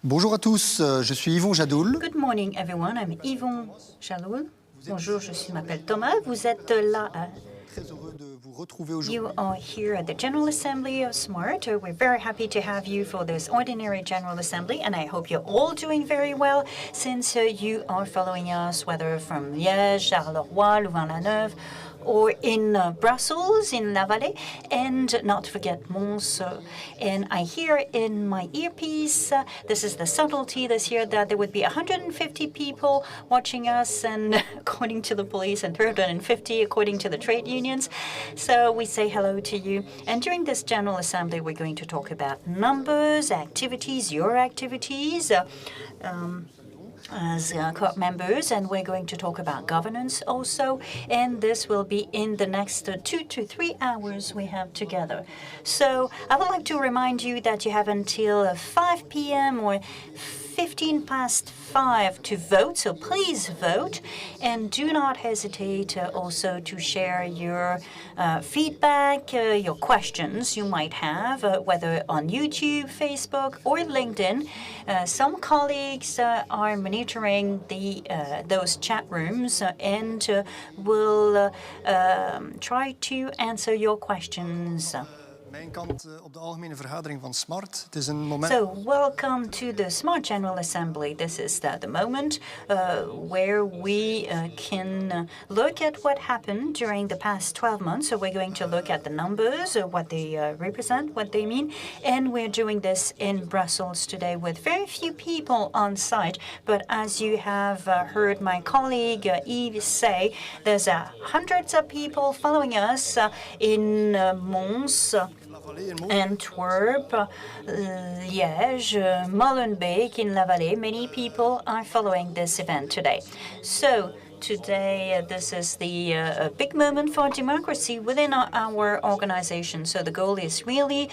Bonjour à tous, je suis Yvon Jadoul. Good morning, everyone. I'm Yvon Jadoul. Bonjour, m'appelle Thomas. Vous êtes là. Très heureux de vous retrouver aujourd'hui. You are here at the General Assembly of SMART. We're very happy to have you for this ordinary General Assembly, and I hope you're all doing very well since you are following us, whether from Liège, Charleroi, Louvain-la-Neuve, or in Brussels, in LaVallée, and not to forget Mons. And I hear in my earpiece, this is the subtlety this year, that there would be 150 people watching us, and according to the police, and 350 according to the trade unions. So we say hello to you. And during this General Assembly, we're going to talk about numbers, activities, your activities, as court members, and we're going to talk about governance also, and this will be in the next 2 to 3 hours we have together. So I would like to remind you that you have until 5 p.m. or 15 past 5 to vote, so please vote, and do not hesitate also to share your feedback, your questions you might have, whether on YouTube, Facebook, or LinkedIn. Some colleagues are monitoring those chat rooms and will try to answer your questions. Mijn kant op de algemene vergadering van SMART. Het is een moment. So, welcome to the SMART General Assembly. This is the moment where we can look at what happened during the past 12 months. So we're going to look at the numbers, what they represent, what they mean. And we're doing this in Brussels today with very few people on site. But as you have heard my colleague Yves say, there's hundreds of people following us in Mons, Antwerp, Liège, Molenbeek, in LaVallée. Many people are following this event today. So today, this is the big moment for democracy within our organization. So the goal is really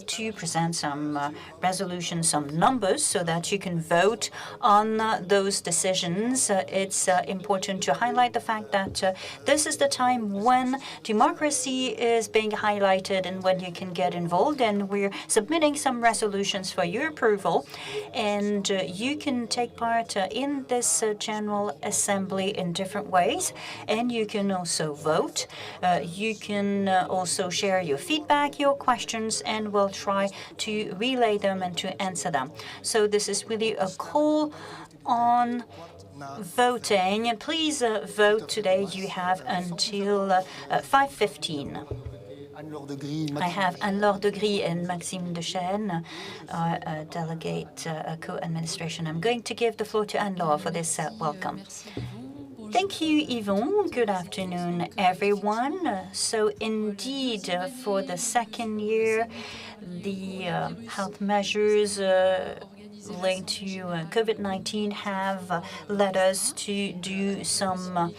to present some resolutions, some numbers, so that you can vote on those decisions. It's important to highlight the fact that this is the time when democracy is being highlighted and when you can get involved. And we're submitting some resolutions for your approval. And you can take part in this General Assembly in different ways, and you can also vote. You can also share your feedback, your questions, and we'll try to relay them and to answer them. So this is really a call on voting. Please vote today. You have until 5:15. I have Anne-Laure Degris and Maxime Dechaine, our delegate co-administration. I'm going to give the floor to Anne-Laure for this welcome. Thank you, Yvon. Good afternoon, everyone. So indeed, for the second year, the health measures linked to COVID-19 have led us to do some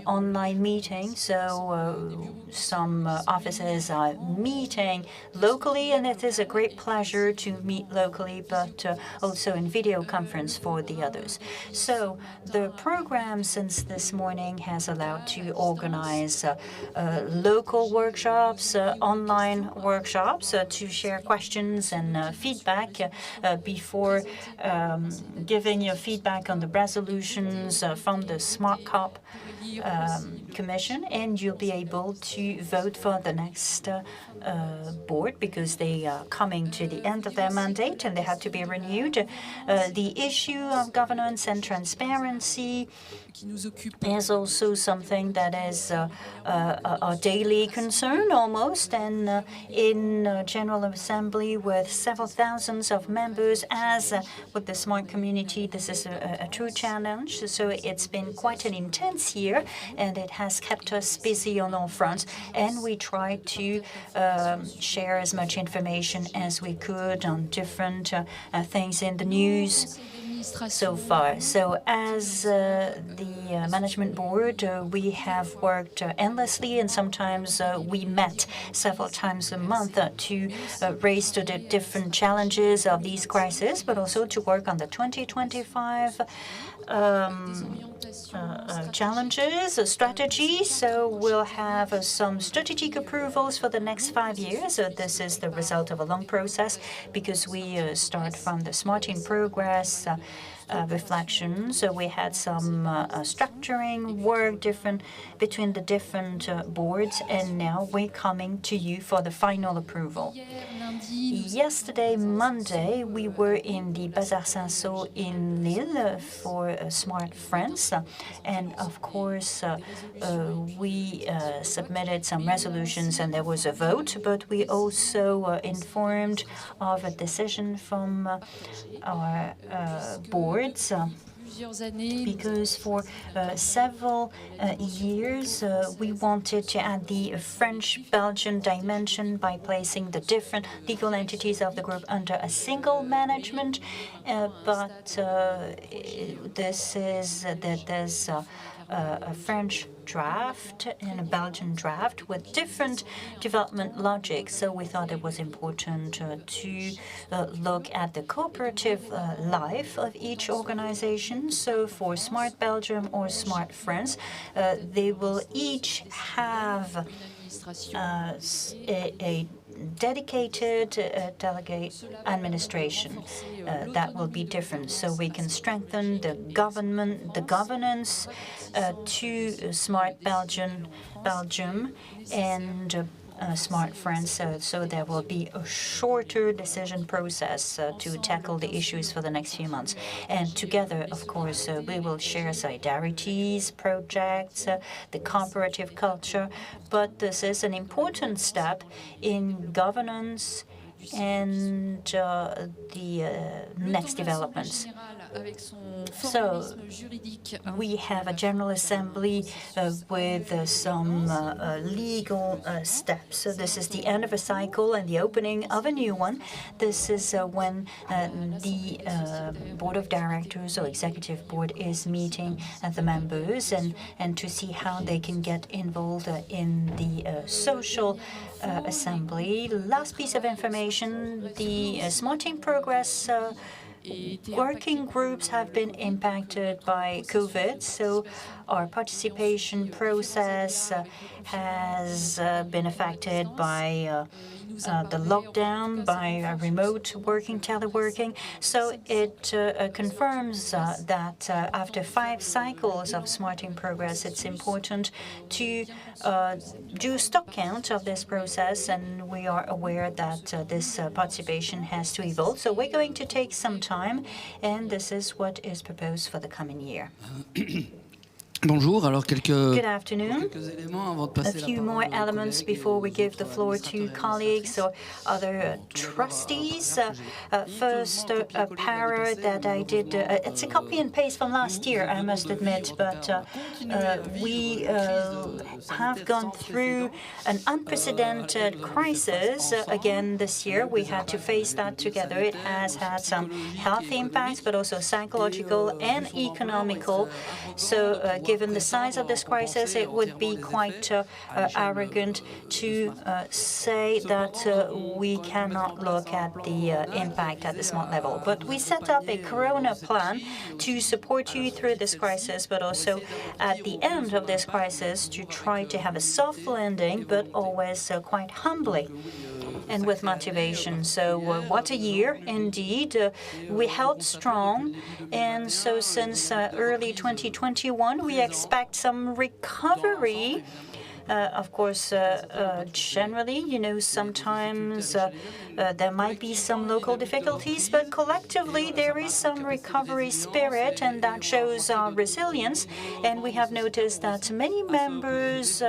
online meetings. So some offices are meeting locally, and it is a great pleasure to meet locally, but also in video conference for the others. So the program since this morning has allowed to organize local workshops, online workshops to share questions and feedback before giving your feedback on the resolutions from the Smart COP Commission, and you'll be able to vote for the next board because they are coming to the end of their mandate and they have to be renewed. The issue of governance and transparency is also something that is a daily concern almost, and in General Assembly with several thousands of members, as with the smart community, this is a true challenge. So it's been quite an intense year, and it has kept us busy on all fronts, and we try to share as much information as we could on different things in the news so far. So as the management board, we have worked endlessly, and sometimes we met several times a month to raise to the different challenges of these crises, but also to work on the 2025 challenges, a strategy. So we'll have some strategic approvals for the next 5 years. This is the result of a long process because we start from the Smart in Progress reflections. We had some structuring work between the different boards, and now we're coming to you for the final approval. Yesterday, Monday, we were in the Bazar Saint-Saul in Lille for Smart France, and of course, we submitted some resolutions and there was a vote, but we also informed of a decision from our boards. Because for several years we wanted to add the French-Belgian dimension by placing the different legal entities of the group under a single management, but there's a French draft and a Belgian draft with different development logic. So we thought it was important to look at the cooperative life of each organization. So for Smart Belgium or Smart France, they will each have a dedicated delegate administration that will be different, so we can strengthen the governance to Smart Belgium and Smart France, so there will be a shorter decision process to tackle the issues for the next few months. And together, of course, we will share solidarities, projects, the cooperative culture, but this is an important step in governance and the next developments. So we have a General Assembly with some legal steps. So this is the end of a cycle and the opening of a new one. This is when the Board of Directors or Executive Board is meeting the members and to see how they can get involved in the social assembly. Last piece of information, the Smart in Progress working groups have been impacted by COVID, so our participation process has been affected by the lockdown, by remote working, teleworking. So it confirms that after 5 cycles of Smart in Progress, it's important to do a stock count of this process, and we are aware that this participation has to evolve. So we're going to take some time, and this is what is proposed for the coming year. Bonjour, alors Good afternoon. éléments avant de A passer few more elements before we give the floor to colleagues or other trustees. First, a para that I did, it's a copy and paste from last year, I must admit, but we have gone through an unprecedented crisis again this year. We had to face that together. It has had some health impacts, but also psychological and economical. So given the size of this crisis, it would be quite arrogant to say that we cannot look at the impact at the smart level. But we set up a Corona plan to support you through this crisis, but also at the end of this crisis to try to have a soft landing, but always quite humbly and with motivation. So what a year indeed. We held strong, and so since early 2021 we expect some recovery. Of course, generally, sometimes there might be some local difficulties, but collectively there is some recovery spirit, and that shows our resilience. And we have noticed that many members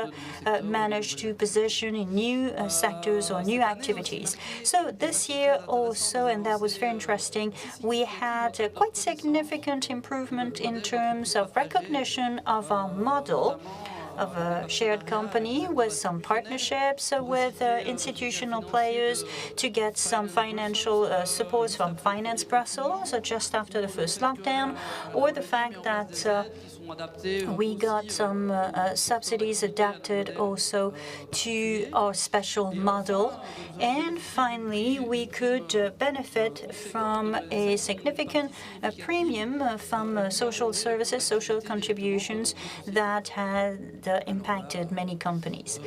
manage to position in new sectors or new activities. So this year also, and that was very interesting, we had a quite significant improvement in terms of recognition of our model. of a shared company with some partnerships with institutional players to get some financial support from Finance Brussels just after the first lockdown, or the fact that we got some subsidies adapted also to our special model. And finally, we could benefit from a significant premium from social services, social contributions that had impacted many companies.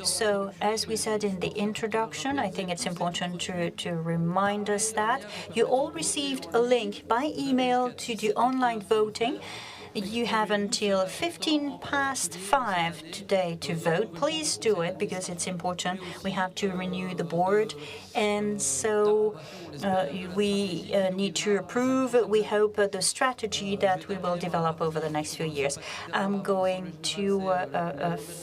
So, as we said in the introduction, I think it's important to remind us that you all received a link by email to do online voting. You have until 5:15 today to vote. Please do it because it's important. We have to renew the board, and so we need to approve, we hope, the strategy that we will develop over the next few years. I'm going to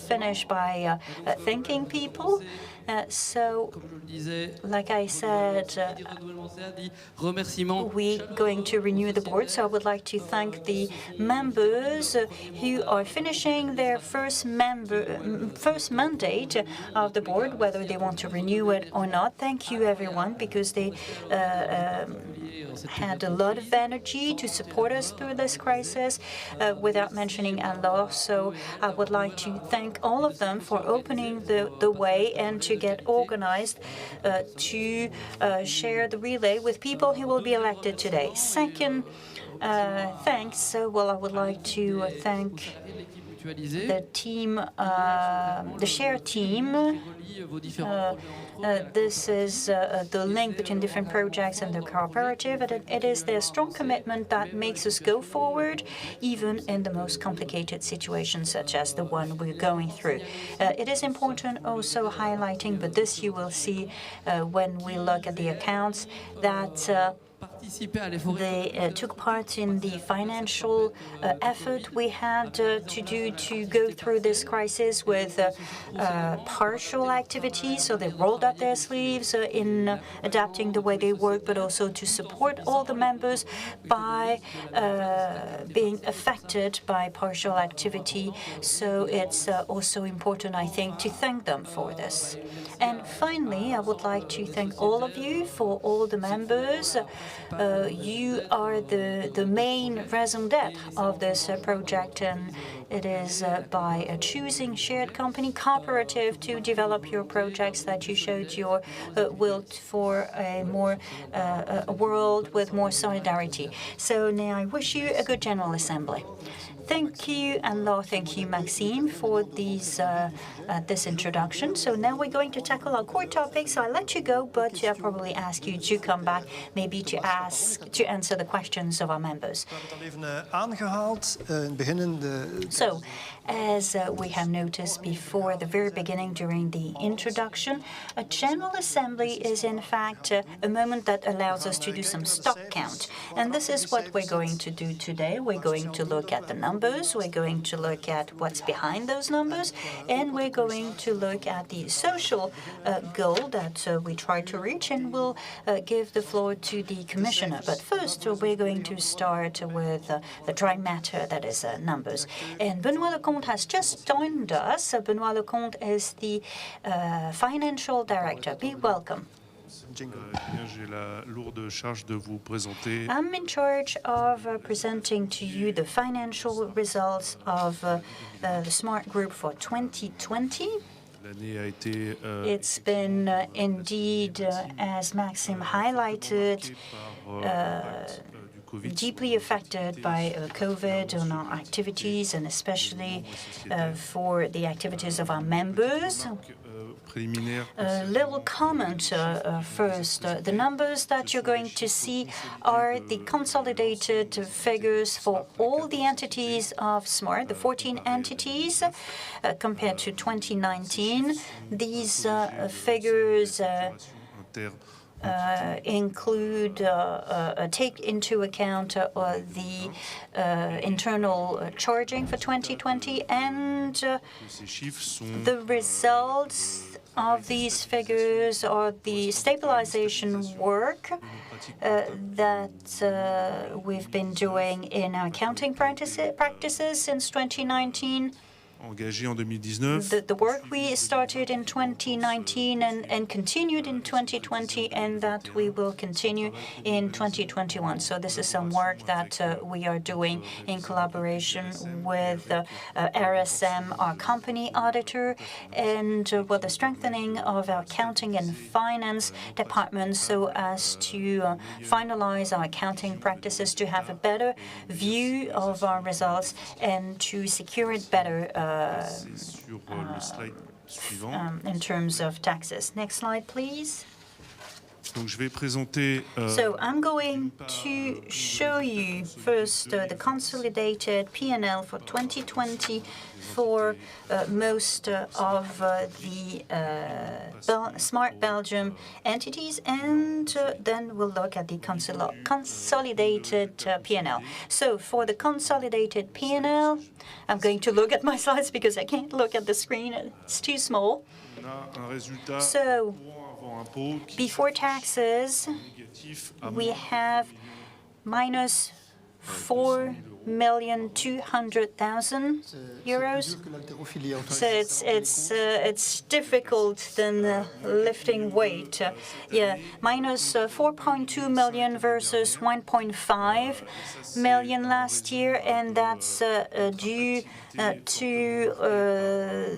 finish by thanking people. So, like I said, we're going to renew the board, so I would like to thank the members who are finishing their first mandate of the board, whether they want to renew it or not. Thank you, everyone, because they had a lot of energy to support us through this crisis, without mentioning Allah. So I would like to thank all of them for opening the way and to get organized to share the relay with people who will be elected today. Second, thanks. Well, I would like to thank the team, the share team. This is the link between different projects and the cooperative. It is their strong commitment that makes us go forward, even in the most complicated situations such as the one we're going through. It is important also highlighting, but this you will see when we look at the accounts, that they took part in the financial effort we had to do to go through this crisis with partial activities. So they rolled up their sleeves in adapting the way they work, but also to support all the members by being affected by partial activity. So it's also important, I think, to thank them for this. And finally, I would like to thank all of you for all the members. You are the main raison d'être of this project, and it is by choosing shared company, cooperative, to develop your projects that you showed your will for a more a world with more solidarity. So now I wish you a good General Assembly. Thank you, Allah. Thank you, Maxime, for these this introduction. So now we're going to tackle our core topics. So I'll let you go, but I'll probably ask you to come back, maybe to answer the questions of our members. So, as we have noticed before at the very beginning during the introduction, a General Assembly is in fact a moment that allows us to do some stock count. And this is what we're going to do today. We're going to look at the numbers, we're going to look at what's behind those numbers, and we're going to look at the social goal that we try to reach, and we'll give the floor to the Commissioner. But first, we're going to start with the dry matter, that is numbers. And Benoît Lecomte has just joined us. Benoît Lecomte is the Financial Director. Be welcome. I'm in charge of presenting to you the financial results of the Smart Group for 2020. It's been indeed, as Maxime highlighted, deeply affected by COVID on our activities, and especially for the activities of our members. A little comment first. The numbers that you're going to see are the consolidated figures for all the entities of SMART, the 14 entities, compared to 2019. These figures include take into account the internal charging for 2020, and the results of these figures are the stabilization work that we've been doing in our accounting practices since 2019. engagé en 2019. the work we started in 2019 and continued in 2020, and that we will continue in 2021. So this is some work that we are doing in collaboration with RSM, our company auditor, and with the strengthening of our accounting and finance departments so as to finalize our accounting practices to have a better view of our results and to secure it better Sur le slide suivant. in terms of taxes. Next slide, please. Donc, je vais présenter So I'm going to show you first the consolidated P&L for 2020 for most of the Smart Belgium entities, and then we'll look at the consolidated P&L. So for the consolidated P&L, I'm going to look at my slides because I can't look at the screen. It's too small. on a un résultat So avant impôt qui before taxes, est négatif à we moins have minus 4,200,000 euros. Que l'haltérophilie entre So it's difficult than lifting weight. Yeah, minus 4.2 million versus 1.5 million last year, and that's due to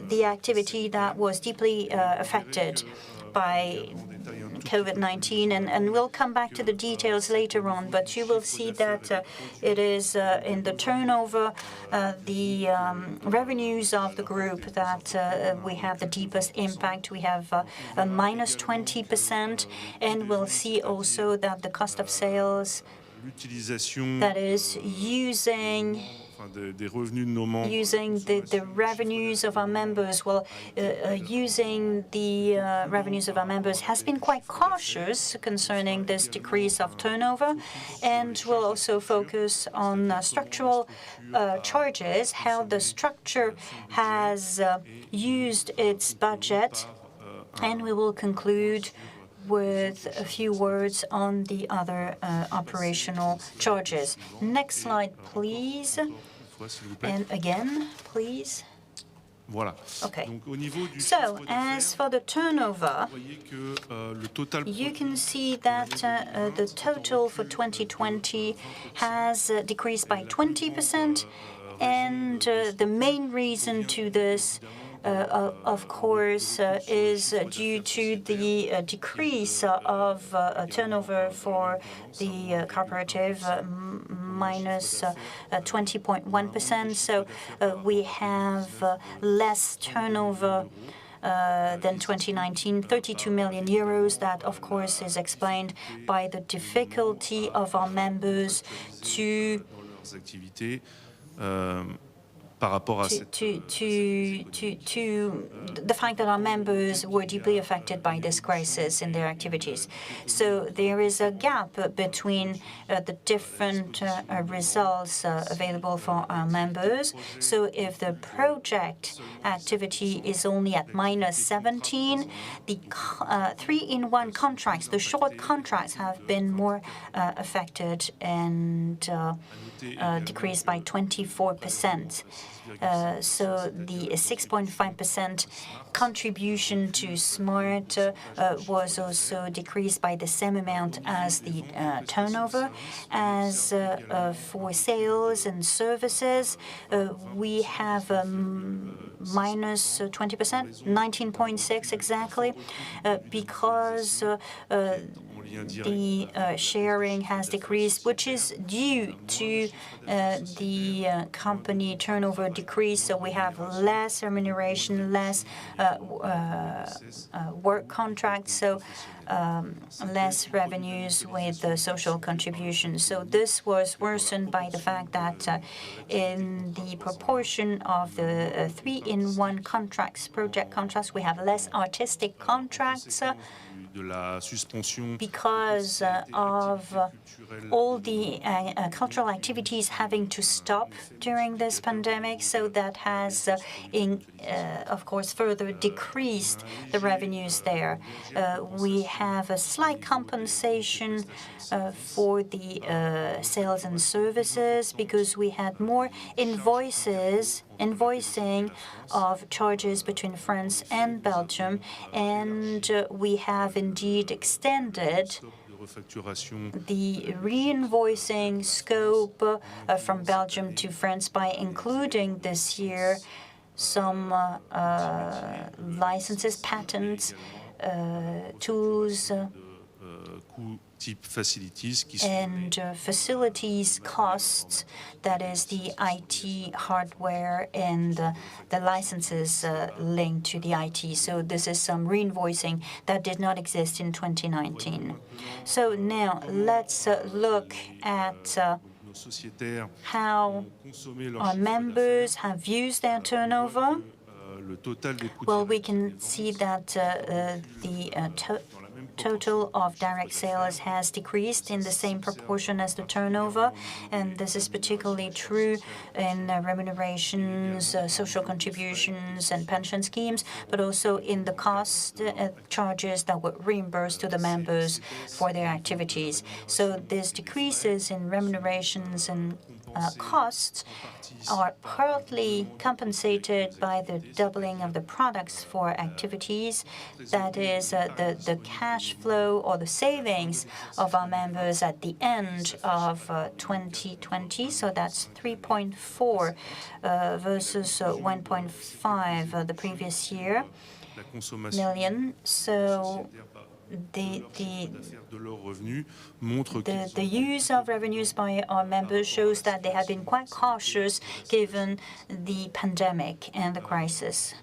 the activity that was deeply affected by COVID-19, and we'll come back to the details later on, but you will see that it is in the turnover, the revenues of the group that we have the deepest impact. We have a minus 20%, and we'll see also that the cost of sales, l'utilisation that is using des revenus de nos membres the revenues of our members, using the revenues of our members has been quite cautious concerning this decrease of turnover, and will also focus on structural charges, how the structure has used its budget, and we will conclude with a few words on the other operational charges. Next slide, please. s'il vous plaît. And again, please. Voilà. Okay. Donc, au niveau du So, chiffre as d'affaires, for the turnover, vous voyez que le total you can see that the total for 2020 has decreased by 20%, and the main reason to this of course, is due to the decrease of turnover for the cooperative, minus 20.1%. So we have less turnover than 2019, 32 million euros. That, of course, is explained by the difficulty of our members to leurs activités par rapport à cette the fact that our members were deeply affected by this crisis in their activities. So there is a gap between the different results available for our members. So if the project activity is only at minus 17, the 3-in-1 contracts, the short contracts, have been more affected and decreased by 24%. So the 6.5% contribution to Smart was also decreased by the same amount as the turnover. As for sales and services, we have minus 20%, 19.6 exactly, because the sharing has decreased, which is due to the company turnover decrease. So we have less remuneration, less work contracts, so less revenues with the social contributions. So this was worsened by the fact that in the proportion of the 3-in-1 contracts, project contracts, we have less artistic contracts because of all the cultural activities having to stop during this pandemic. So that has, of course, further decreased the revenues there. We have a slight compensation for the sales and services because we had more invoices invoicing of charges between France and Belgium, and we have indeed extended the reinvoicing scope from Belgium to France by including this year some licenses, patents, tools, and facilities costs, that is the IT hardware and the licenses linked to the IT. So this is some reinvoicing that did not exist in 2019. So now let's look at how our members have used their turnover. Well, we can see that the total of direct sales has decreased in the same proportion as the turnover, and this is particularly true in remunerations, social contributions, and pension schemes, but also in the cost charges that were reimbursed to the members for their activities. So these decreases in remunerations and costs are partly compensated by the doubling of the products for activities. That is, the cash flow or the savings of our members at the end of 2020. So that's 3.4 versus 1.5 the previous year million. So the use of revenues by our members shows that they have been quite cautious given the pandemic and the crisis.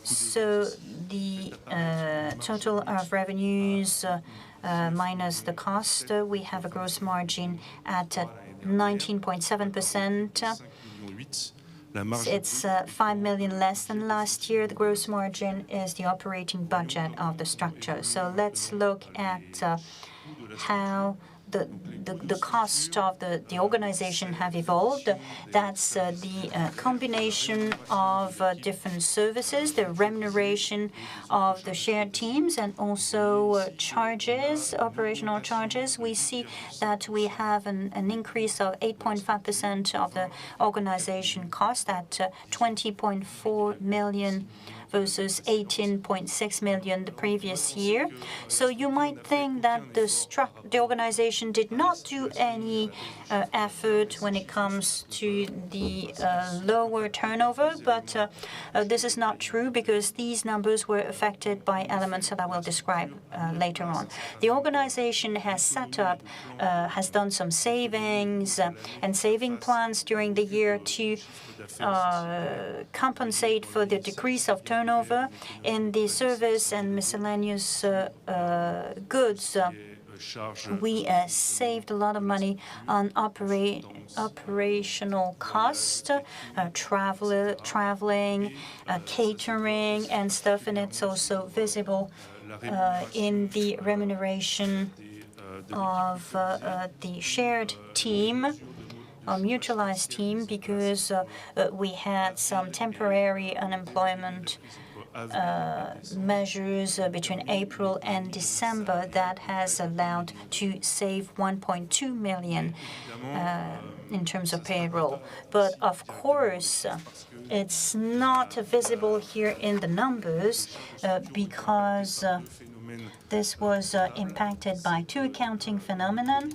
So the total of revenues minus the cost, we have a gross margin at 19.7%. It's 5 million less than last year. The gross margin is the operating budget of the structure. So let's look at how the cost of the organization have evolved. That's the combination of different services, the remuneration of the shared teams, and also charges, operational charges. We see that we have an increase of 8.5% of the organization cost at 20.4 million versus 18.6 million the previous year. So you might think that the organization did not do any effort when it comes to the lower turnover, but this is not true because these numbers were affected by elements that I will describe later on. The organization has set up, has done some savings and saving plans during the year to compensate for the decrease of turnover in the service and miscellaneous goods. We saved a lot of money on operational cost, traveling, catering and stuff, and it's also visible in the remuneration of the shared team, a mutualized team, because we had some temporary unemployment measures between April and December that has allowed to save 1.2 million in terms of payroll. But of course, it's not visible here in the numbers because this was impacted by two accounting phenomena.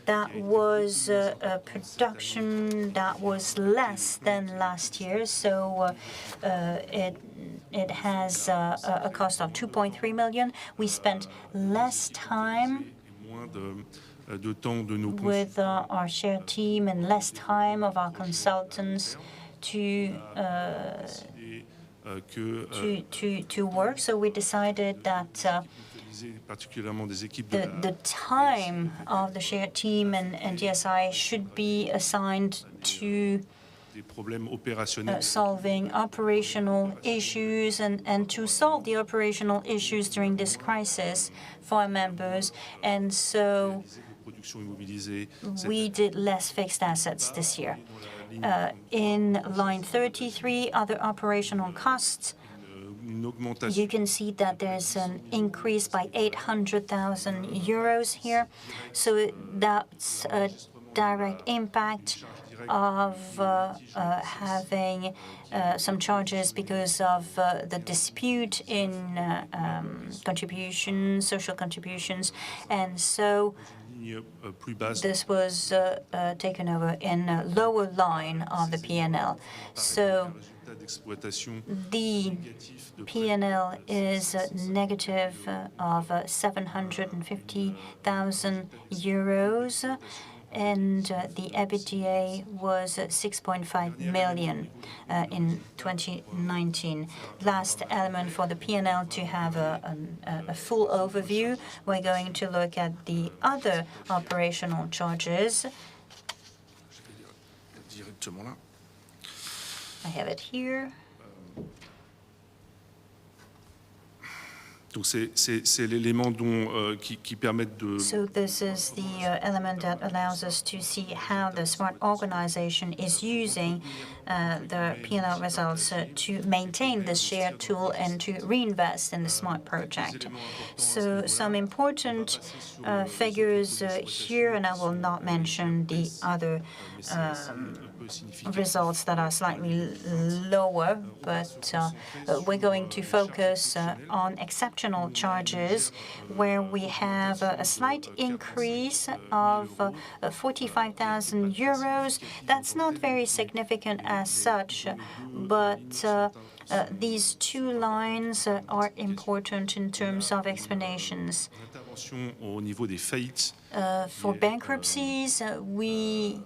That was a production that was less than last year, so it has a cost of 2.3 million. We spent less time with our shared team and less time of our consultants to work. So we decided that the time of the shared team and DSI should be assigned to solving operational issues and to solve the operational issues during this crisis for our members. And so we did less fixed assets this year. In line 33, other operational costs, you can see that there's an increase by 800,000 euros here. So that's direct impact of having some charges because of the dispute in contributions, social contributions, and so this was taken over in a lower line of the P&L. So the P&L is negative of 750,000 euros, and the EBITDA was 6.5 million in 2019. Last element for the P&L to have a full overview, we're going to look at the other operational charges. I have it here. Donc c'est l'élément qui permet de... So this is the element that allows us to see how the smart organization is using the P&L results to maintain the shared tool and to reinvest in the smart project. So some important figures here, and I will not mention the other results that are slightly lower, but we're going to focus on exceptional charges, where we have a slight increase of 45,000 euros. That's not very significant as such, but these two lines are important in terms of explanations. For bankruptcies, we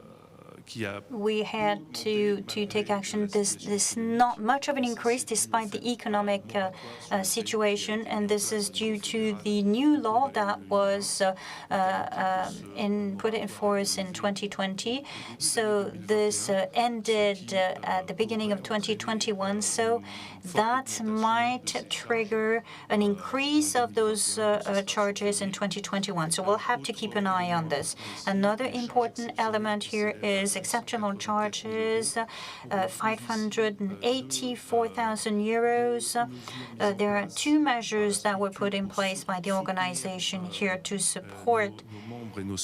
had to take action. There's not much of an increase despite the economic situation, and this is due to the new law that was put in force in 2020. So this ended at the beginning of 2021. So that might trigger an increase of those charges in 2021. So we'll have to keep an eye on this. Another important element here is exceptional charges, 584,000 euros. There are two measures that were put in place by the organization here to support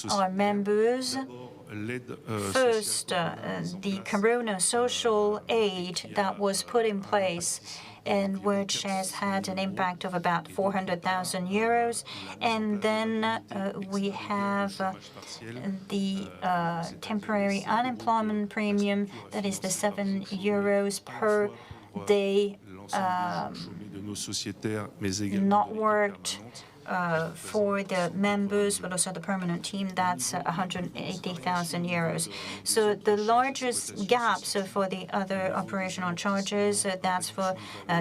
our members. First, the Corona social aid that was put in place, and which has had an impact of about 400,000 euros. And then we have the temporary unemployment premium, that is the 7 euros per day not worked for the members, but also the permanent team. That's 180,000 euros. So the largest gaps for the other operational charges, that's for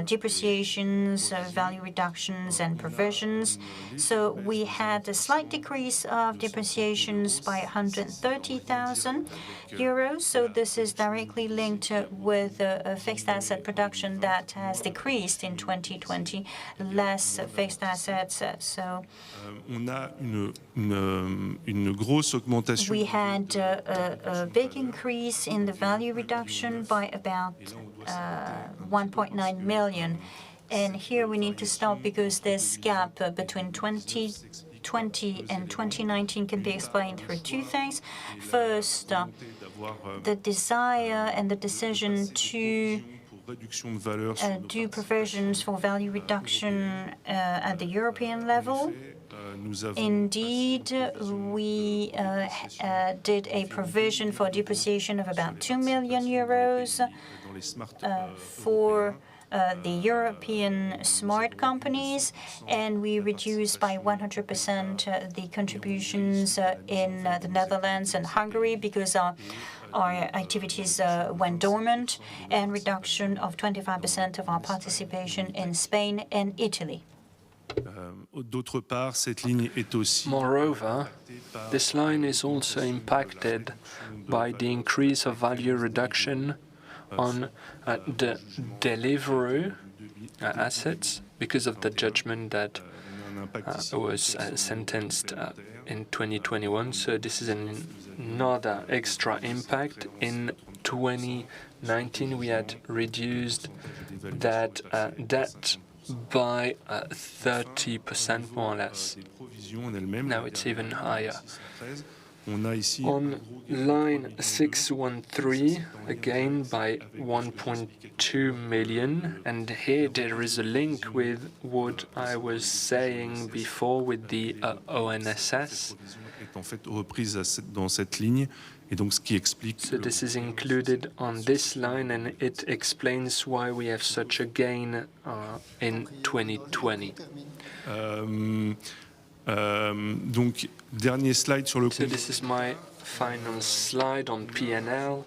depreciations, value reductions, and provisions. So we had a slight decrease of depreciations by 130,000 euros. So this is directly linked with a fixed asset production that has decreased in 2020, less fixed assets. So we had a big increase in the value reduction by about 1.9 million. And here we need to stop because this gap between 2020 and 2019 can be explained through two things. First, the desire and the decision to do provisions for value reduction at the European level. Indeed, we did a provision for depreciation of about 2 million euros for the European smart companies, and we reduced by 100% the contributions in the Netherlands and Hungary because our activities went dormant, and reduction of 25% of our participation in Spain and Italy. Moreover, this line is also impacted by the increase of value reduction on the delivery assets because of the judgment that was sentenced in 2021. So this is another extra impact. In 2019, we had reduced that debt by 30% more or less. Now it's even higher. On a ici On line 613, again by 1.2 million, and here there is a link with what I was saying before with the ONSS. est en fait reprise dans cette ligne, et donc ce qui explique. So this is included on this line, and it explains why we have such a gain in 2020. Donc dernier slide sur le. So this is my final slide on P&L.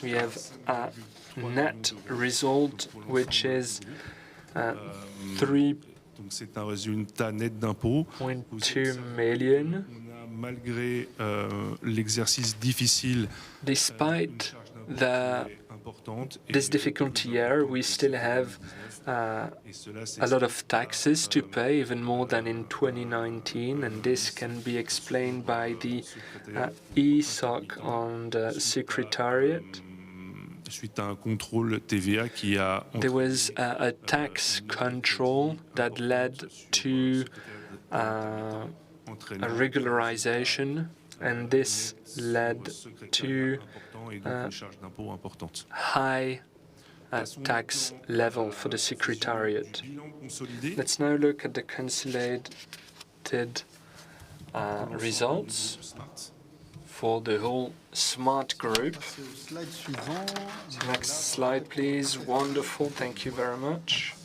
We have a net result which is 3.2 Donc c'est un résultat net d'impôt. million. Malgré l'exercice difficile, Despite this difficult year, we still have a lot of taxes to pay, even more than in 2019, and this can be explained by the ESOC on the Secretariat. Suite à un contrôle TVA qui a. There was a tax control that led to a regularization, and this led to high tax level for the Secretariat. Let's now look at the consolidated results for the whole SMART group. Next slide, please. Wonderful. Thank you very much.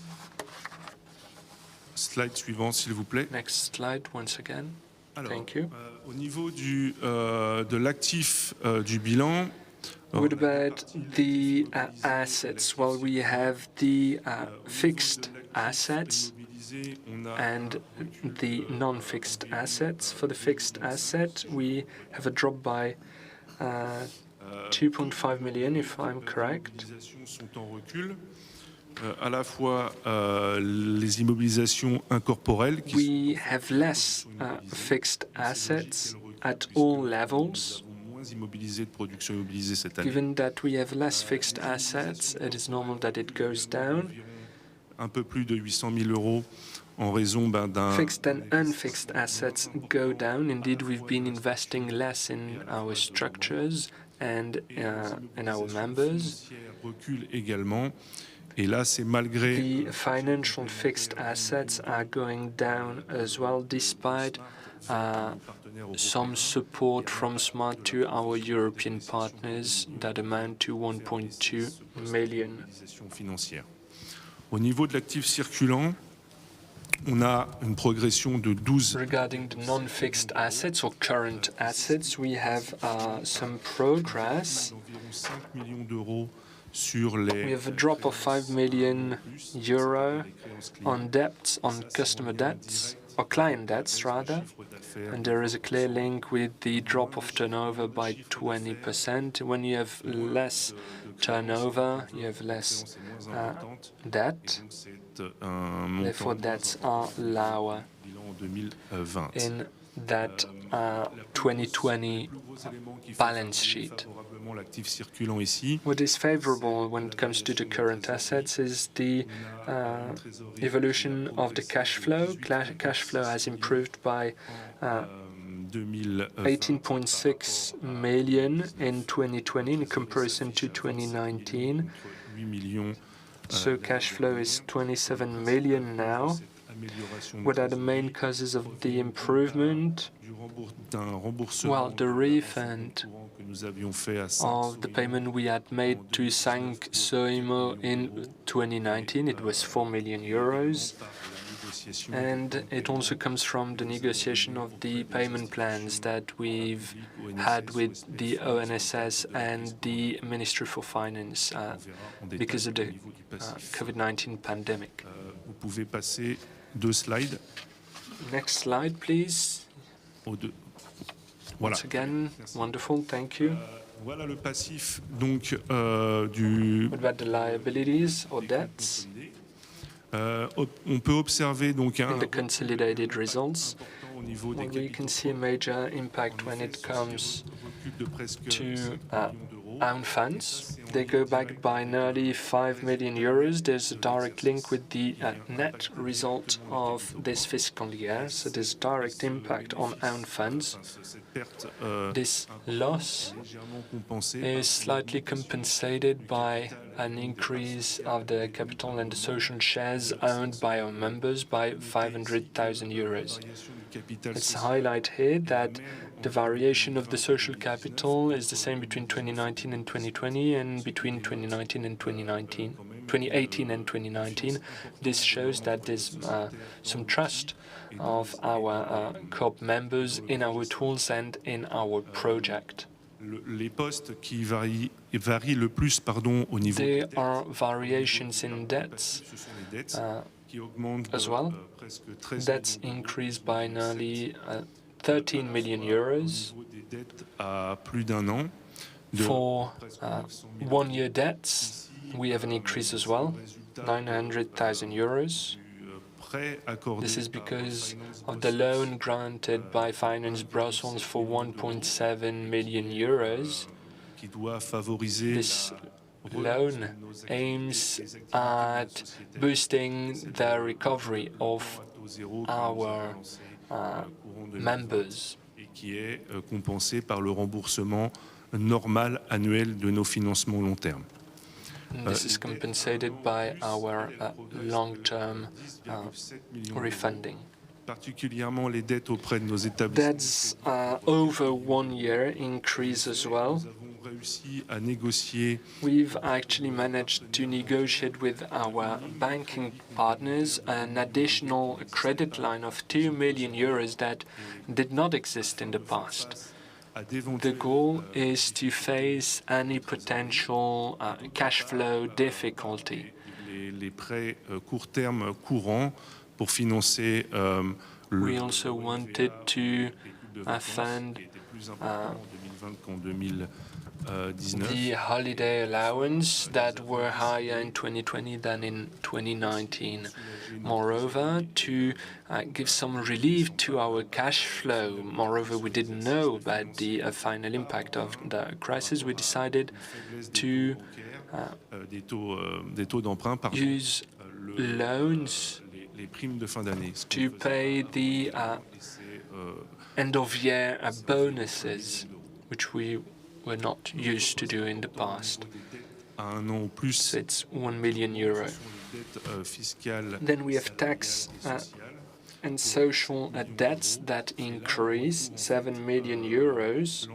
Slide suivant, s'il vous plaît. Next slide, once again. Alors, Thank you. Au niveau de l'actif du bilan. What about the assets? Well, we have the fixed assets and the non-fixed assets. For the fixed asset, we have a drop by 2.5 million, if I'm correct. À la fois les immobilisations incorporelles. We have less fixed assets at all levels. Given that we have less fixed assets, it is normal that it goes down. Un peu plus de 800 000 euros en raison d'un. Fixed and unfixed assets go down. Indeed, we've been investing less in our structures and in our members. Recule également. Et là, c'est malgré. The financial fixed assets are going down as well, despite some support from SMART to our European partners that amount to 1.2 million. Au niveau de l'actif circulant, on a une progression de 12. Regarding the non-fixed assets or current assets, we have some progress. We have a drop of 5 million euro on debts, on customer debts, or client debts rather, and there is a clear link with the drop of turnover by 20%. When you have less turnover, you have less debt, therefore debts are lower in that 2020 balance sheet. What is favorable when it comes to the current assets is the evolution of the cash flow. Cash flow has improved by 18.6 million in 2020 in comparison to 2019. So cash flow is 27 million now. What are the main causes of the improvement? Well, the refund of the payment we had made to Sank Soimo in 2019, it was 4 million euros. And it also comes from the negotiation of the payment plans that we've had with the ONSS and the Ministry for Finance because of the COVID-19 pandemic. Next slide, please. Once again, wonderful, thank you. Voilà le passif donc du. What about the liabilities or debts? On peut observer donc in the consolidated results, we can see a major impact when it comes to own funds. They go back by nearly 5 million euros. There's a direct link with the net result of this fiscal year, so there's a direct impact on own funds. This loss is slightly compensated by an increase of the capital and the social shares owned by our members by 500,000 euros. Let's highlight here that the variation of the social capital is the same between 2019 and 2020 and between 2018 and 2019. This shows that there's some trust of our coop members in our tools and in our project. There are variations in debts as well. Debts increased by nearly 13 million euros. For one-year debts, we have an increase as well, 900,000 euros. This is because of the loan granted by Finance Brussels for 1.7 million euros. This loan aims at boosting the recovery of our members. Qui est compensé par le remboursement normal annuel de nos financements long terme. This is compensated by our long-term refunding. Particulièrement les dettes auprès de nos établissements. Debts over 1 year increase as well. We've actually managed to negotiate with our banking partners an additional credit line of 2 million euros that did not exist in the past. The goal is to face any potential cash flow difficulty. Les prêts court terme courants pour financer we also wanted to fund the holiday allowance that were higher in 2020 than in 2019. Moreover, to give some relief to our cash flow. Moreover, we didn't know about the final impact of the crisis. We decided to use loans to pay the end-of-year bonuses, which we were not used to do in the past. So it's 1 million euro. Then we have tax and social debts that increase 7 million euros.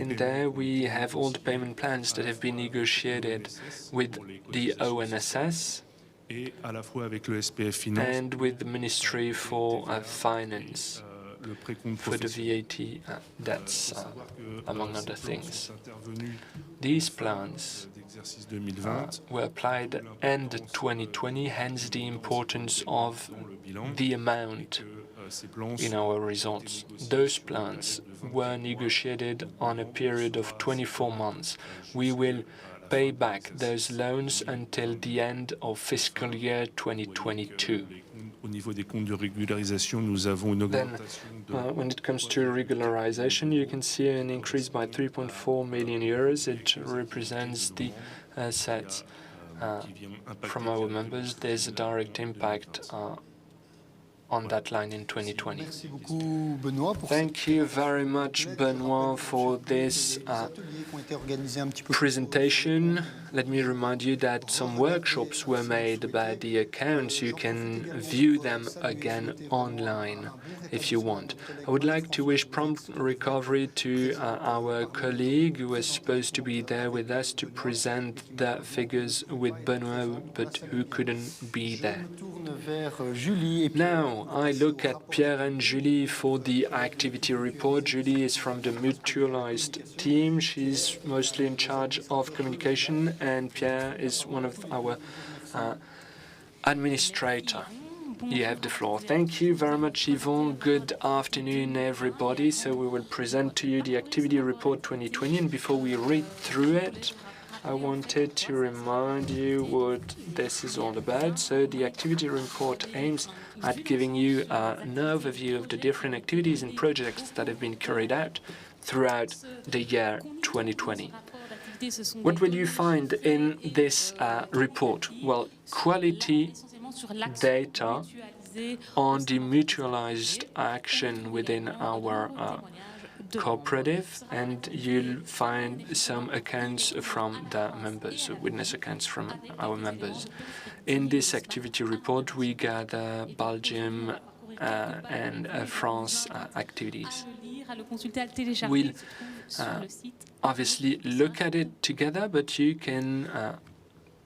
In there we have all the payment plans that have been negotiated with the ONSS and with the Ministry for Finance for the VAT debts, among other things. These plans were applied end 2020, hence the importance of the amount in our results. Those plans were negotiated on a period of 24 months. We will pay back those loans until the end of fiscal year 2022. Then, when it comes to regularization, you can see an increase by 3.4 million euros. It represents the assets from our members. There's a direct impact on that line in 2020. Thank you very much, Benoit, for this presentation. Let me remind you that some workshops were made about the accounts. You can view them again online if you want. I would like to wish prompt recovery to our colleague who was supposed to be there with us to present the figures with Benoit, but who couldn't be there. Now, I look at Pierre and Julie for the activity report. Julie is from the mutualized team. She's mostly in charge of communication, and Pierre is one of our administrator. You have the floor. Thank you very much, Yvonne. Good afternoon, everybody. So we will present to you the activity report 2020, and before we read through it, I wanted to remind you what this is all about. So the activity report aims at giving you an overview of the different activities and projects that have been carried out throughout the year 2020. What will you find in this report? Well, quality data on the mutualized action within our cooperative, and you'll find some accounts from the members, witness accounts from our members. In this activity report, we gather Belgium and France activities. We'll obviously look at it together, but you can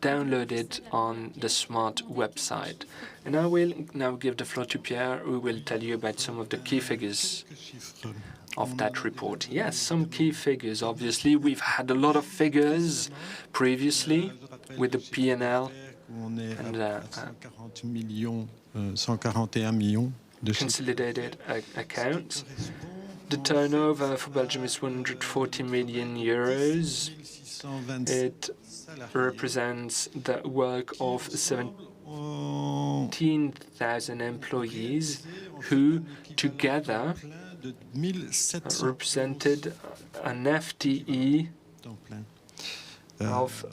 download it on the SMART website. And I will now give the floor to Pierre, who will tell you about some of the key figures of that report. Yes, some key figures. Obviously, we've had a lot of figures previously with the P&L and consolidated accounts. The turnover for Belgium is 140 million euros. It represents the work of 17,000 employees who together represented an FTE of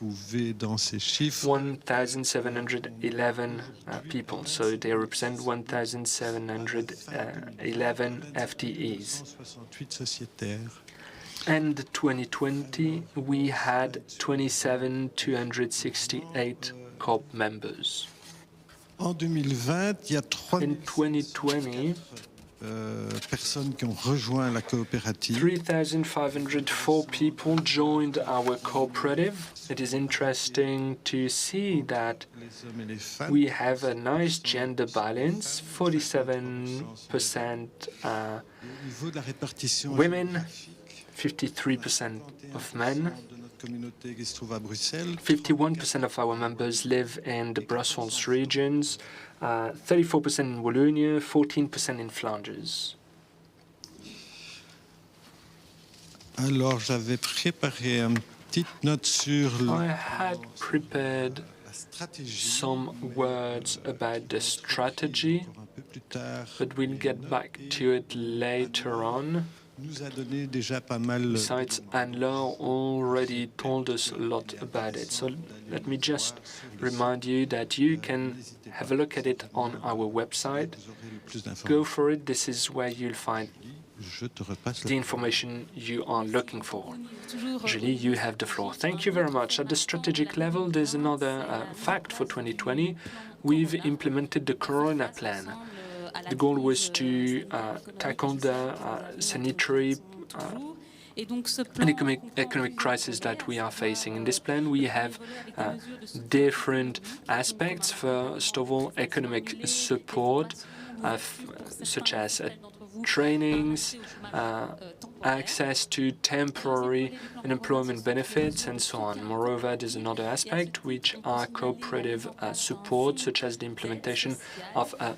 1,711 people. So they represent 1,711 FTEs. And 2020, we had 27,268 COP members. In 2020, 3,504 people joined our cooperative. It is interesting to see that we have a nice gender balance, 47% women, 53% of men. 51% of our members live in the Brussels regions, 34% in Wallonia, 14% in Flanders. Alors, j'avais préparé une petite note sur I had prepared some words about the strategy, but we'll get back to it later on. Besides, Anne-Laure already told us a lot about it. So let me just remind you that you can have a look at it on our website. Go for it. This is where you'll find the information you are looking for. Julie, you have the floor. Thank you very much. At the strategic level, there's another fact for 2020. We've implemented the Corona plan. The goal was to tackle the sanitary and economic crisis that we are facing. In this plan, we have different aspects. First of all, economic support, such as trainings, access to temporary unemployment benefits, and so on. Moreover, there's another aspect, which are cooperative support, such as the implementation of a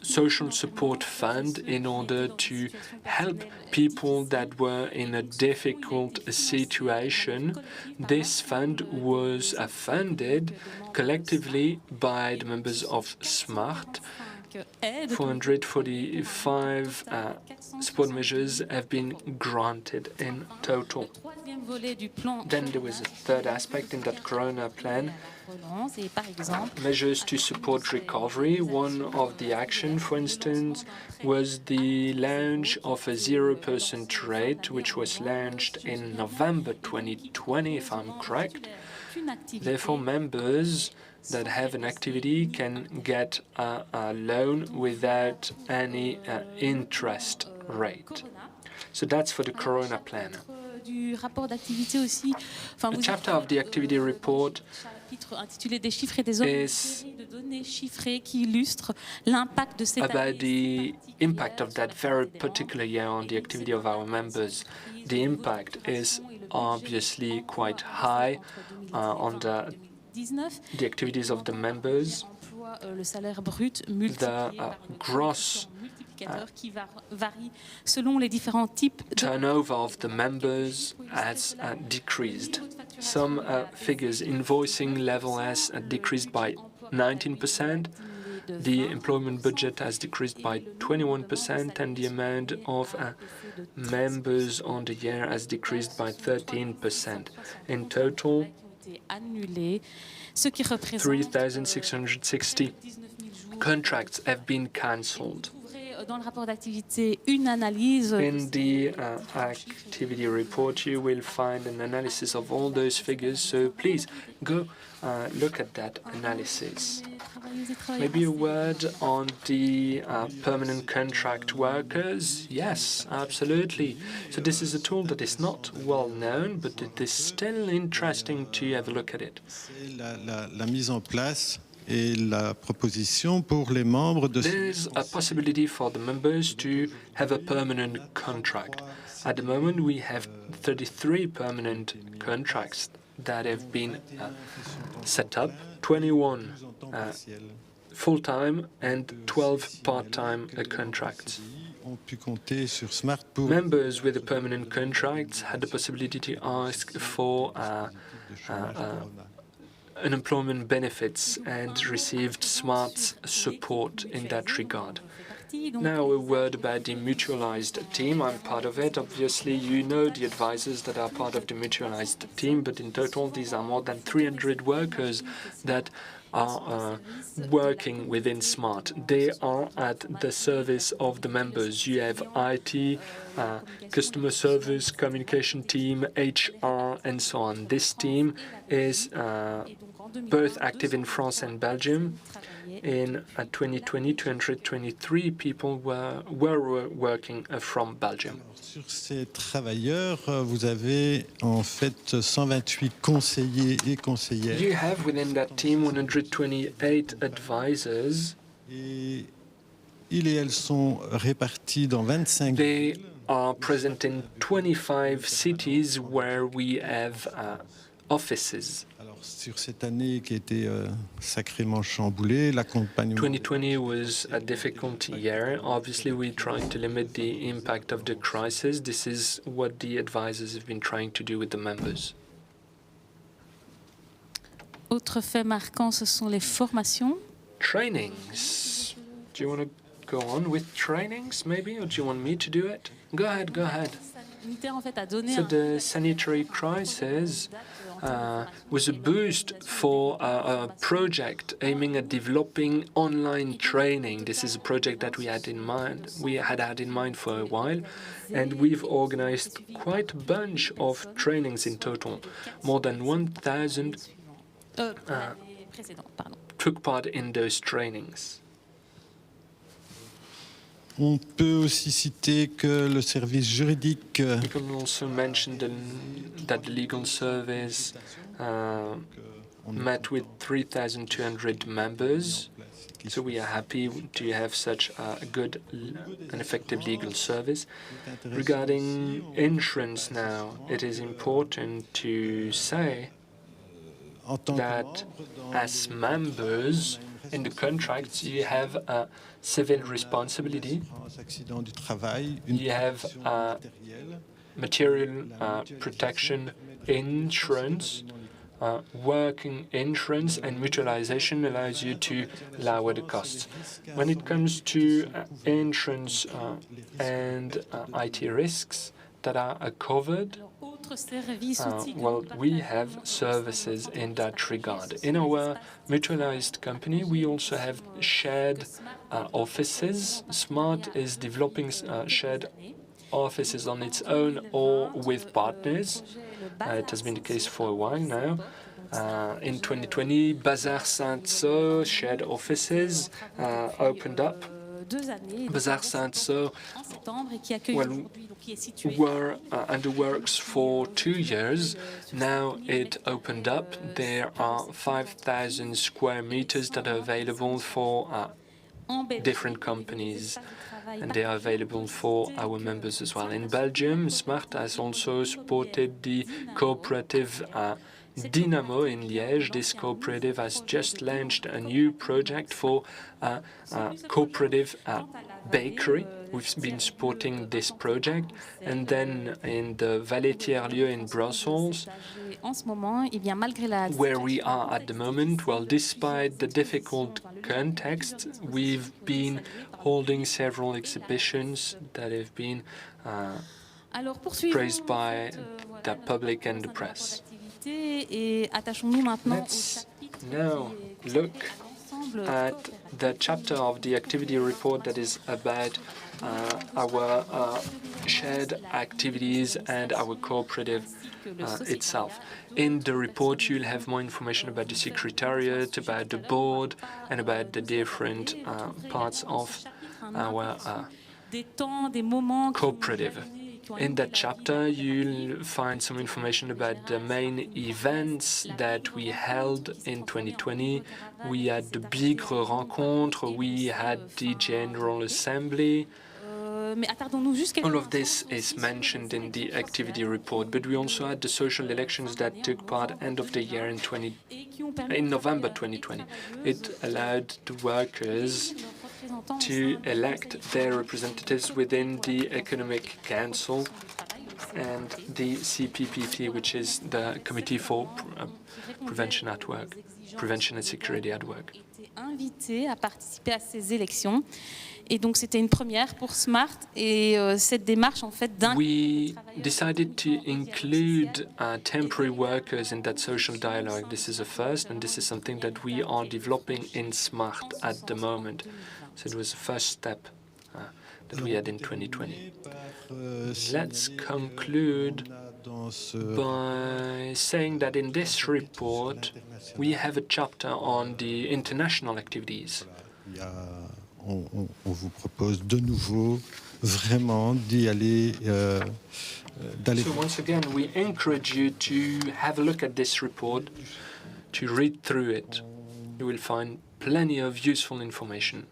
social support fund in order to help people that were in a difficult situation. This fund was funded collectively by the members of SMART. 445 support measures have been granted in total. Then there was a third aspect in that Corona plan, measures to support recovery. One of the action, for instance, was the launch of a 0% rate, which was launched in November 2020, if I'm correct. Therefore, members that have an activity can get a loan without any interest rate. So that's for the Corona plan. A chapter of the activity report is about the impact of that very particular year on the activity of our members. The impact is obviously quite high on the activities of the members. The gross turnover of the members has decreased. Some figures, invoicing level has decreased by 19%, the employment budget has decreased by 21%, and the amount of members on the year has decreased by 13%. In total, 3,660 contracts have been cancelled. In the activity report, you will find an analysis of all those figures, so please go look at that analysis. Maybe a word on the permanent contract workers. Yes, absolutely. So this is a tool that is not well known, but it is still interesting to have a look at it. La mise en place et la proposition pour les membres de... There's a possibility for the members to have a permanent contract. At the moment, we have 33 permanent contracts that have been set up, 21 full-time and 12 part-time contracts. Members with a permanent contract had the possibility to ask for unemployment benefits and received SMART support in that regard. Now a word about the mutualized team. I'm part of it. Obviously, you know the advisors that are part of the mutualized team, but in total, these are more than 300 workers that are working within SMART. They are at the service of the members. You have IT, customer service, communication team, HR, and so on. This team is both active in France and Belgium. In 2020, 223 people were working from Belgium. Sur ces travailleurs, vous avez en fait 128 conseillers et conseillères. You have within that team 128 advisors. Et ils et elles sont répartis dans 25 They are present in 25 cities where we have offices. Alors, sur cette année qui a été sacrément chamboulée, l'accompagnement... 2020 was a difficult year. Obviously, we tried to limit the impact of the crisis. This is what the advisors have been trying to do with the members. Autre fait marquant, ce sont les formations. Trainings. Do you want to go on with trainings, maybe, or do you want me to do it? Go ahead, go ahead. So the sanitary crisis was a boost for a project aiming at developing online training. This is a project that we had in mind. We had in mind for a while, and we've organized quite a bunch of trainings in total. More than 1,000 took part in those trainings. On peut aussi citer que le service juridique... We can also mention that the legal service met with 3,200 members. So we are happy to have such a good and effective legal service. Regarding insurance now, it is important to say that as members in the contracts, you have a civil responsibility, you have material protection insurance, working insurance, and mutualization allows you to lower the costs. When it comes to insurance and IT risks that are covered, well, we have services in that regard. In our mutualized company, we also have shared offices. SMART is developing shared offices on its own or with partners. It has been the case for a while now. In 2020, Bazar Saint-So shared offices opened up. Bazar Saint-So were under works for 2 years. Now it opened up. There are 5,000 square meters that are available for different companies, and they are available for our members as well. In Belgium, SMART has also supported the cooperative Dynamo in Liège. This cooperative has just launched a new project for a cooperative bakery. We've been supporting this project. And then in the LaVallée in Brussels, en ce moment, eh bien, malgré la where we are at the moment, well, despite the difficult context, we've been holding several exhibitions that have been Alors, poursuivons praised by voilà, the public and the press. et attachons-nous maintenant au Let's chapitre now qui est look consacré à l'ensemble at the chapter of the activity report that is about our shared activities and our cooperative itself. In the report, you'll have more information about the secretariat, about the board, and about the different parts of our cooperative. In that chapter, you'll find some information about the main events that we held in 2020. We had the big rencontre, we had the General Assembly. All of this is mentioned in the activity report, but we also had the social elections that took part end of the year in November 2020. It allowed the workers to elect their representatives within the Economic Council and the CPPP, which is the Committee for Prevention at Work, Prevention and Security at Work. Invités à participer à ces élections. Et donc, c'était une première pour SMART. Et cette démarche, en fait, we decided to include temporary workers in that social dialogue. This is a first, and this is something that we are developing in SMART at the moment. So it was the first step that we had in 2020. Let's conclude by saying that in this report, we have a chapter on the international activities. On vous propose de nouveau vraiment d'y aller. So once again, we encourage you to have a look at this report, to read through it. You will find plenty of useful information.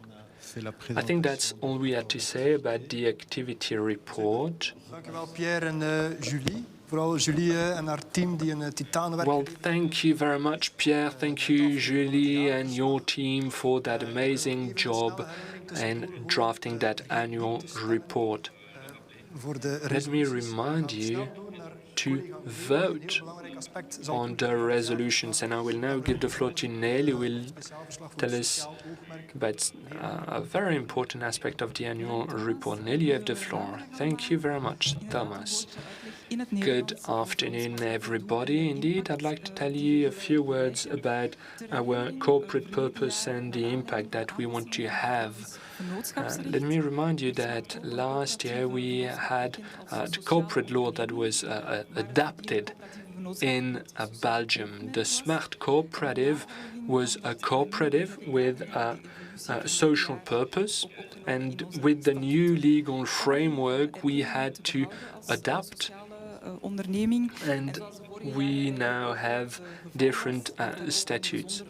I think that's all we had to say about the activity report. Dank u wel, Pierre en Julie. Vooral Julie en haar team die een titaanwerk. Well, thank you very much, Pierre. Thank you, Julie, and your team for that amazing job in drafting that annual report. Let me remind you to vote on the resolutions, and I will now give the floor to Nelly, who will tell us about a very important aspect of the annual report. Nelly, you have the floor. Thank you very much, Thomas. Good afternoon, everybody. Indeed, I'd like to tell you a few words about our corporate purpose and the impact that we want to have. Let me remind you that last year we had the corporate law that was adapted in Belgium. The Smart Cooperative was a cooperative with a social purpose, and with the new legal framework we had to adapt, and we now have different statutes.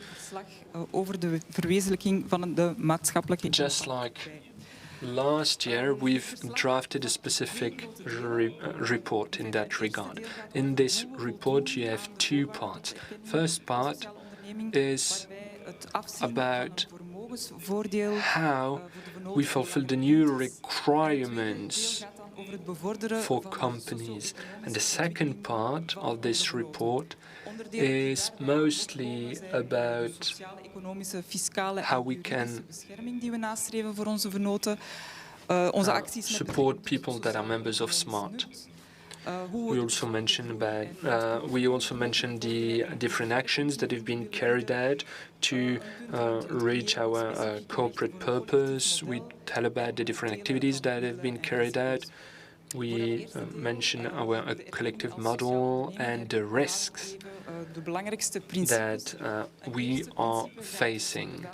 Just like last year, we've drafted a specific report in that regard. In this report, you have two parts. First part is about how we fulfill the new requirements for companies. And the second part of this report is mostly about how we can support people that are members of SMART. We also mentioned the different actions that have been carried out to reach our corporate purpose. We tell about the different activities that have been carried out. We mention our collective model and the risks that we are facing.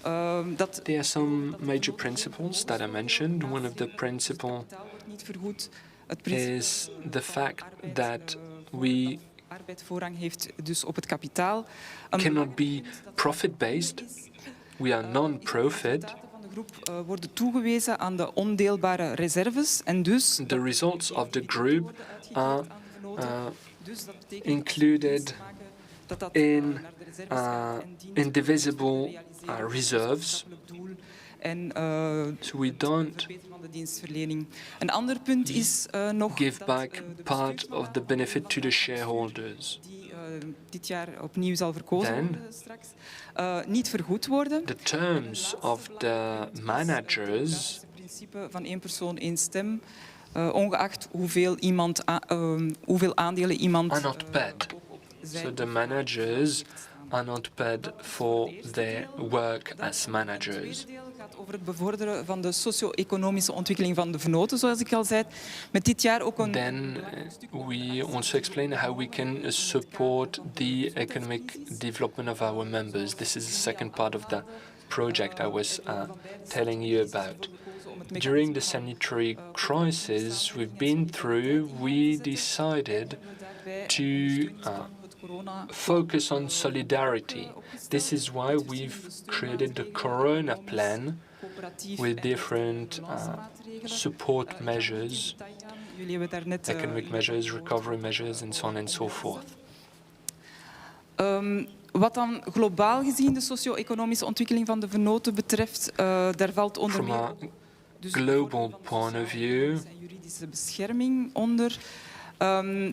There are some major principles that I mentioned. One of the principles is the fact that we cannot be profit-based. We are non-profit. The results of the group are included in indivisible reserves, So we don't Een ander punt is nog give back part of the benefit to the shareholders. die dit jaar opnieuw zal verkozen Then, worden straks, niet vergoed worden. the terms of the managers Het principe van één persoon, één stem, ongeacht hoeveel aandelen iemand are not paid. So the managers are not paid for their work as managers. Het tweede deel gaat over het bevorderen van de socio-economische ontwikkeling van de venoten, zoals ik al zei. Met dit jaar ook een... Then we also explain how we can support the economic development of our members. This is the second part of the project I was telling you about. During the sanitary crisis we've been through, we decided to focus on solidarity. This is why we've created the Corona plan with different support measures, economic measures, recovery measures, and so on and so forth. Wat dan globaal gezien de socio-economische ontwikkeling van de venoten betreft, daar valt onder From meer a global point of view, juridische bescherming onder. We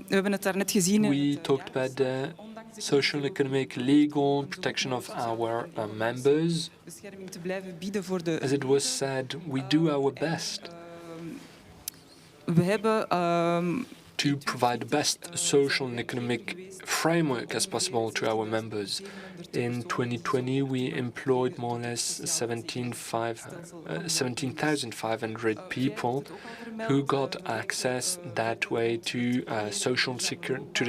hebben het daarnet gezien. we talked about the social, economic, legal protection of our members. Bescherming te blijven bieden voor de. As it was said, we do our best We hebben to provide the best social and economic framework as possible to our members. In 2020, we employed more or less 17,500 people who got access that way to the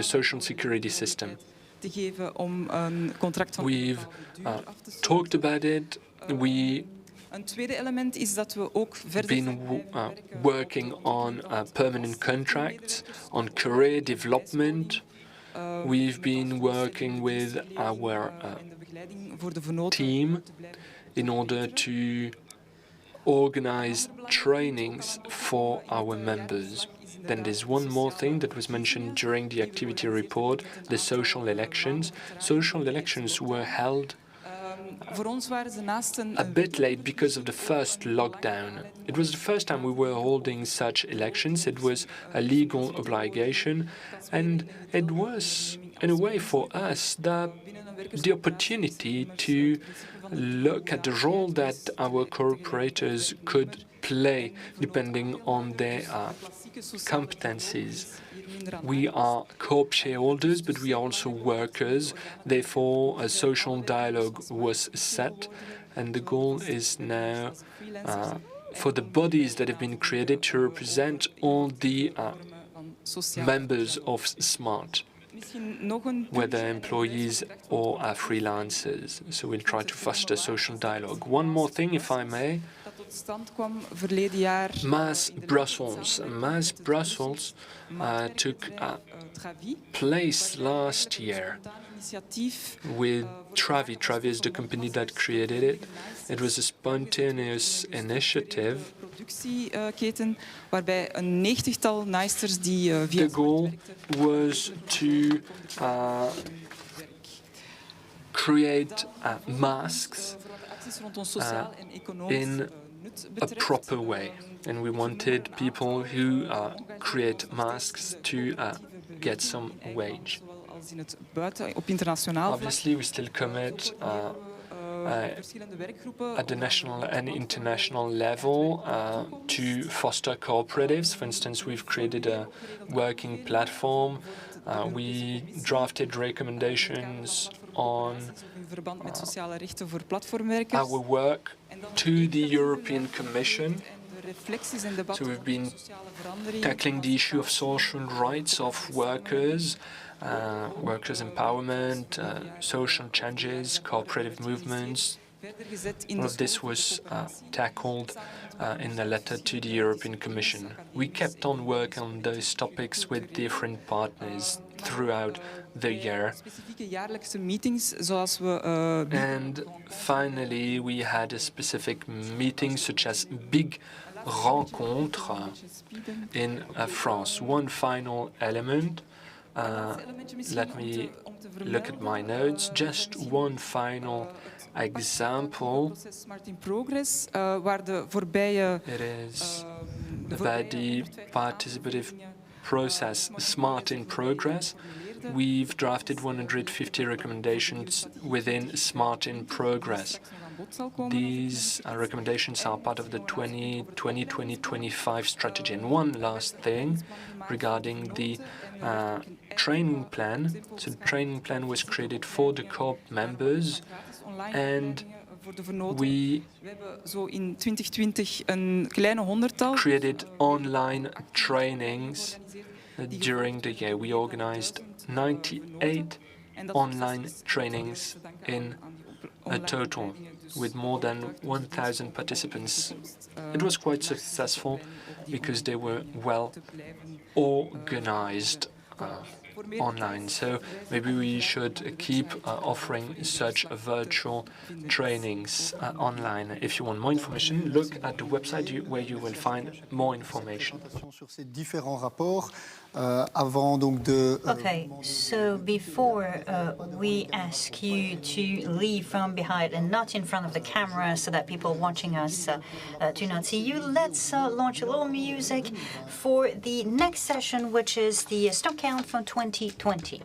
social security system. te geven om een contract van We've talked about it. Een tweede element is dat we ook verder Been working on permanent contracts, on career development. We've been working with our team in order to organize trainings for our members. Then there's one more thing that was mentioned during the activity report, the social elections. Social elections were held a bit late because of the first lockdown. It was the first time we were holding such elections. It was a legal obligation, and it was, in a way, for us, the opportunity to look at the role that our cooperators could play depending on their competencies. We are co-op shareholders, but we are also workers. Therefore, a social dialogue was set, and the goal is now for the bodies that have been created to represent all the members of SMART, whether employees or freelancers. So we'll try to foster social dialogue. One more thing, if I may. Mass Brussels. Mass Brussels took place last year with Travi. Travi is the company that created it. It was a spontaneous initiative. The goal was to create masks in a proper way, and we wanted people who create masks to get some wage. Obviously, we still commit at the national and international level to foster cooperatives. For instance, we've created a working platform. We drafted recommendations on our work to the European Commission. So we've been tackling the issue of social rights of workers, workers' empowerment, social changes, cooperative movements. All of this was tackled in a letter to the European Commission. We kept on working on those topics with different partners throughout the year. And finally, we had a specific meeting, such as big rencontre in France. One final element. Let me look at my notes. Just one final example. Smart in Progress, waar de voorbije It is about the participative process, Smart in Progress. We've drafted 150 recommendations within Smart in Progress. These recommendations are part of the 2020-2025 strategy. And one last thing regarding the training plan. So the training plan was created for the coop members, and we created online trainings during the year. We organized 98 online trainings in a total, with more than 1,000 participants. It was quite successful because they were well organized online. So maybe we should keep offering such virtual trainings online. If you want more information, look at the website where you will find more information. Okay, so before we ask you to leave from behind and not in front of the camera so that people watching us do not see you, let's launch a little music for the next session, which is the stock count from 2020.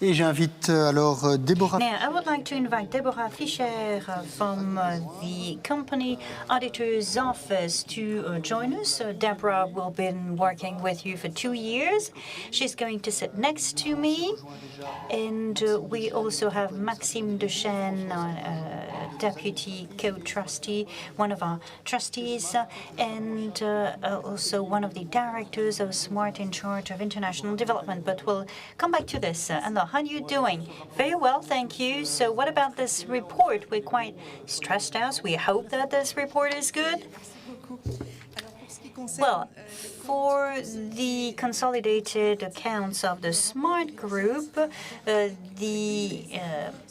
Et j'invite alors Déborah. Now, I would like to invite Deborah Fischer from the company auditor's office to join us. Deborah will be working with you for 2 years. She's going to sit next to me. And we also have Maxime Duchesne, deputy co-trustee, one of our trustees, and also one of the directors of SMART in charge of international development. But we'll come back to this. Anna, how are you doing? Very well, thank you. So what about this report? We're quite stressed out. We hope that this report is good. Well, for the consolidated accounts of the SMART Group, the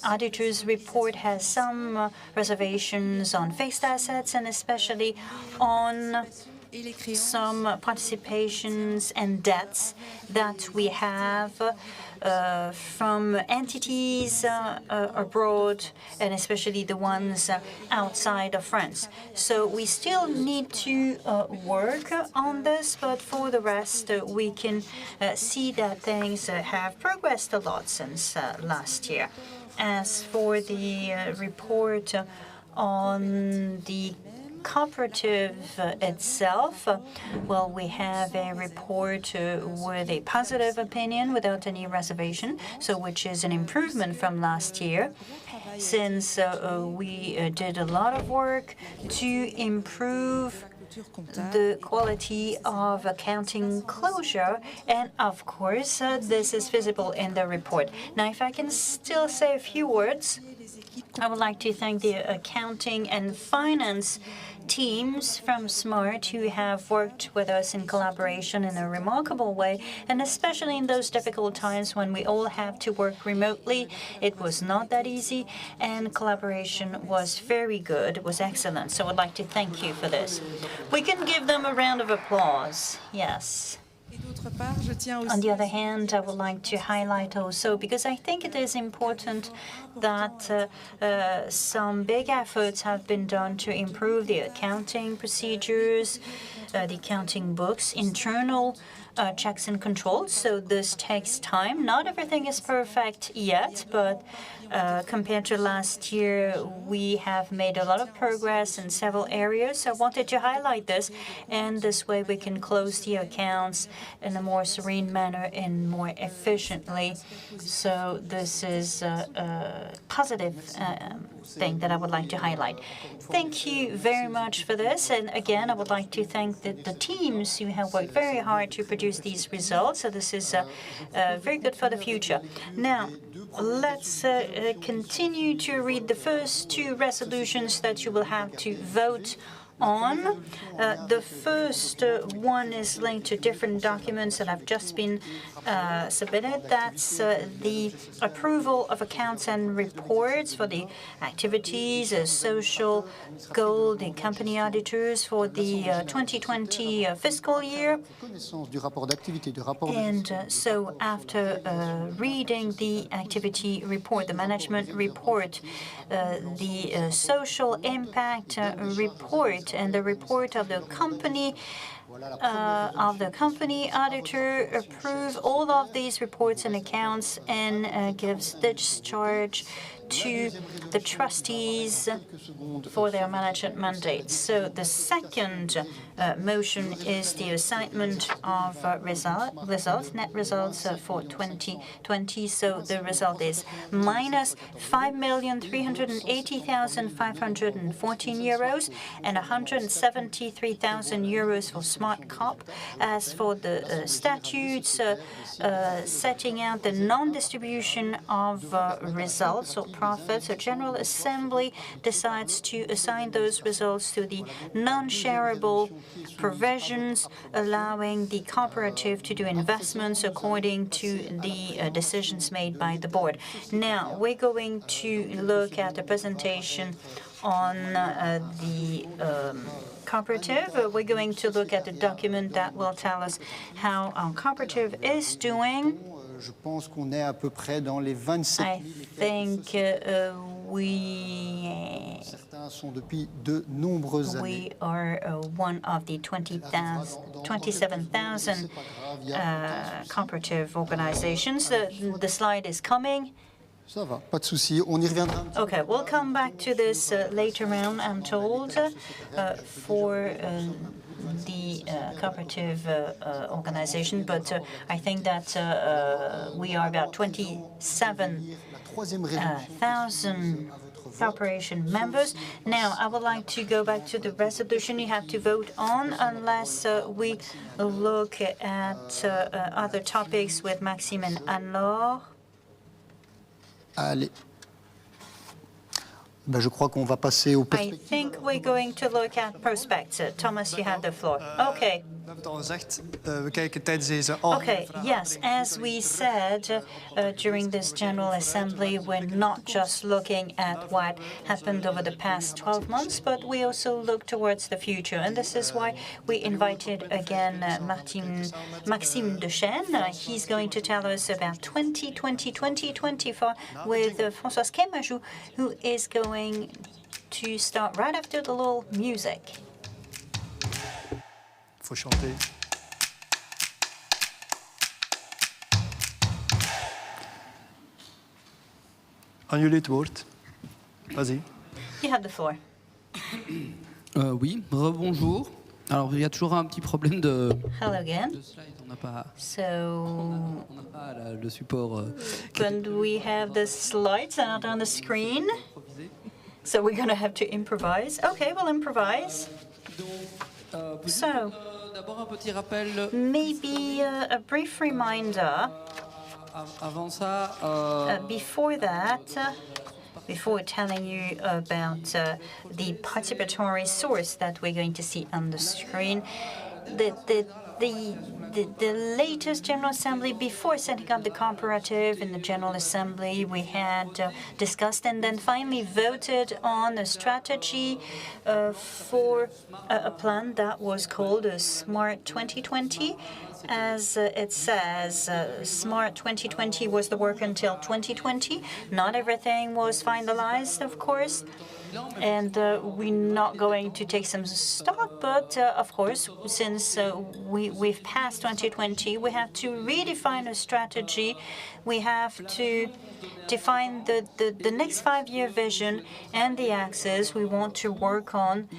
auditor's report has some reservations on fixed assets and especially on some participations and debts that we have from entities abroad, and especially the ones outside of France. So we still need to work on this, but for the rest, we can see that things have progressed a lot since last year. As for the report on the cooperative itself, well, we have a report with a positive opinion without any reservation, so which is an improvement from last year, since we did a lot of work to improve the quality of accounting closure, and of course this is visible in the report. Now, if I can still say a few words, I would like to thank the accounting and finance teams from SMART who have worked with us in collaboration in a remarkable way, and especially in those difficult times when we all have to work remotely. It was not that easy, and collaboration was very good. It was excellent. So I'd like to thank you for this. We can give them a round of applause. Yes. On the other hand, I would like to highlight also, because I think it is important that some big efforts have been done to improve the accounting procedures, the accounting books, internal checks and controls. So this takes time. Not everything is perfect yet, but compared to last year, we have made a lot of progress in several areas. So I wanted to highlight this, and this way we can close the accounts in a more serene manner and more efficiently. So this is a positive thing that I would like to highlight. Thank you very much for this. And again, I would like to thank the teams who have worked very hard to produce these results. So this is very good for the future. Now, let's continue to read the first two resolutions that you will have to vote on. The first one is linked to different documents that have just been submitted. That's the approval of accounts and reports for the activities, social goal, the company auditors for the 2020 fiscal year. And so after reading the activity report, the management report, the social impact report, and the report of the company auditor approve all of these reports and accounts and gives discharge to the trustees for their management mandates. So the second motion is the assignment of results, net results for 2020. So the result is minus 5,380,514 euros and 173,000 euros for Smart COP. As for the statutes setting out the non-distribution of results or profits, the General Assembly decides to assign those results to the non-shareable provisions, allowing the cooperative to do investments according to the decisions made by the board. Now, we're going to look at a presentation on the cooperative. We're going to look at the document that will tell us how our cooperative is doing. I think we are one of the 27,000 cooperative organizations. The slide is coming. Okay, we'll come back to this later on, I'm told, for the cooperative organization, but I think that we are about 27,000 corporation members. Now, I would like to go back to the resolution you have to vote on unless we look at other topics with Maxime and Anne-Laure. Allez. Ben, je crois qu'on va passer au I think we're going to look at prospects. Thomas, you have the floor. Okay. We hebben het al gezegd, we kijken tijdens deze Okay, yes, as we said during this General Assembly, we're not just looking at what happened over the past 12 months, but we also look towards the future. And this is why we invited again Maxime Dechaine. He's going to tell us about 2020-2024 with Françoise Kemajou, who is going to start right after the little music. Faut chanter. Aan jullie het woord. Vas-y. You have the floor. Oui, rebonjour. Alors, il y a toujours un petit problème de Hello again. slide. On n'a pas, So, le support. when we have the slides out on the screen, so we're going to have to improvise. Okay, we'll improvise. So, D'abord un petit rappel. maybe a brief reminder Avant ça, before that, before telling you about the participatory source that we're going to see on the screen. The latest General Assembly, before setting up the cooperative in the General Assembly, we had discussed and then finally voted on a strategy for a plan that was called a Smart 2020. As it says, Smart 2020 was the work until 2020. Not everything was finalized, of course. And we're not going to take some stock, but of course, since we've passed 2020, we have to redefine a strategy. We have to define the next 5-year vision and the axes we want to work on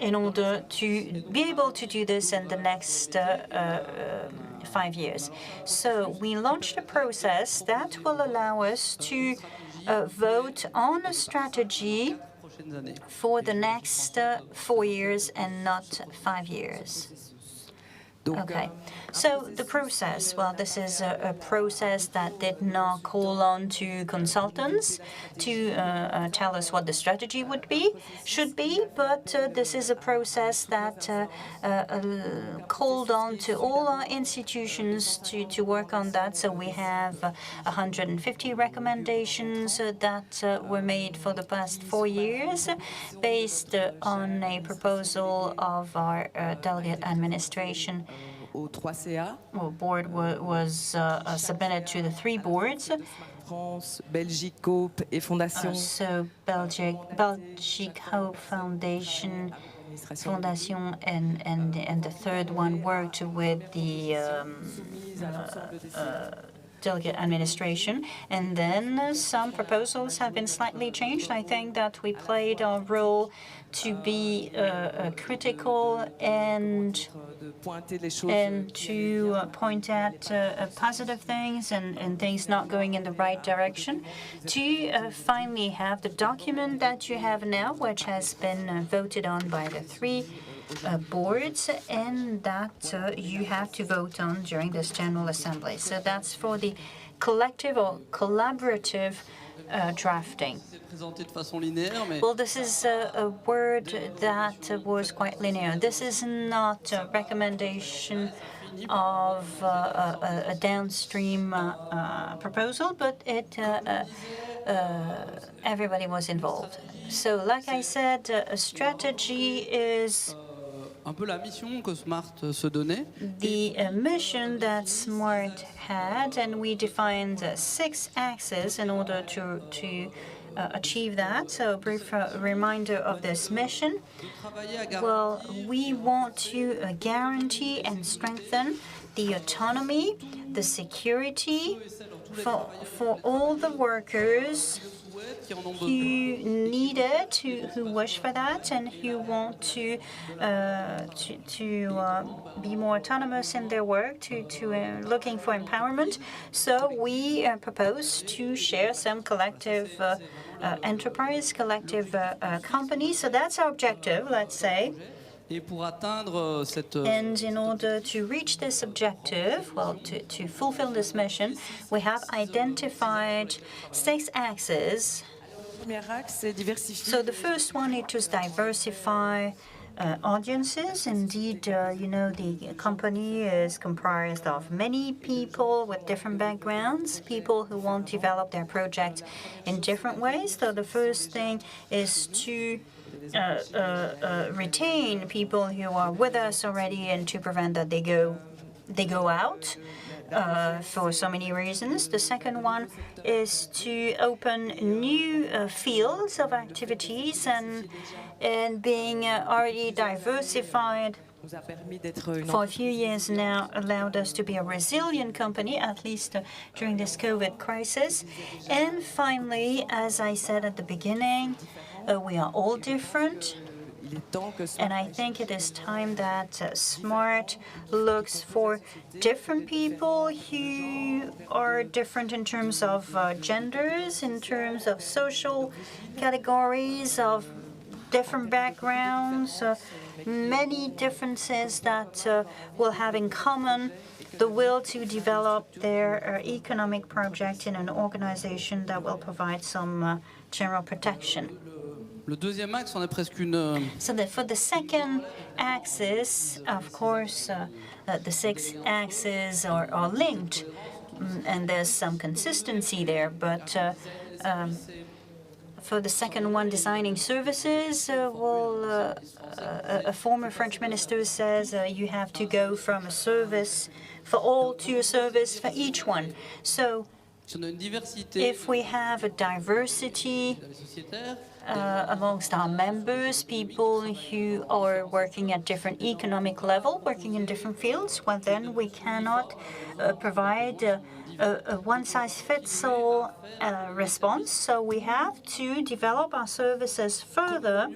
in order to be able to do this in the next 5 years. So we launched a process that will allow us to vote on a strategy for the next 4 years and not 5 years. Okay. So the process, well, this is a process that did not call on to consultants to tell us what the strategy should be, but this is a process that called on to all our institutions to work on that. So we have 150 recommendations that were made for the past 4 years based on a proposal of our delegate administration. Well, board was submitted to the 3 boards. France, Belgique, coop et Fondation. So Belgique Hope Foundation, and the third one worked with the delegate administration. And then some proposals have been slightly changed. I think that we played our role to be critical and to point at positive things and things not going in the right direction, to finally have the document that you have now, which has been voted on by the 3 boards, and that you have to vote on during this General Assembly. So that's for the collective or collaborative drafting. Well, this is a word that was quite linear. This is not a recommendation of a downstream proposal, but everybody was involved. So, like I said, a strategy is un peu la mission que Smart se donnait. The mission that Smart had, and we defined 6 axes in order to achieve that. So a brief reminder of this mission. Well, we want to guarantee and strengthen the autonomy, the security for all the workers who need it, who wish for that, and who want to be more autonomous in their work, to looking for empowerment. So we propose to share some collective enterprise, collective companies. So that's our objective, let's say. And in order to reach this objective, well, to fulfill this mission, we have identified 6 axes. So the first one, it was diversify audiences. Indeed, the company is comprised of many people with different backgrounds, people who want to develop their project in different ways. So the first thing is to retain people who are with us already and to prevent that they go out for so many reasons. The second one is to open new fields of activities, and being already diversified for a few years now allowed us to be a resilient company, at least during this COVID crisis. And finally, as I said at the beginning, we are all different. And I think it is time that Smart looks for different people who are different in terms of genders, in terms of social categories, of different backgrounds, many differences that will have in common the will to develop their economic project in an organization that will provide some general protection. Le deuxième axe, on a presque une. So for the second axis, of course, the 6 axes are linked, and there's some consistency there. But for the second one, designing services, a former French minister says you have to go from a service for all to a service for each one. So if we have a diversity amongst our members, people who are working at different economic level, working in different fields, well, then we cannot provide a one-size-fits-all response. So we have to develop our services further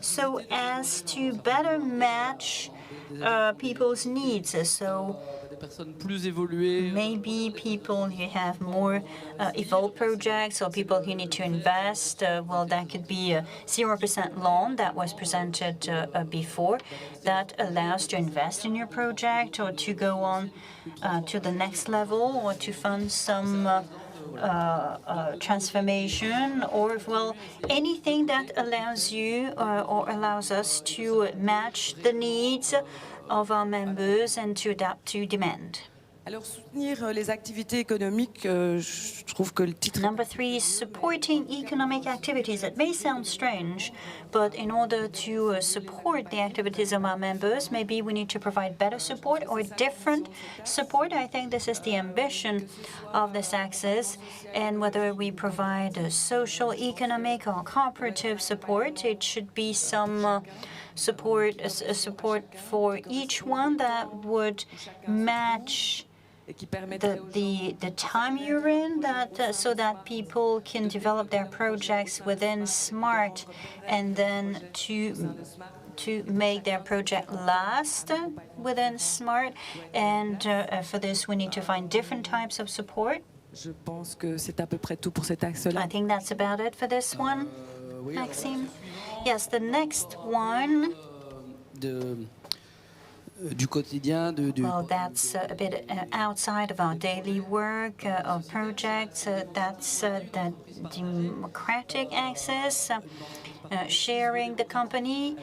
so as to better match people's needs. So des personnes plus évoluées. Maybe people who have more evolved projects or people who need to invest. Well, that could be a 0% loan that was presented before that allows to invest in your project or to go on to the next level or to fund some transformation or, well, anything that allows you or allows us to match the needs of our members and to adapt to demand. Alors, soutenir les activités économiques, je trouve que le titre... Number 3 is supporting economic activities. It may sound strange, but in order to support the activities of our members, maybe we need to provide better support or different support. I think this is the ambition of this axis. And whether we provide social, economic, or cooperative support, it should be some support for each one that would match the time you're in, that so that people can develop their projects within SMART and then to make their project last within SMART. And for this, we need to find different types of support. Je pense que c'est à peu près tout pour cet axe-là. I think that's about it for this one, Maxime. Yes, the next one. Du quotidien, Well, that's a bit outside of our daily work, of projects. That's the democratic access, sharing the company.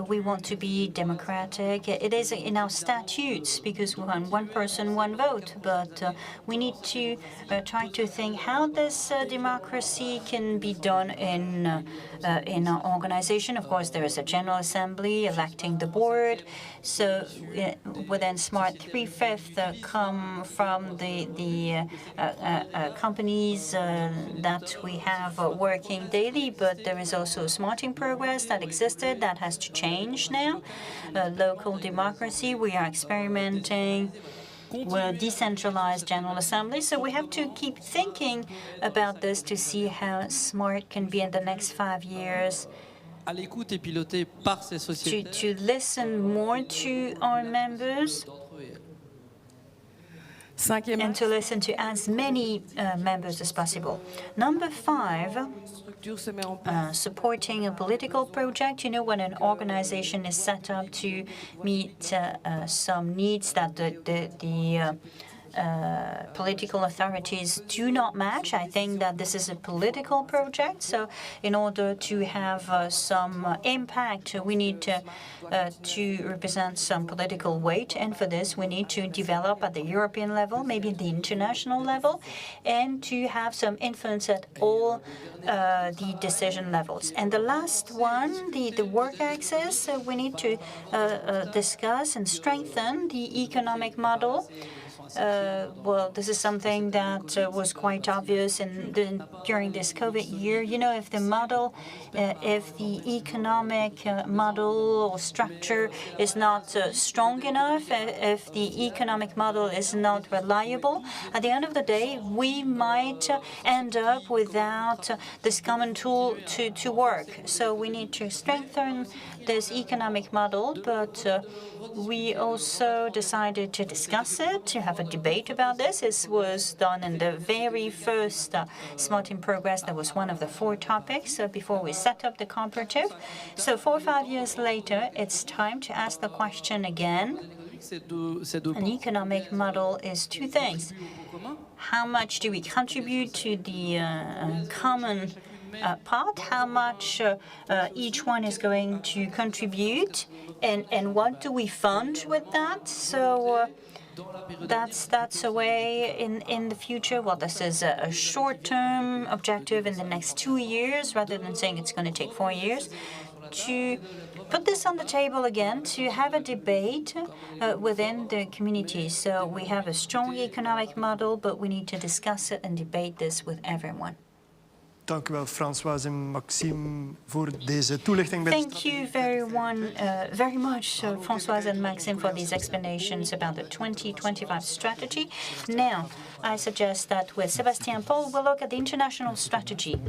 We want to be democratic. It is in our statutes because we want one person, one vote. But we need to try to think how this democracy can be done in our organization. Of course, there is a General Assembly electing the board. So within SMART, 3/5 come from the companies that we have working daily. But there is also SMART in progress that existed that has to change now. Local democracy, we are experimenting. We're decentralized General Assembly, so we have to keep thinking about this to see how SMART can be in the next 5 years. À l'écoute et piloté par ces sociétés. To listen more to our members and to listen to as many members as possible. Number 5, supporting a political project. You know, when an organization is set up to meet some needs that the political authorities do not match. I think that this is a political project. So in order to have some impact, we need to represent some political weight. And for this, we need to develop at the European level, maybe the international level, and to have some influence at all the decision levels. And the last one, the work axis, we need to discuss and strengthen the economic model. Well, this is something that was quite obvious during this COVID year. You know, if the model, if the economic model or structure is not strong enough, if the economic model is not reliable, at the end of the day, we might end up without this common tool to work. So we need to strengthen this economic model, but we also decided to discuss it, to have a debate about this. This was done in the very first SMART in Progress. That was one of the 4 topics before we set up the cooperative. So 4 or 5 years later, it's time to ask the question again. An economic model is 2 things. How much do we contribute to the common part, how much each one is going to contribute, and what do we fund with that? So that's a way in the future. Well, this is a short-term objective in the next 2 years, rather than saying it's going to take 4 years. To put this on the table again, to have a debate within the community. So we have a strong economic model, but we need to discuss it and debate this with everyone. Dank u wel, Françoise en Maxime, voor deze toelichting. Thank you very much, Françoise and Maxime, for these explanations about the 2025 strategy. Now, I suggest that with Sébastien Paul, we'll look at the international strategy.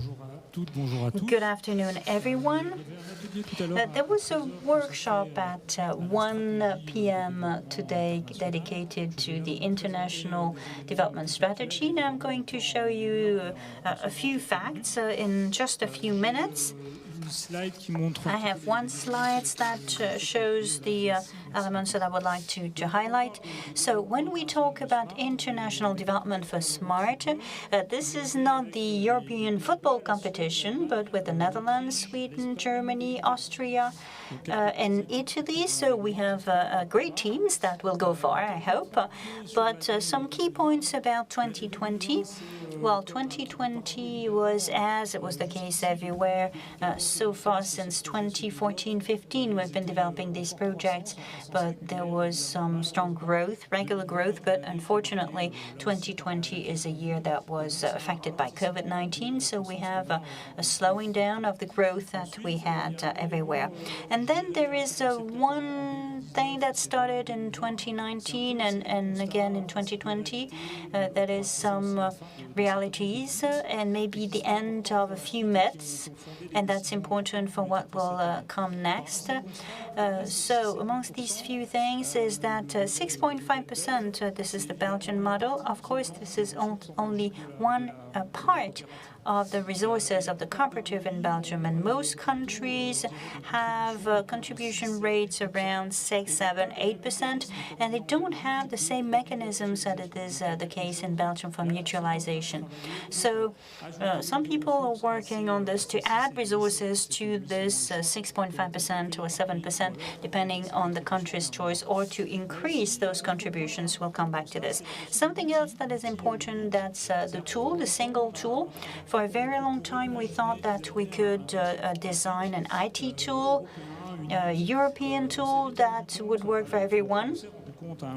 Good afternoon, everyone. There was a workshop at 1 p.m. today dedicated to the international development strategy. Now I'm going to show you a few facts in just a few minutes. I have one slide that shows the elements that I would like to highlight. So when we talk about international development for SMART, this is not the European football competition, but with the Netherlands, Sweden, Germany, Austria, and Italy. So we have great teams that will go far, I hope. But some key points about 2020. Well, 2020 was, as it was the case everywhere, so far since 2014-15, we've been developing these projects, but there was some strong growth, regular growth, but unfortunately 2020 is a year that was affected by COVID-19, so we have a slowing down of the growth that we had everywhere. And then there is one thing that started in 2019 and again in 2020, that is some realities and maybe the end of a few myths, and that's important for what will come next. So amongst these few things is that 6.5%, this is the Belgian model. Of course, this is only one part of the resources of the cooperative in Belgium, and most countries have contribution rates around 6, 7, 8%, and they don't have the same mechanisms that it is the case in Belgium for mutualization. So some people are working on this to add resources to this 6.5% or 7%, depending on the country's choice, or to increase those contributions. We'll come back to this. Something else that is important, that's the tool, the single tool. For a very long time, we thought that we could design an IT tool, a European tool that would work for everyone.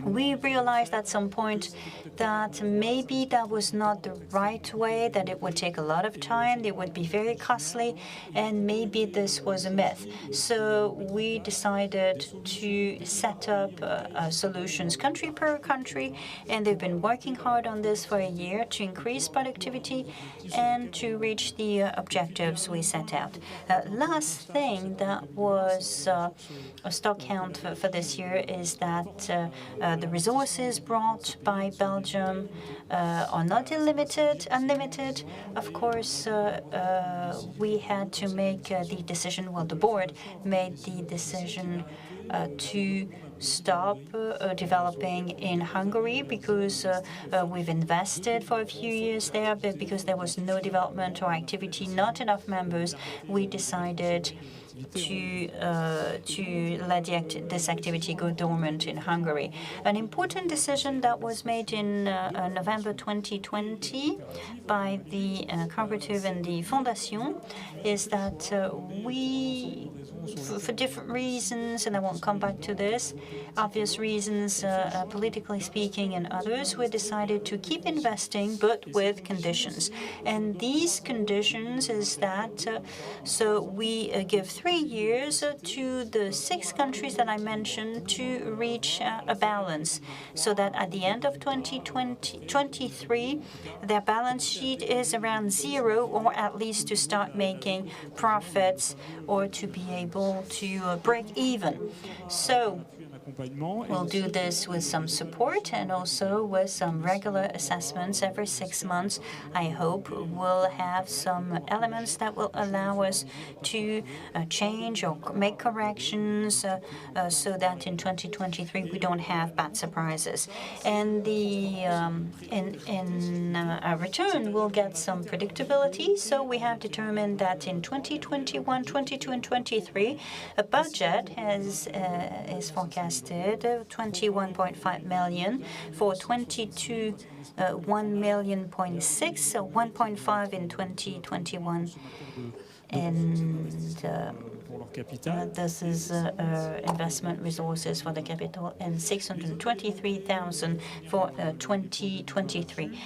We realized at some point that maybe that was not the right way, that it would take a lot of time, it would be very costly, and maybe this was a myth. So we decided to set up solutions country per country, and they've been working hard on this for a year to increase productivity and to reach the objectives we set out. Last thing that was a stock count for this year is that the resources brought by Belgium are not unlimited. Of course, we had to make the decision, well, the board made the decision to stop developing in Hungary because we've invested for a few years there, but because there was no development or activity, not enough members, we decided to let this activity go dormant in Hungary. An important decision that was made in November 2020 by the cooperative and the Fondation is that we, for different reasons, and I won't come back to this, obvious reasons, politically speaking and others, we decided to keep investing, but with conditions. And these conditions is that, so we give 3 years to the 6 countries that I mentioned to reach a balance, so that at the end of 2023, their balance sheet is around 0, or at least to start making profits or to be able to break even. So we'll do this with some support and also with some regular assessments every 6 months. I hope we'll have some elements that will allow us to change or make corrections so that in 2023 we don't have bad surprises. And in return, we'll get some predictability. So we have determined that in 2021, 22, and 23, a budget is forecast 21.5 million, for 22 1.6 million, so 1.5 in 2021, and this is investment resources for the capital, and 623,000 for 2023.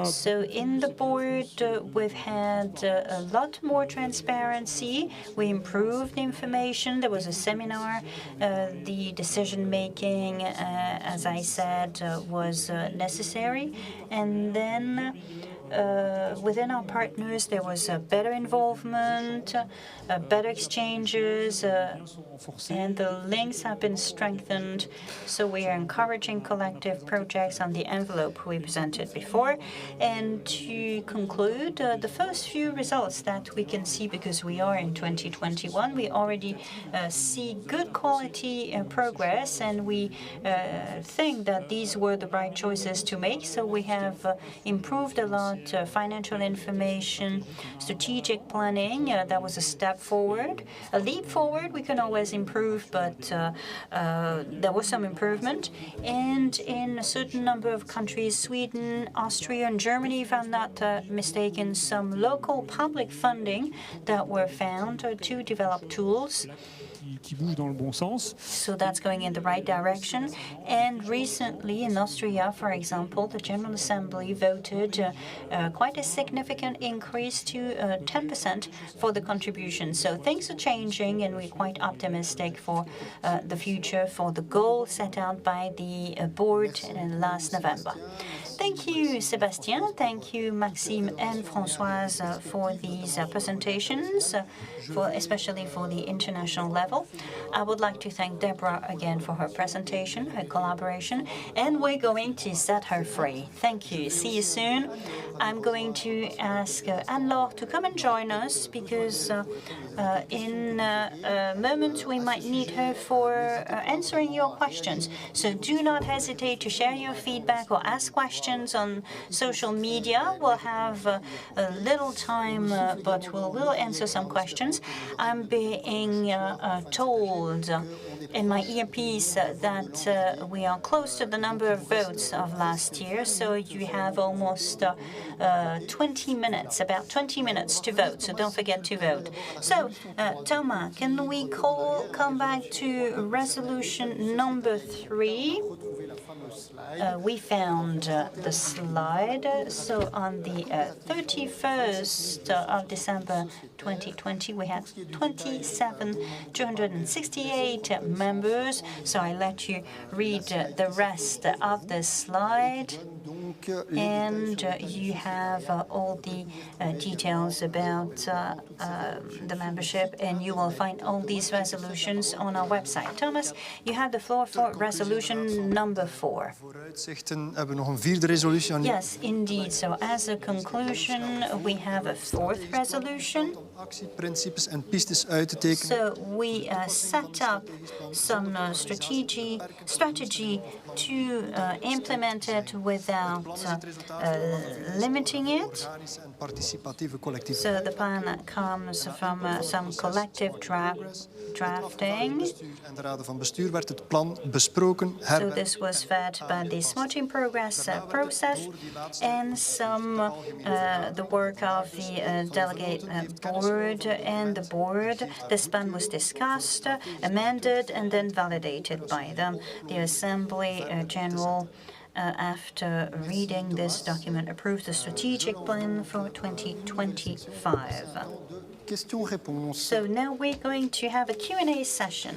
So in the board, we've had a lot more transparency. We improved information. There was a seminar. The decision-making, as I said, was necessary. And then within our partners, there was a better involvement, better exchanges, and the links have been strengthened. So we are encouraging collective projects on the envelope we presented before. And to conclude, the first few results that we can see, because we are in 2021, we already see good quality progress, and we think that these were the right choices to make. So we have improved a lot financial information, strategic planning. That was a step forward. A leap forward, we can always improve, but there was some improvement. And in a certain number of countries, Sweden, Austria, and Germany, if I'm not mistaken, some local public funding that were found to develop tools. So that's going in the right direction. And recently in Austria, for example, the General Assembly voted quite a significant increase to 10% for the contribution. So things are changing, and we're quite optimistic for the future, for the goal set out by the board last November. Thank you, Sébastien. Thank you, Maxime and Françoise, for these presentations, especially for the international level. I would like to thank Deborah again for her presentation, her collaboration, and we're going to set her free. Thank you. See you soon. I'm going to ask Anne-Laure to come and join us, because in a moment we might need her for answering your questions. So do not hesitate to share your feedback or ask questions on social media. We'll have a little time, but we'll answer some questions. I'm being told in my earpiece that we are close to the number of votes of last year, so you have almost 20 minutes, about 20 minutes to vote, so don't forget to vote. So, Thomas, can we come back to resolution number 3? We found the slide. So on the 31st of December 2020, we had 268 members. So I let you read the rest of the slide. And you have all the details about the membership, and you will find all these resolutions on our website. Thomas, you have the floor for resolution number 4. Yes, indeed. So as a conclusion, we have a 4th resolution. So we set up some strategy to implement it without limiting it. So the plan comes from some collective drafting. So this was fed by the Smoothing Progress process and some the work of the delegate board and the board. This plan was discussed, amended, and then validated by them. The Assembly General, after reading this document, approved the strategic plan for 2025. So now we're going to have a Q&A session.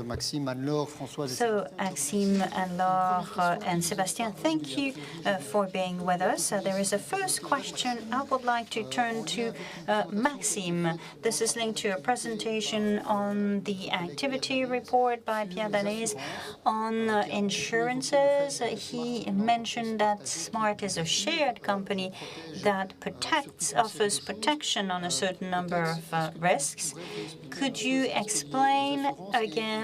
Maxime, Anne-Laure, Françoise. So, Maxime, Anne-Laure, and Sébastien, thank you for being with us. There is a first question I would like to turn to Maxime. This is linked to a presentation on the activity report by Pierre Danez on insurances. He mentioned that SMART is a shared company that offers protection on a certain number of risks. Could you explain again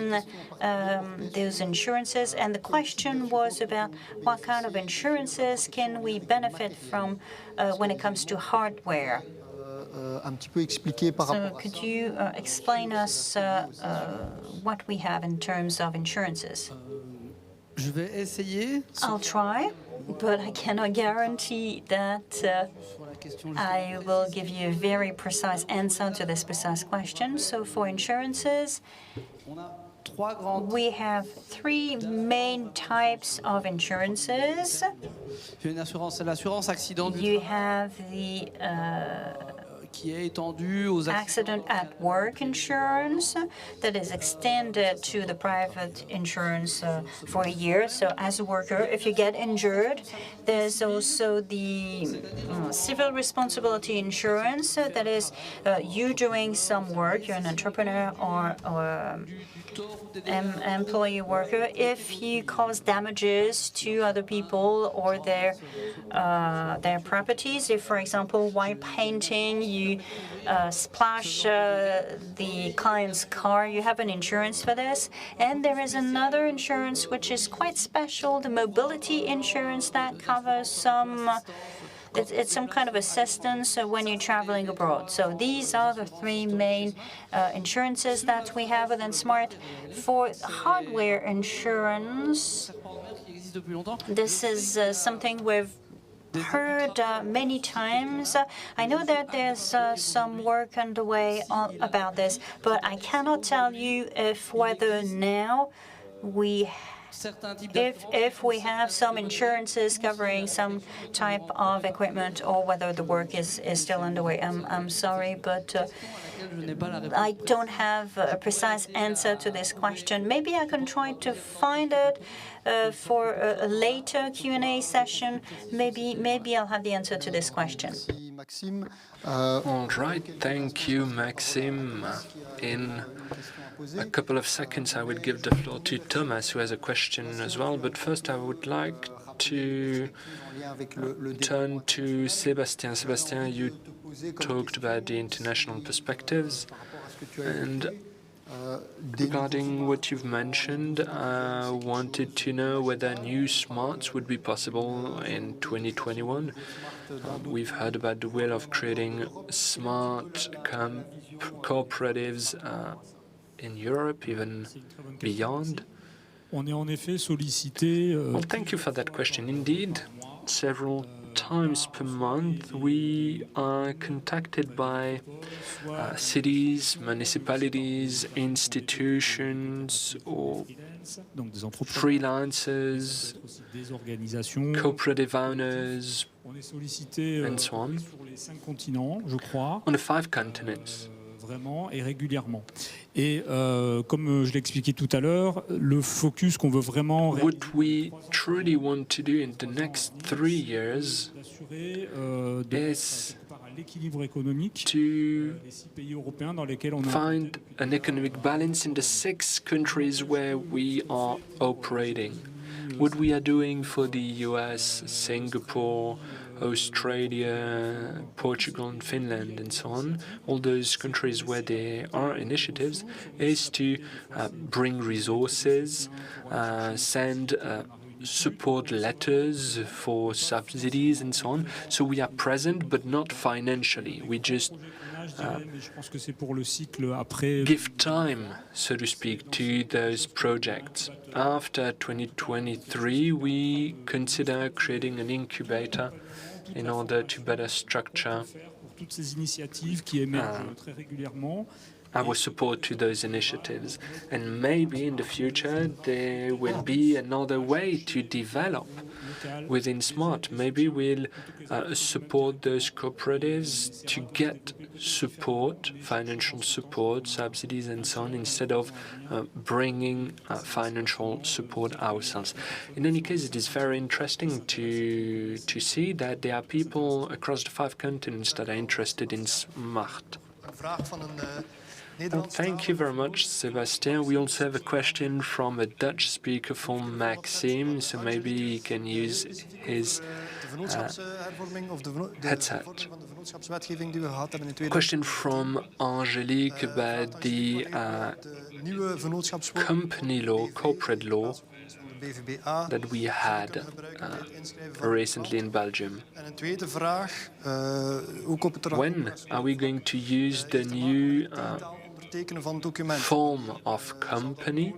those insurances? And the question was about what kind of insurances can we benefit from when it comes to hardware. So could you explain us what we have in terms of insurances? I'll try, but I cannot guarantee that I will give you a very precise answer to this precise question. So for insurances, we have 3 main types of insurances. You have the qui est étendu aux accident at work insurance that is extended to the private insurance for a year. So as a worker, if you get injured, there's also the civil responsibility insurance that is you doing some work, you're an entrepreneur or employee worker, if you cause damages to other people or their properties. If, for example, while painting, you splash the client's car, you have an insurance for this. And there is another insurance which is quite special, the mobility insurance that covers some. It's some kind of assistance when you're traveling abroad. So these are the three main insurances that we have within Smart. For hardware insurance, this is something we've heard many times. I know that there's some work underway about this, but I cannot tell you whether now if we have some insurances covering some type of equipment or whether the work is still underway. I'm sorry, but I don't have a precise answer to this question. Maybe I can try to find it for a later Q&A session. Maybe I'll have the answer to this question. All right, thank you, Maxime. In a couple of seconds, I would give the floor to Thomas, who has a question as well. But first, I would like to turn to Sébastien. Sébastien, you talked about the international perspectives. And regarding what you've mentioned, I wanted to know whether new smarts would be possible in 2021. We've heard about the will of creating smart cooperatives in Europe, even beyond. Well, thank you for that question. Indeed, several times per month we are contacted by cities, municipalities, institutions, or freelancers, cooperative owners, and so on the 5 continents. Vraiment et régulièrement. Et comme je l'ai expliqué tout à l'heure, le focus qu'on veut vraiment What we truly want to do in the next 3 years is l'équilibre économique des 6 pays européens dans lesquels on a find an economic balance in the 6 countries where we are operating. What we are doing for the US, Singapore, Australia, Portugal, and Finland, and so on, all those countries where there are initiatives, is to bring resources, send support letters for subsidies, and so on. So we are present, but not financially. We just give time, so to speak, to those projects. After 2023, we consider creating an incubator in order to better structure our support to those initiatives. And maybe in the future there will be another way to develop within SMART. Maybe we'll support those cooperatives to get support, financial support, subsidies and so on, instead of bringing financial support ourselves. In any case, it is very interesting to see that there are people across the 5 continents that are interested in SMART. Well, thank you very much, Sébastien. We also have a question from a Dutch speaker, from Maxime, so maybe he can use his headset. Question from Angelique about the company law, corporate law, that we had recently in Belgium. When are we going to use the new form of company?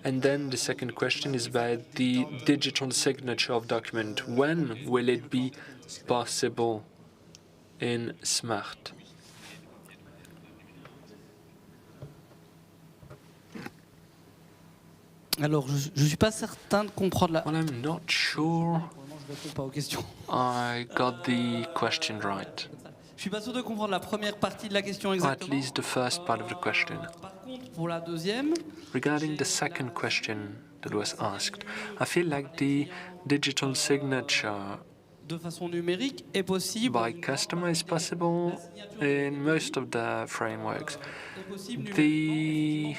And then the second question is about the digital signature of document. When will it be possible in SMART? Alors, je suis pas certain de comprendre la... Well, I'm not sure I got the question right. Je suis pas sûr de comprendre la première partie de la question At exactement. least the first part of the question. Par contre, pour la deuxième, Regarding the second question that was asked, I feel like the digital signature de façon numérique, est possible. by customer is possible in most of the frameworks. Est possible The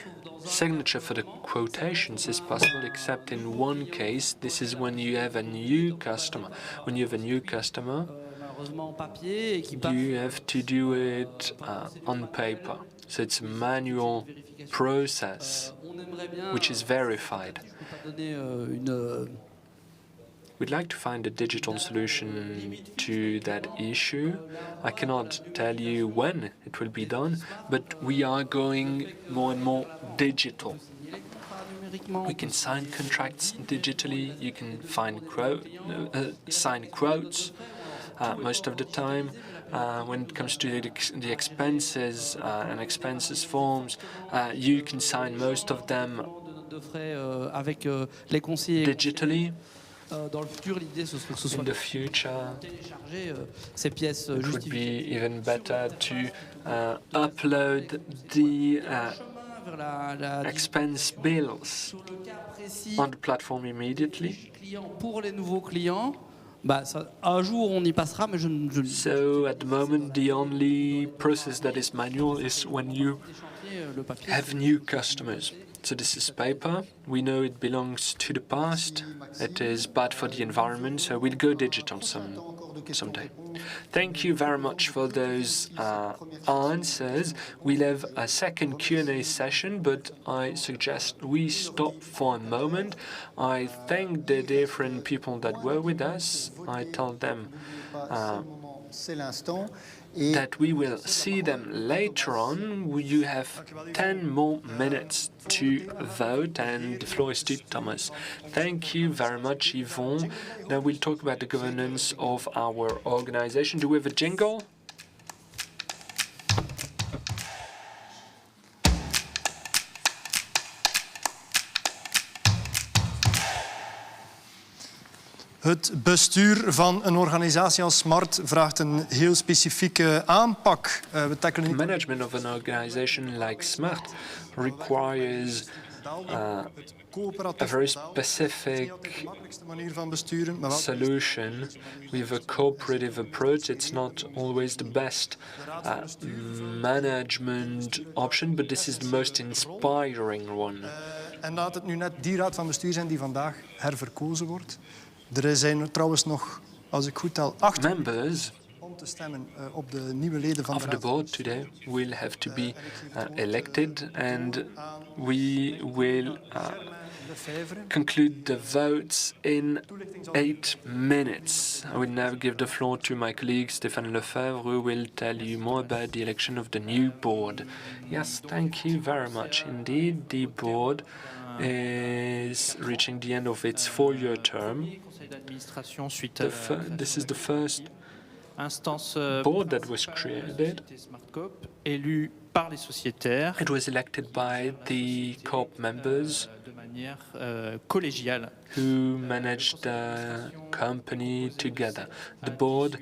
signature for the quotations is possible, except in one case. This is when you have a new customer. When you have a new customer, malheureusement en papier et qui passe. you have to do it on paper. So it's a manual process On aimerait bien. which is verified. Je peux pas donner une. We'd like to find a digital solution to that issue. I cannot tell you when it will be done, but we are going more and more digital. We can sign contracts digitally. You can sign quotes most of the time. When it comes to the expenses and expenses forms, you can sign most of them De frais avec les conseillers. digitally. Dans le futur, l'idée ce serait que ce soit In the future, télécharger ces pièces it would be justifiées. even better to upload the Vers la expense bills sur le cas précis on the platform immediately. client pour les nouveaux clients. Bah, ça, un jour on y passera, mais je So at the moment, the only process that is manual is when you le papier. have new customers. So this is paper. We know it belongs to the past. It is bad for the environment, so we'll go digital someday. Thank you very much for those answers. We'll have a second Q&A session, but I suggest we stop for a moment. I thank the different people that were with us. I tell them that we will see them later on. You have 10 more minutes to vote, and the floor is to Thomas. Thank you very much, Yvonne. Now we'll talk about the governance of our organization. Do we have a jingle? Het bestuur van een organisatie als Smart vraagt een heel specifieke aanpak. We tackelen niet Management of an organization like Smart requires a very specific de makkelijkste manier van besturen, maar wel solution. We have a cooperative approach. It's not always the best management option, but this is the most inspiring one. En laat het nu net die raad van bestuur zijn die vandaag herverkozen wordt. Er zijn trouwens nog, als ik goed tel, 8 Members om te stemmen op de nieuwe leden van de of the raad. board today will have to be elected, and we will conclude the votes in 8 minutes. I will now give the floor to my colleague Stéphane Lefebvre, who will tell you more about the election of the new board. Yes, thank you very much indeed. The board is reaching the end of its 4-year term. This is the first board that was created. Élu par les sociétaires It was elected by the coop members de manière collégiale. who managed the company together. The board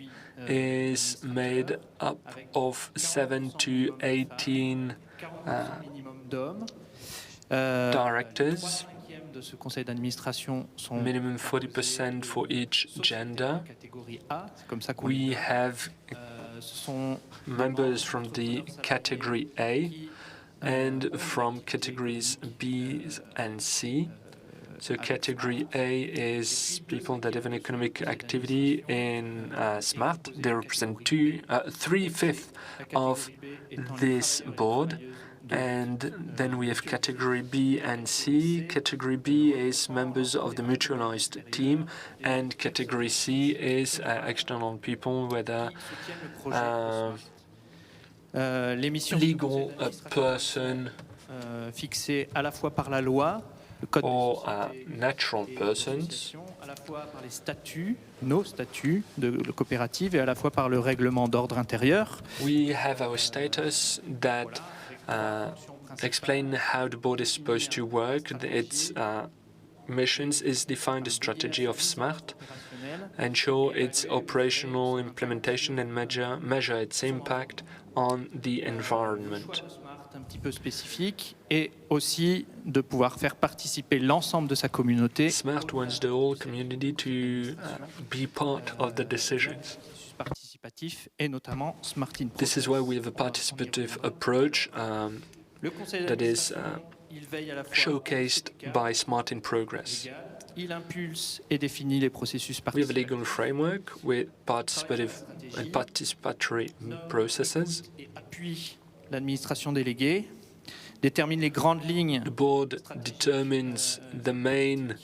is made up of 7 to 18 Minimum d'hommes. directors, De ce conseil d'administration sont minimum 40% for each gender. catégorie A, c'est comme ça qu'on We have sont members from the category A and from categories B and C. So category A is people that have an economic activity in Smart. They represent 3/5 of this board. And then we have category B and C. Category B is members of the mutualized team, and category C is external people, whether les missions legal person fixées à la fois par la loi, le code or natural persons, à la fois par les statuts, nos statuts de coopérative, et à la fois par le règlement d'ordre intérieur. we have our status that explain how the board is supposed to work. It's missions is define the strategy of SMART, ensure its operational implementation and measure its impact on the environment. Un petit peu spécifique et aussi de pouvoir faire participer l'ensemble de sa communauté. SMART wants the whole community to be part of the decisions. Participatif et notamment Smart in Progress. This is why we have a participative approach that is showcased by Smart in Progress. Il impulse et définit les processus We have a participatifs. legal framework with participative and participatory processes. Et appuie l'administration déléguée, détermine les grandes lignes The board determines the main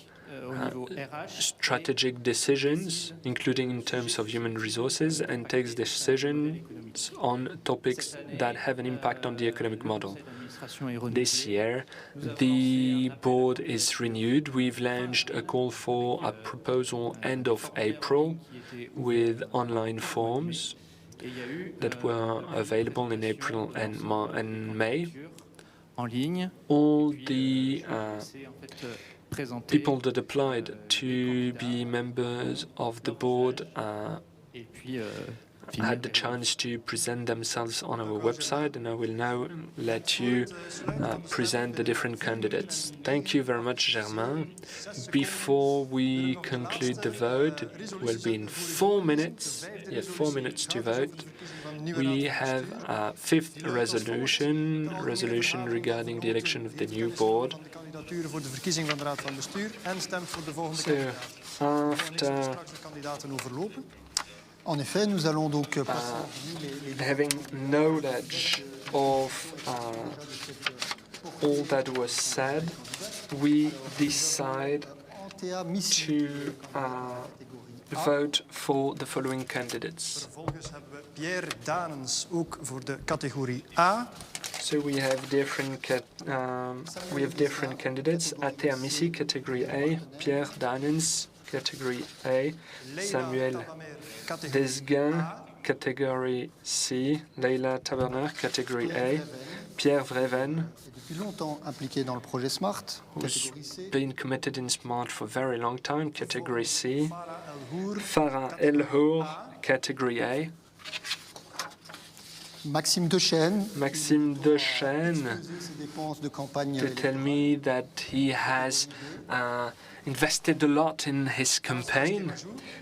au niveau RH. strategic decisions, including in terms of human resources, and takes decisions on topics that have an impact on the economic model. L'administration est renouvelée. This year, the board is renewed. We've launched a call for a proposal end of April with online forms Et il y a eu that were available in April and May. en ligne All the c'est en fait présenté people that applied to be members of the board et puis had the chance to present themselves on our website, and I will now let you present the different candidates. Thank you very much, Germain. Before we conclude the vote, it will be in 4 minutes. You have 4 minutes to vote. We have a fifth resolution regarding the election of the new board. Kandidaturen voor de verkiezing van de Raad van Bestuur en stemt voor de volgende So, kandidaat. after Straks de kandidaten overlopen. En effet, nous allons donc passer having knowledge of all that was said, we decide to vote for the following candidates. Vervolgens hebben we Pierre Danens ook voor de categorie A. So we have different candidates. Atea Missi, category A. Pierre Danens, category A. Samuel Desguin, category C. Leila Taberner, category A. Pierre Vreven, depuis longtemps impliqué dans le projet SMART, who's catégorie C. been committed in SMART for a very long time, category C. Farah Elhour, category A. Maxime Dechaine, Maxime Dechaine, ses dépenses de campagne to tell me that he has invested a lot in his campaign,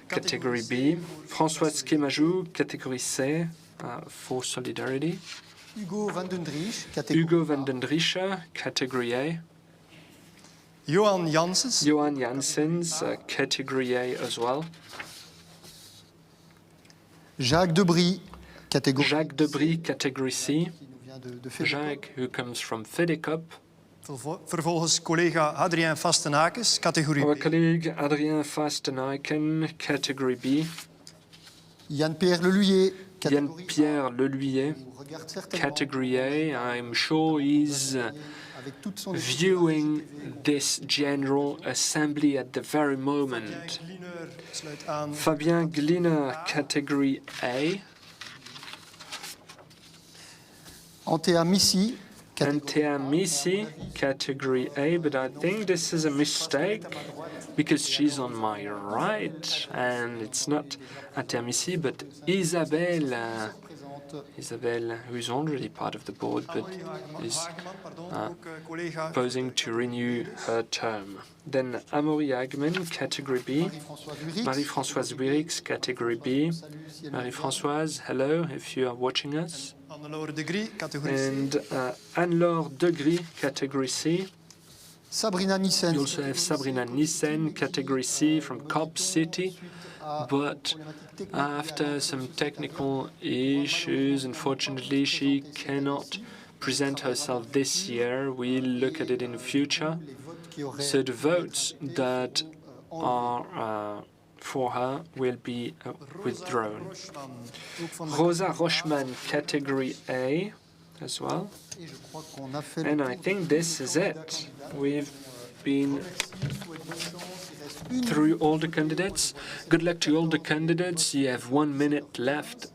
category B. Françoise Kémajou, category C, for solidarity. Hugo Van den Driesch, catégorie Hugo Van den Driesche, category A. Johan Janssens. Johan Janssens, category A as well. Jacques Debris, catégorie Jacques Debris, category C. qui nous vient de Fédécop. Jacques, who comes from Fédécop. Vervolgens collega Adrien Vastenakes, categorie Our B. colleague Adrien Vastenayken, category B. Yann-Pierre Leluyer, catégorie Yann-Pierre Leluyer, A, regarde certainement category A. I'm sure he's avec toute son viewing this General Assembly at the very moment. Gliner sluit aan. Fabien Gliner, category A. Antea Missi, Antea Missi, category A, but I think this is a mistake because she's on my right and it's not Antea Missi but Isabelle. Isabelle, who is already part of the board but is posing to renew her term. Then Amaury Hagman, category B. Marie-Françoise Wierix, category B. Marie-Françoise, hello, if you are watching us. Anne-Laure de Gris, categorie C. And Anne-Laure Degris, category C. Sabrina Nissen. You also have Sabrina Nissen, category C from Coop City. But after some technical issues, unfortunately, she cannot present herself this year. We'll look at it in the future. So the votes that are for her will be withdrawn. Rosa Rochman, category A as well. And I think this is it. We've been through all the candidates. Good luck to all the candidates. You have 1 minute left.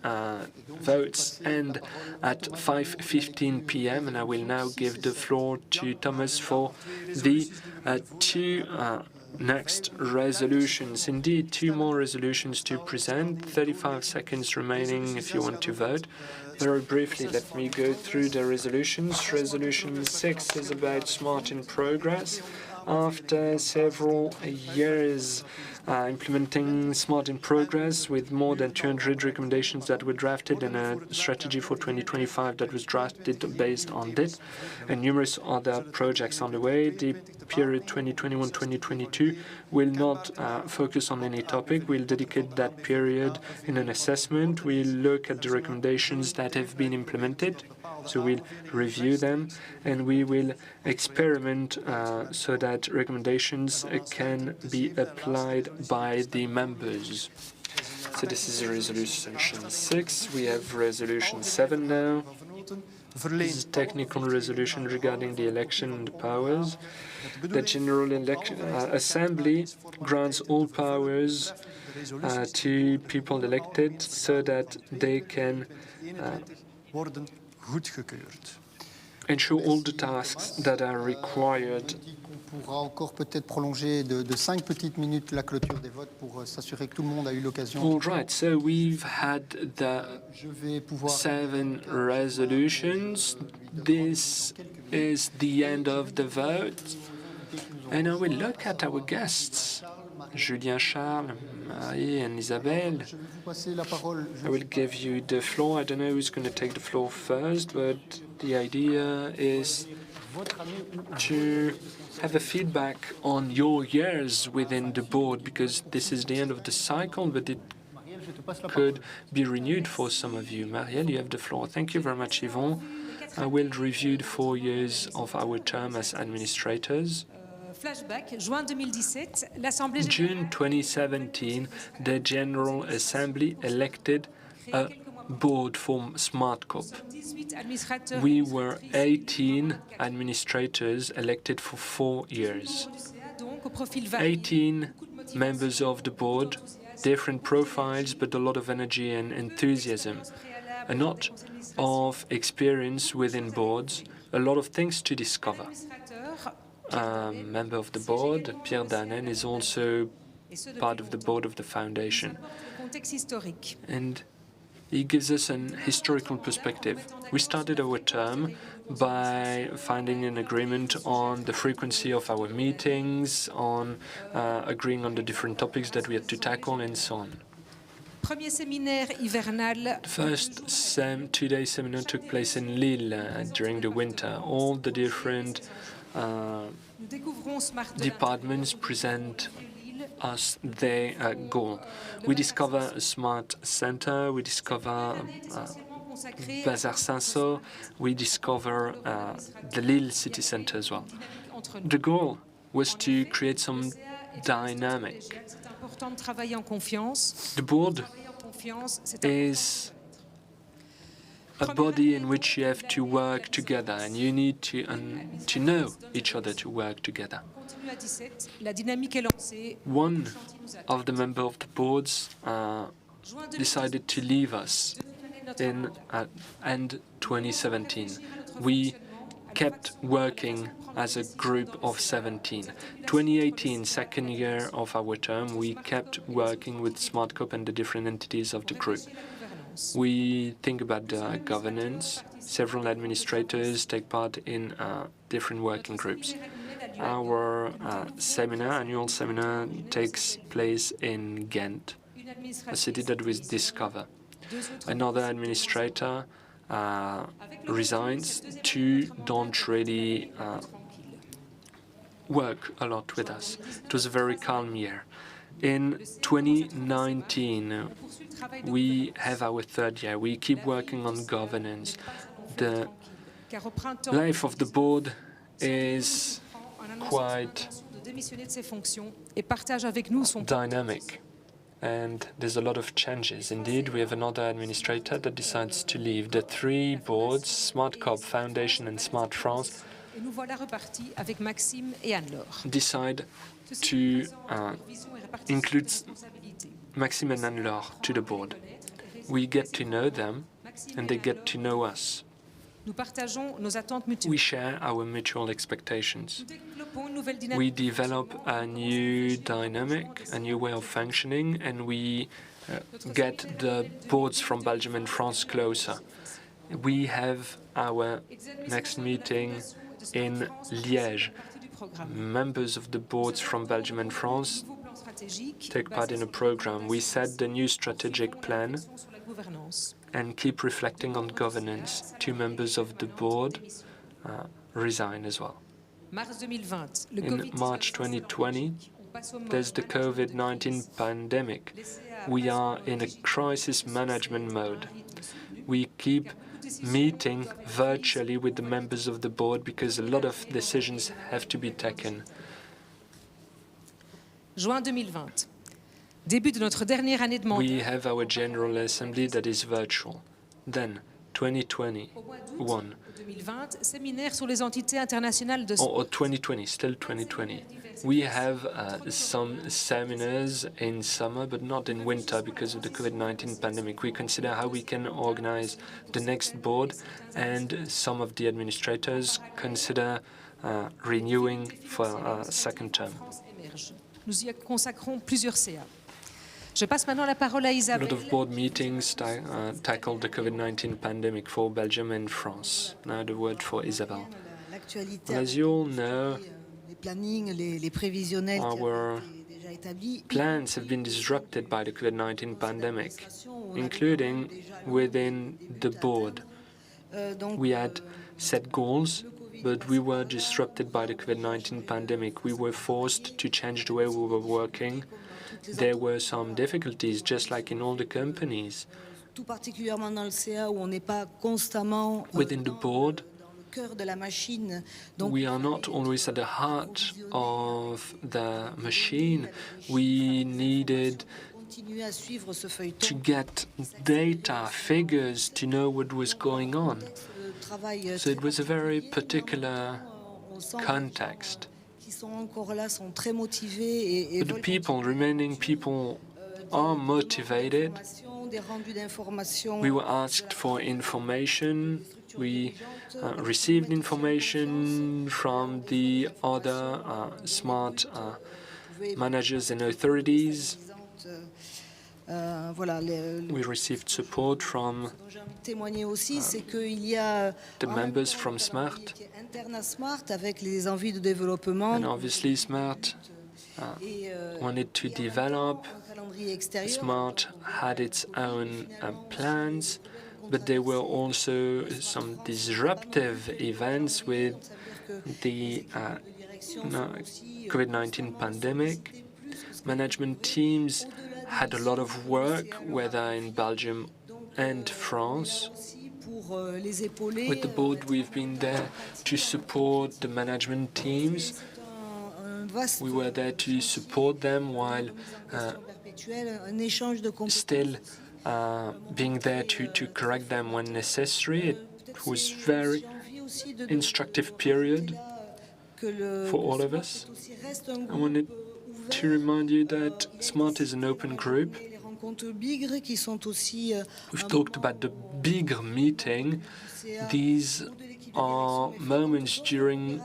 Votes end at 5:15 p.m. and I will now give the floor to Thomas for the two Next, resolutions. Indeed, 2 more resolutions to present. 35 seconds remaining if you want to vote. Very briefly, let me go through the resolutions. Resolution 6 is about smart in progress. After several years implementing smart in progress with more than 200 recommendations that were drafted and a strategy for 2025 that was drafted based on it, and numerous other projects on the way, the period 2021-2022 will not focus on any topic. We'll dedicate that period in an assessment. We'll look at the recommendations that have been implemented. So we'll review them and we will experiment so that recommendations can be applied by the members. So this is resolution 6. We have resolution 7 now. This is technical resolution regarding the election and the powers. The General Assembly grants all powers to people elected so that they can ensure all the tasks that are required. On pourra encore peut-être prolonger de 5 petites minutes la clôture des votes pour s'assurer que tout le monde a eu l'occasion. All right, so we've had the 7 resolutions. This is the end of the vote. And I will look at our guests. Julien, Charles, Marie, and Isabelle. I will give you the floor. I don't know who's going to take the floor first, but the idea is to have a feedback on your years within the board, because this is the end of the cycle, but it could be renewed for some of you. Marielle, you have the floor. Thank you very much, Yvon. I will review the 4 years of our term as administrators. June 2017, the General Assembly elected a board for Smart Coop. We were 18 administrators elected for 4 years. 18 members of the board, different profiles, but a lot of energy and enthusiasm. A lot of experience within boards, a lot of things to discover. A member of the board, Pierre Danen, is also part of the board of the foundation. And he gives us an historical perspective. We started our term by finding an agreement on the frequency of our meetings, on agreeing on the different topics that we had to tackle, and so on. The first 2-day seminar took place in Lille during the winter. All the different departments present us their goal. We discover a smart center, we discover Bazar Saint-Saul, we discover the Lille city center as well. The goal was to create some dynamic. The board is a body in which you have to work together, and you need to know each other to work together. One of the members of the boards decided to leave us in end 2017. We kept working as a group of 17. 2018, second year of our term, we kept working with Smart Coop and the different entities of the group. We think about the governance. Several administrators take part in different working groups. Our annual seminar takes place in Ghent, a city that we discover. Another administrator resigns. 2 don't really work a lot with us. It was a very calm year. In 2019, we have our 3rd year. We keep working on governance. The life of the board is quite dynamic, and there's a lot of changes. Indeed, we have another administrator that decides to leave. The 3 boards, Smart Coop, Foundation and Smart France, decide to include Maxime and Anne-Laure to the board. We get to know them, and they get to know us. Nous partageons nos attentes mutuelles. We share our mutual expectations. Nous développons une nouvelle dynamique. We develop a new dynamic, a new way of functioning, and we get the boards from Belgium and France closer. We have our next meeting in Liège. Members of the boards from Belgium and France take part in a program. We set the new strategic plan and keep reflecting on governance. 2 members of the board resign as well. In March 2020, there's the COVID-19 pandemic. We are in a crisis management mode. We keep meeting virtually with the members of the board because a lot of decisions have to be taken. Juin 2020. Début de notre dernière année de mandat. We have our General Assembly that is virtual. Then, 2021. 2020, séminaire sur les entités internationales de or 2020, still 2020. We have some seminars in summer, but not in winter because of the COVID-19 pandemic. We consider how we can organize the next board, and some of the administrators consider renewing for a second term. Nous y consacrons plusieurs CA. Je passe maintenant la parole à A Isabelle. lot of board meetings tackled the COVID-19 pandemic for Belgium and France. Now the word for Isabelle. Well, as you all know, our plans have been disrupted by the COVID-19 pandemic, including within the board. We had set goals, but we were disrupted by the COVID-19 pandemic. We were forced to change the way we were working. There were some difficulties, just like in all the companies. Within the board, we are not always at the heart of the machine. We needed to get data, figures, to know what was going on. So it was a very particular context. But the people, remaining people, are motivated. We were asked for information. We received information from the other smart managers and authorities. We received support from the members from SMART. And obviously SMART wanted to develop. SMART had its own plans, but there were also some disruptive events with the COVID-19 pandemic. Management teams had a lot of work, whether in Belgium and France. With the board, we've been there to support the management teams. We were there to support them while still being there to correct them when necessary. It was a very instructive period for all of us. I wanted to remind you that SMART is an open group. We've talked about the bigger meeting. These are moments during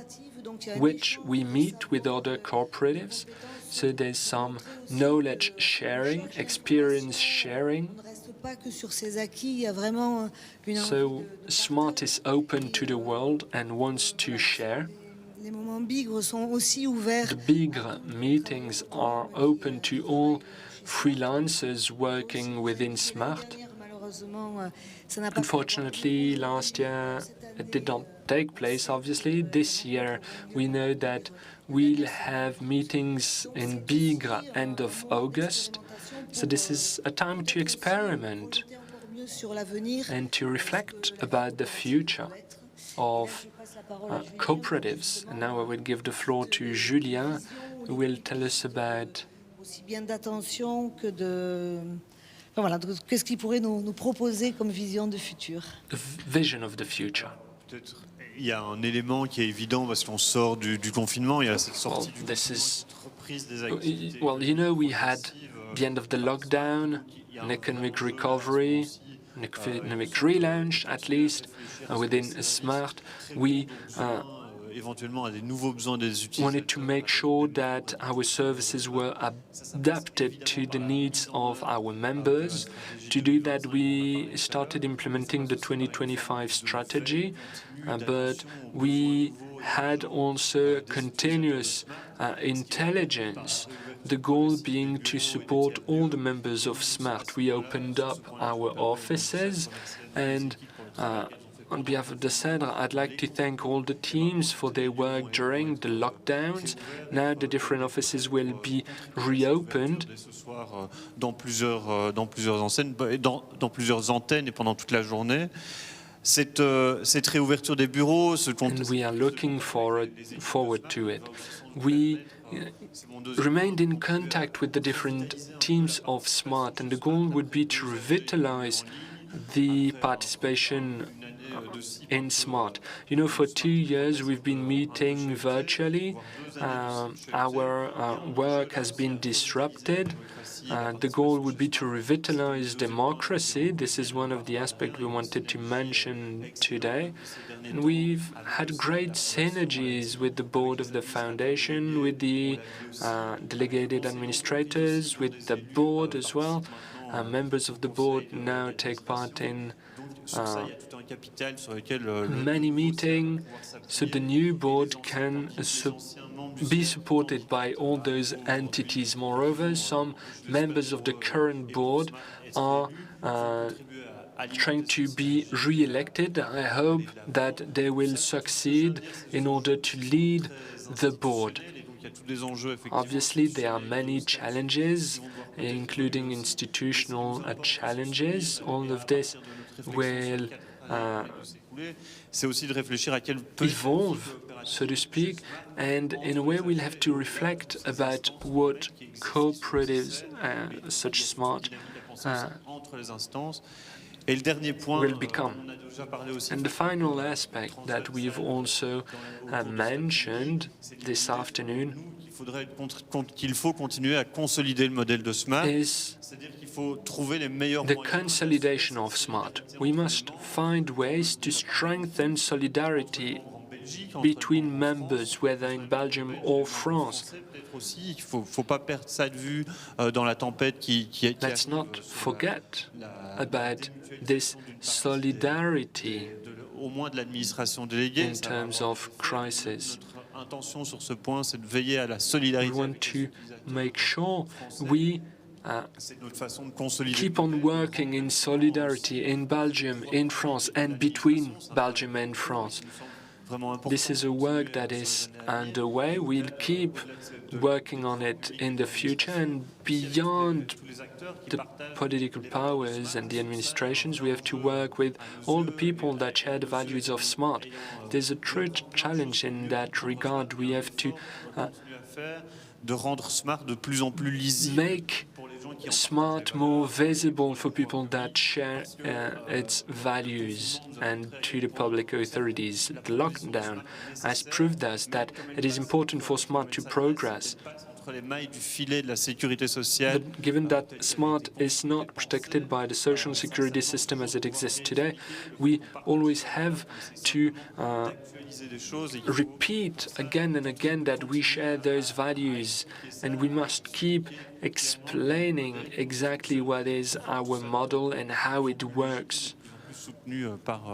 which we meet with other cooperatives. So there's some knowledge sharing, experience sharing. So SMART is open to the world and wants to share. The bigger meetings are open to all freelancers working within SMART. Unfortunately, last year it did not take place, obviously. This year we know that we'll have meetings in Bigre end of August. So this is a time to experiment and to reflect about the future of cooperatives. And now I will give the floor to Julien, who will tell us about qu'est-ce qu'il pourrait nous proposer comme vision de futur. The vision of the future. Il y a un élément qui est évident parce qu'on sort du confinement, il y a cette sortie du reprise des activités. Well, you know, we had the end of the lockdown, an economic recovery. economic relaunch, at least within SMART. We éventuellement à des nouveaux besoins des utilisateurs. wanted to make sure that our services were adapted to the needs of our members. To do that, we started implementing the 2025 strategy, but we had also continuous intelligence, the goal being to support all the members of SMART. We opened up our offices, and on behalf of the Centre, I'd like to thank all the teams for their work during the lockdowns. Now the different offices will be reopened. Ce soir, dans plusieurs antennes et pendant toute la journée. Cette réouverture des bureaux, and we are looking forward to it. We remained in contact with the different teams of SMART, and the goal would be to revitalize the participation in SMART. You know, for 2 years we've been meeting virtually. Our work has been disrupted. The goal would be to revitalize democracy. This is one of the aspects we wanted to mention today. And we've had great synergies with the board of the foundation, with the delegated administrators, with the board as well. Members of the board now take part in many meetings, so the new board can be supported by all those entities. Moreover, some members of the current board are trying to be re-elected. I hope that they will succeed in order to lead the board. Obviously, there are many challenges, including institutional challenges. All of this will evolve, so to speak, and in a way we'll have to reflect about what cooperatives such SMART will become. And the final aspect that we've also mentioned this afternoon qu'il faut continuer à consolider le modèle de SMART. is the consolidation of SMART. We must find ways to strengthen solidarity between members, whether in Belgium or France. Il faut pas perdre ça de vue dans la tempête qui Let's not forget about this solidarity au moins de l'administration déléguée. in terms of crisis. Notre intention sur ce point, c'est de veiller à la solidarité. We want to make sure we keep on working in solidarity in Belgium, in France, and between Belgium and France. This is a work that is underway. We'll keep working on it in the future, and beyond the political powers and the administrations, we have to work with all the people that share the values of SMART. There's a true challenge in that regard. We have to make SMART more visible for people that share its values and to the public authorities. The lockdown has proved us that it is important for SMART to progress. But given that SMART is not protected by the social security system as it exists today, we always have to repeat again and again that we share those values, and we must keep explaining exactly what is our model and how it works,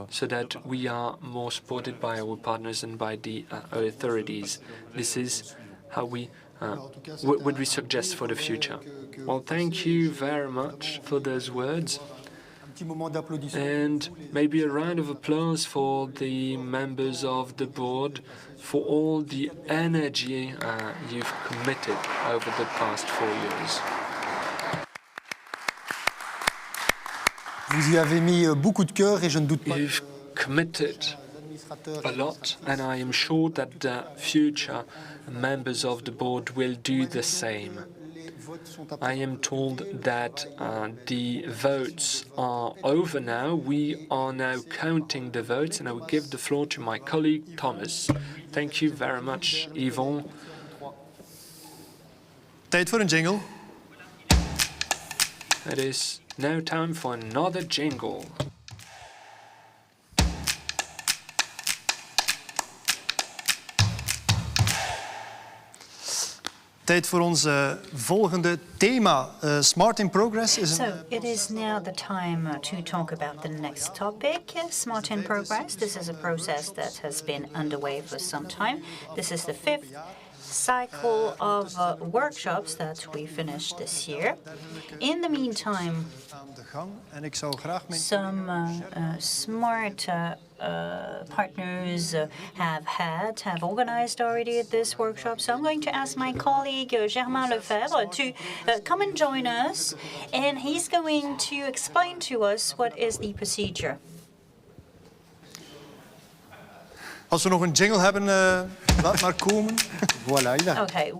so that we are more supported by our partners and by the authorities. This is how we what would we suggest for the future? Well, thank you very much for those words. And maybe a round of applause for the members of the board for all the energy you've committed over the past 4 years. Vous y avez mis beaucoup de cœur et je ne doute pas. You've committed a lot, and I am sure that the future members of the board will do the same. I am told that the votes are over now. We are now counting the votes, and I will give the floor to my colleague Thomas. Thank you very much, Yvon. Tijd voor een jingle. It is Now time for another jingle. Tijd voor ons volgende thema. Smart in Progress is So it is now the time to talk about the next topic, Smart in Progress. This is a process that has been underway for some time. This is the 5th cycle of workshops that we finished this year. In the meantime, some smart partners have organized already this workshop. So I'm going to ask my colleague Germain Lefebvre to come and join us, and he's going to explain to us what is the procedure. Als we nog een jingle hebben, laat maar komen. Voilà, Okay,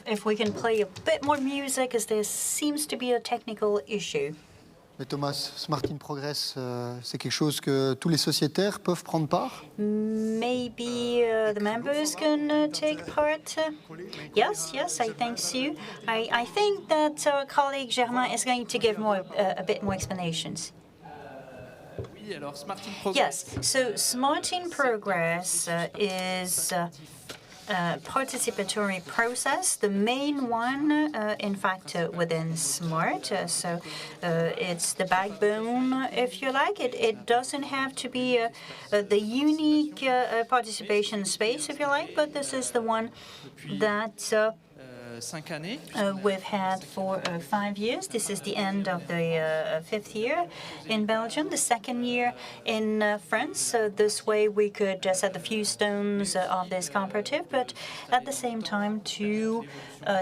if we can play a bit more music, as there seems to be a technical issue. Mais Thomas, Smart in Progress, c'est quelque chose que tous les sociétaires peuvent prendre part? Maybe the members can take part. Yes, I think so. I think that our colleague Germain is going to give a bit more explanations. Yes, so Smart in Progress is a participatory process, the main one, in fact, within SMART. So it's the backbone, if you like. It doesn't have to be the unique participation space, if you like, but this is the one that we've had for 5 years. This is the end of the 5th year in Belgium, the 2nd year in France. This way we could set the few stones of this cooperative, but at the same time to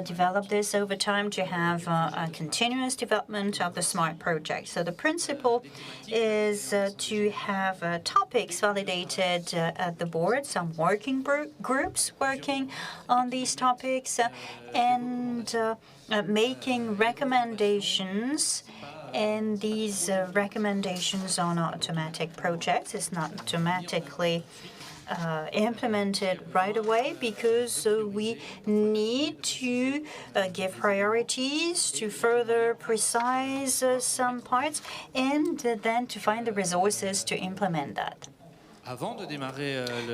develop this over time, to have a continuous development of the SMART project. So the principle is to have topics validated at the board, some working groups working on these topics, and making recommendations. And these recommendations are not automatic projects. It's not automatically implemented right away, because we need to give priorities, to further precise some parts, and then to find the resources to implement that.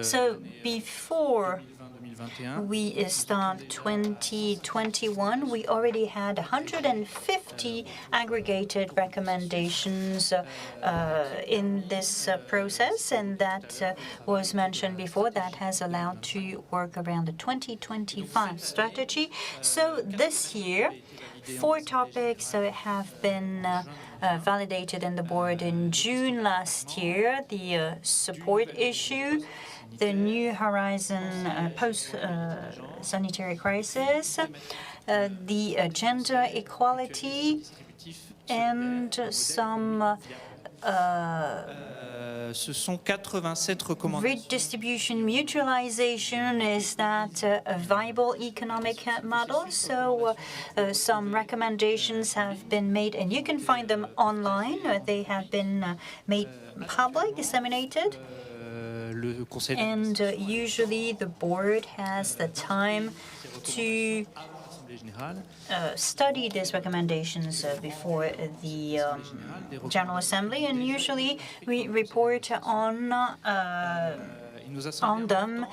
So before we start 2021, we already had 150 aggregated recommendations in this process, and that was mentioned before. That has allowed to work around the 2025 strategy. So this year, 4 topics have been validated in the board in June last year: the support issue, the New Horizon post-sanitary crisis, the gender equality, and some ce sont 87 recommandations. Redistribution mutualization, is that a viable economic model? So some recommendations have been made, and you can find them online. They have been made public, disseminated. And usually the board has the time to study these recommendations before the General Assembly, and usually we report on them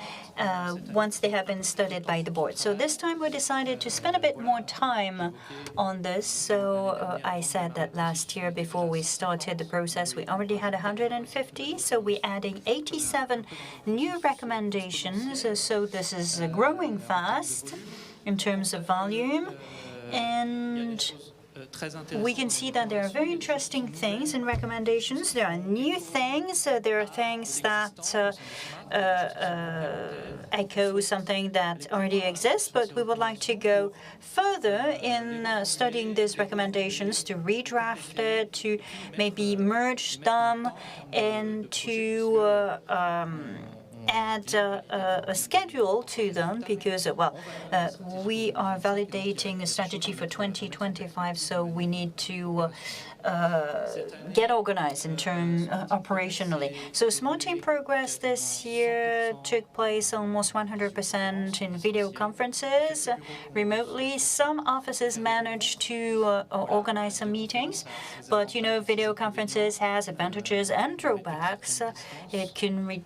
once they have been studied by the board. So this time we decided to spend a bit more time on this. So I said that last year, before we started the process, we already had 150. So we're adding 87 new recommendations. So this is growing fast in terms of volume. And we can see that there are very interesting things in recommendations. There are new things. There are things that echo something that already exists, but we would like to go further in studying these recommendations, to redraft it, to maybe merge them, and to add a schedule to them because, we are validating a strategy for 2025, so we need to get organized in terms operationally. So Smart Team Progress this year took place almost 100% in video conferences remotely. Some offices managed to organize some meetings, but video conferences has advantages and drawbacks. It can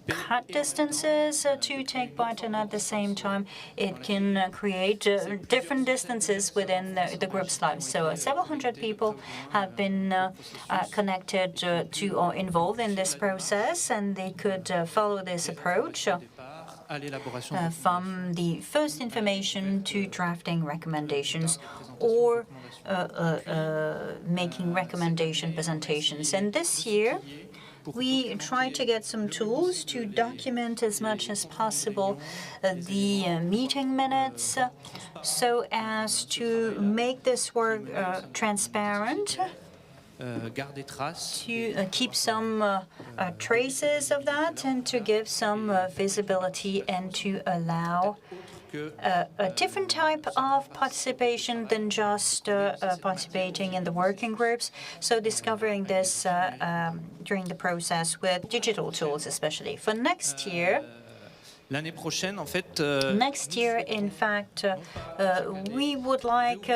cut distances to take part, and at the same time, it can create different distances within the group's lives. So several hundred people have been connected to or involved in this process, and they could follow this approach from the first information to drafting recommendations or making recommendation presentations. And this year, we try to get some tools to document as much as possible the meeting minutes so as to make this work transparent, to keep some traces of that and to give some visibility and to allow a different type of participation than just participating in the working groups. So discovering this during the process with digital tools, especially. For next year, next year, in fact, we would like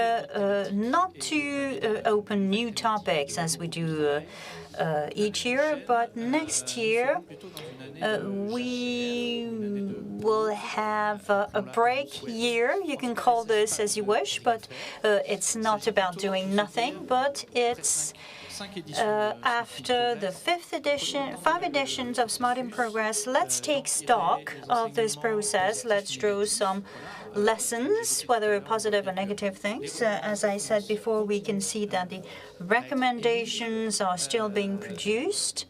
not to open new topics as we do each year, but next year we will have a break year. You can call this as you wish, but it's not about doing nothing, but it's after the 5 editions of Smart in Progress, let's take stock of this process. Let's draw some lessons, whether positive or negative things. As I said before, we can see that the recommendations are still being produced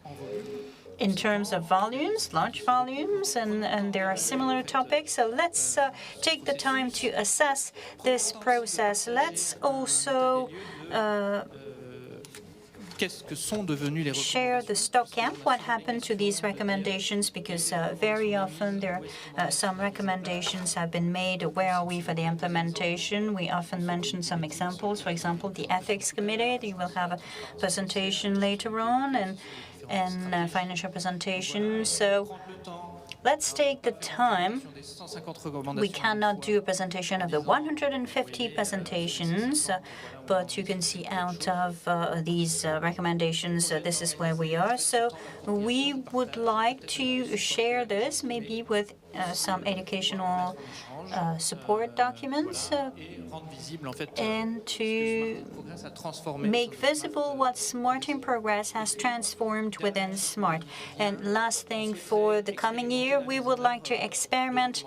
in terms of volumes, large volumes, and there are similar topics. So let's take the time to assess this process. Let's also share the stock camp, what happened to these recommendations, because very often some recommendations have been made. Where are we for the implementation? We often mention some examples. For example, the ethics committee, they will have a presentation later on and financial presentation. So let's take the time. We cannot do a presentation of the 150 presentations, but you can see out of these recommendations, this is where we are. So we would like to share this maybe with some educational support documents and to make visible what Smart in Progress has transformed within Smart. And last thing, for the coming year, we would like to experiment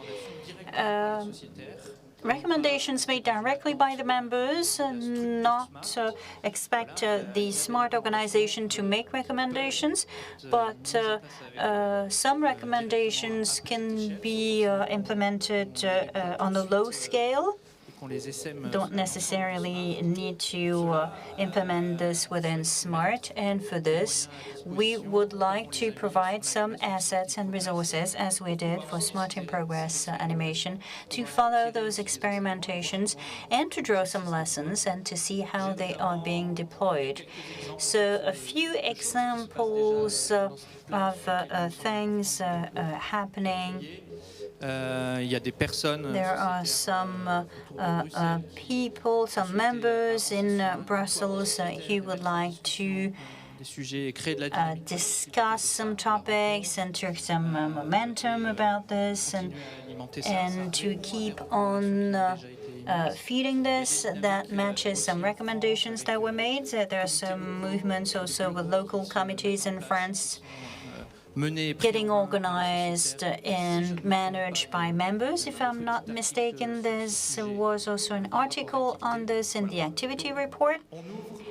recommendations made directly by the members, not expect the Smart organization to make recommendations, but some recommendations can be implemented on a low scale. Don't necessarily need to implement this within Smart, and for this we would like to provide some assets and resources, as we did for Smart in Progress animation, to follow those experimentations and to draw some lessons and to see how they are being deployed. So a few examples of things happening. There are some people, some members in Brussels who would like to discuss some topics and take some momentum about this and to keep on feeding this that matches some recommendations that were made. There are some movements also with local committees in France getting organized and managed by members, if I'm not mistaken. There was also an article on this in the activity report.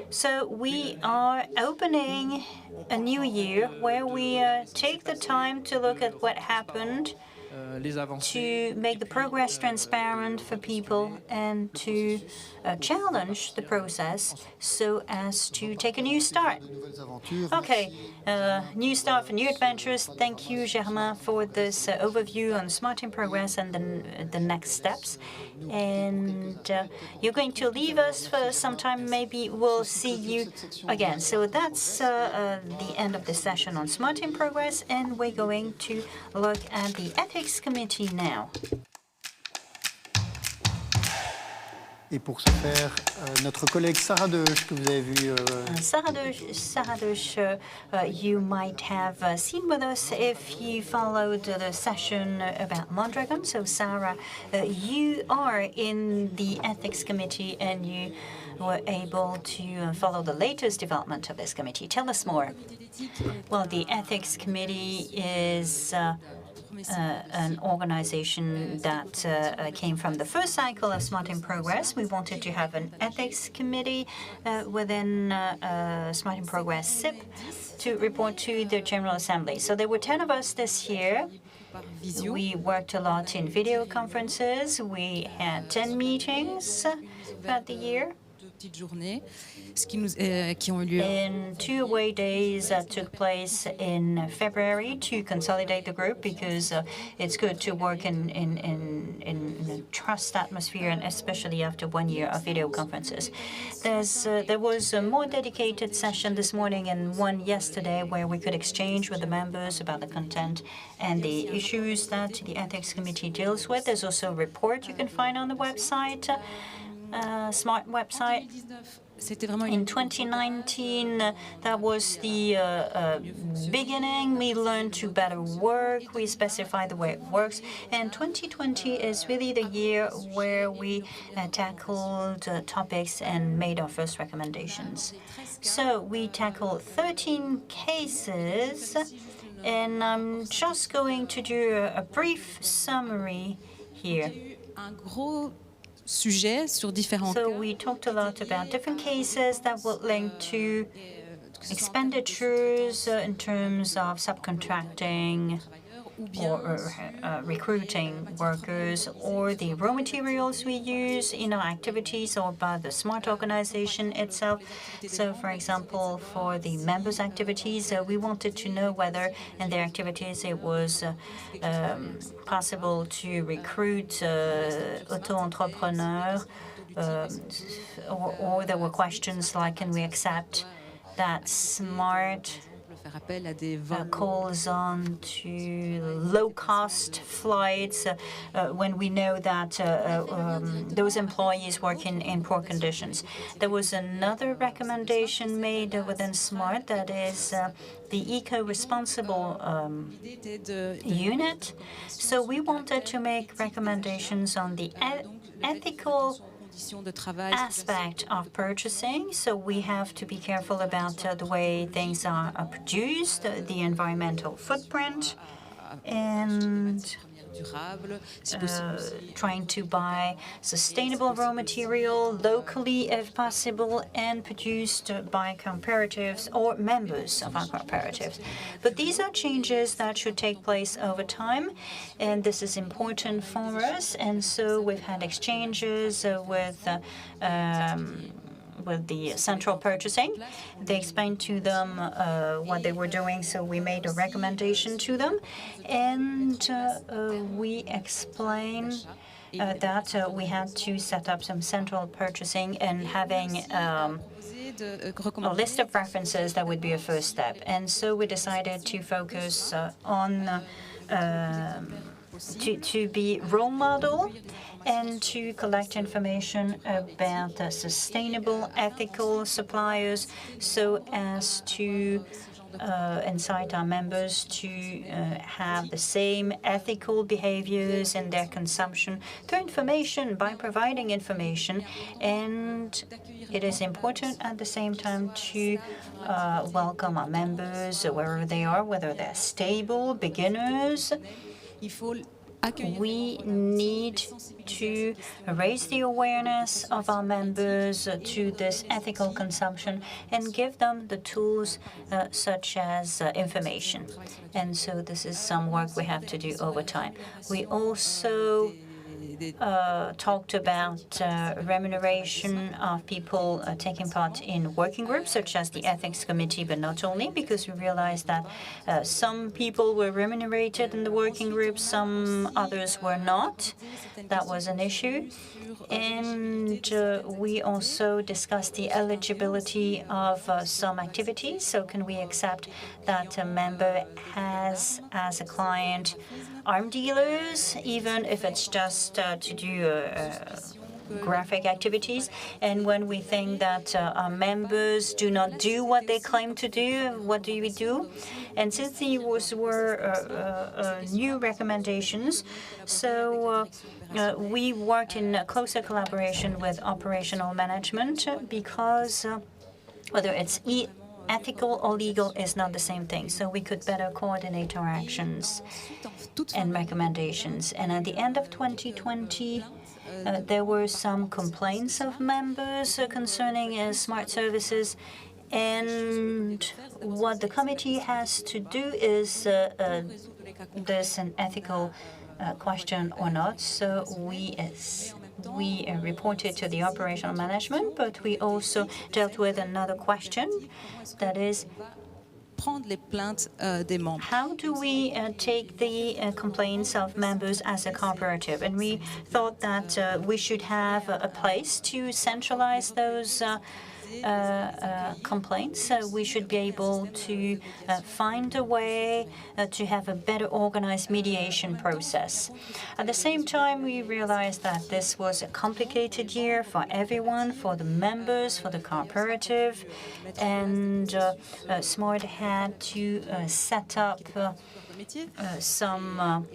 So we are opening a new year where we take the time to look at what happened les avancées. to make the progress transparent for people and to challenge the process so as to take a new start. Okay, new start for new adventures. Thank you, Germain, for this overview on Smart in Progress and the next steps. And you're going to leave us for some time. Maybe we'll see you again. So that's the end of the session on Smart in Progress, and we're going to look at the Ethics Committee now. Et pour ce faire, notre collègue Sarah Deuche, que vous avez vu... Sarah Deuche, you might have seen with us if you followed the session about Mondragon. So Sarah, you are in the Ethics Committee and you were able to follow the latest development of this committee. Tell us more. Well, the Ethics Committee is an organization that came from the first cycle of Smart in Progress. We wanted to have an ethics committee within Smart in Progress SIP to report to the General Assembly. So there were 10 of us this year. We worked a lot in video conferences. We had 10 meetings throughout the year. And 2 away days took place in February to consolidate the group, because it's good to work in a trust atmosphere, and especially after 1 year of video conferences. There was a more dedicated session this morning and one yesterday where we could exchange with the members about the content and the issues that the Ethics Committee deals with. There's also a report you can find on the website. Smart website. In 2019, that was the beginning. We learned to better work. We specify the way it works. And 2020 is really the year where we tackled topics and made our first recommendations. So we tackled 13 cases, and I'm just going to do a brief summary here. So we talked a lot about different cases that were linked to expenditures in terms of subcontracting or recruiting workers, or the raw materials we use in our activities, or by the SMART organization itself. So, for example, for the members' activities, we wanted to know whether in their activities it was possible to recruit auto-entrepreneurs, or there were questions like, can we accept that SMART calls on to low-cost flights when we know that those employees work in poor conditions. There was another recommendation made within SMART, that is the eco-responsible unit. So we wanted to make recommendations on the ethical aspect of purchasing. So we have to be careful about the way things are produced, the environmental footprint, and trying to buy sustainable raw material locally if possible, and produced by cooperatives or members of our cooperatives. But these are changes that should take place over time, and this is important for us. And so we've had exchanges with the central purchasing. They explained to them what they were doing, so we made a recommendation to them. And we explained that we had to set up some central purchasing, and having a list of references, that would be a first step. And so we decided to focus on to be role model and to collect information about sustainable, ethical suppliers, so as to incite our members to have the same ethical behaviors in their consumption through information, by providing information. And it is important at the same time to welcome our members wherever they are, whether they're stable, beginners. We need to raise the awareness of our members to this ethical consumption and give them the tools such as information. And so this is some work we have to do over time. We also talked about remuneration of people taking part in working groups, such as the ethics committee, but not only, because we realized that some people were remunerated in the working groups, some others were not. That was an issue. And we also discussed the eligibility of some activities. So can we accept that a member has as a client arm dealers, even if it's just to do graphic activities? And when we think that our members do not do what they claim to do, what do we do? And since these were new recommendations, so we worked in closer collaboration with operational management because whether it's ethical or legal is not the same thing. So we could better coordinate our actions and recommendations. And at the end of 2020, there were some complaints of members concerning smart services. And what the committee has to do is there's an ethical question or not. So we reported to the operational management, but we also dealt with another question, that is, how do we take the complaints of members as a cooperative? And we thought that we should have a place to centralize those complaints. We should be able to find a way to have a better organized mediation process. At the same time, we realized that this was a complicated year for everyone, for the members, for the cooperative, and SMART had to set up some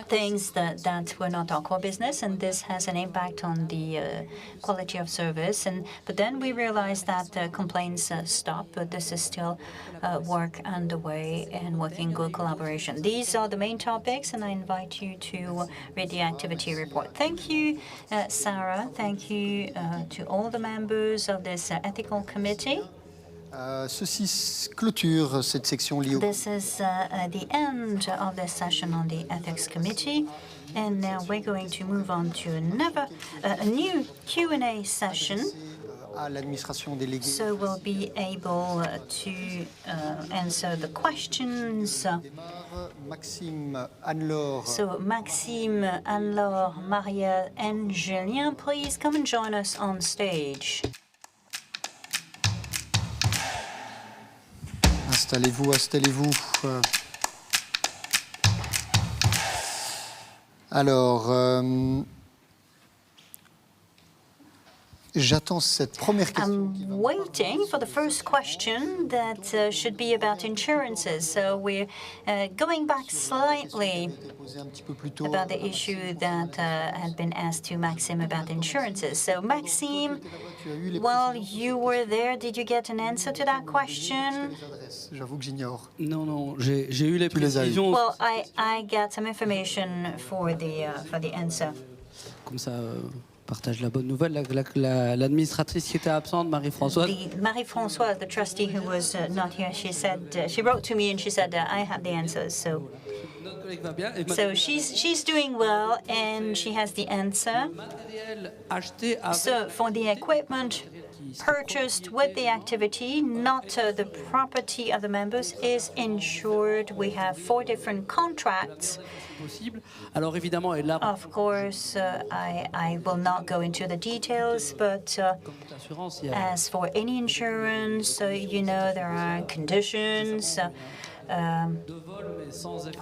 things that were not our core business, and this has an impact on the quality of service. But then we realized that complaints stopped, but this is still work underway and working good collaboration. These are the main topics, and I invite you to read the activity report. Thank you, Sarah. Thank you to all the members of this ethical committee. Ceci clôture cette section liée. This is the end of this session on the Ethics Committee. And now we're going to move on to a new Q&A session. So we'll be able to answer the questions. So Maxime, Anne-Laure, Maria, and Julien, please come and join us on stage. Installez-vous, installez-vous. Alors, j'attends cette première question. I'm waiting for the first question that should be about insurances. So we're going back slightly about the issue that had been asked to Maxime about insurances. So Maxime, while you were there, did you get an answer to that question? J'avoue que j'ignore. Non, j'ai eu les précisions. Well, I got some information for the answer. Comme ça. Partage la bonne nouvelle. L'administratrice qui était absente, Marie-Françoise. Marie-Françoise, the trustee who was not here, she said she wrote to me and she said I have the answers. So she's doing well and she has the answer. So for the equipment purchased with the activity, not the property of the members, is insured. We have 4 different contracts. Of course, I will not go into the details, but as for any insurance, you know, there are conditions.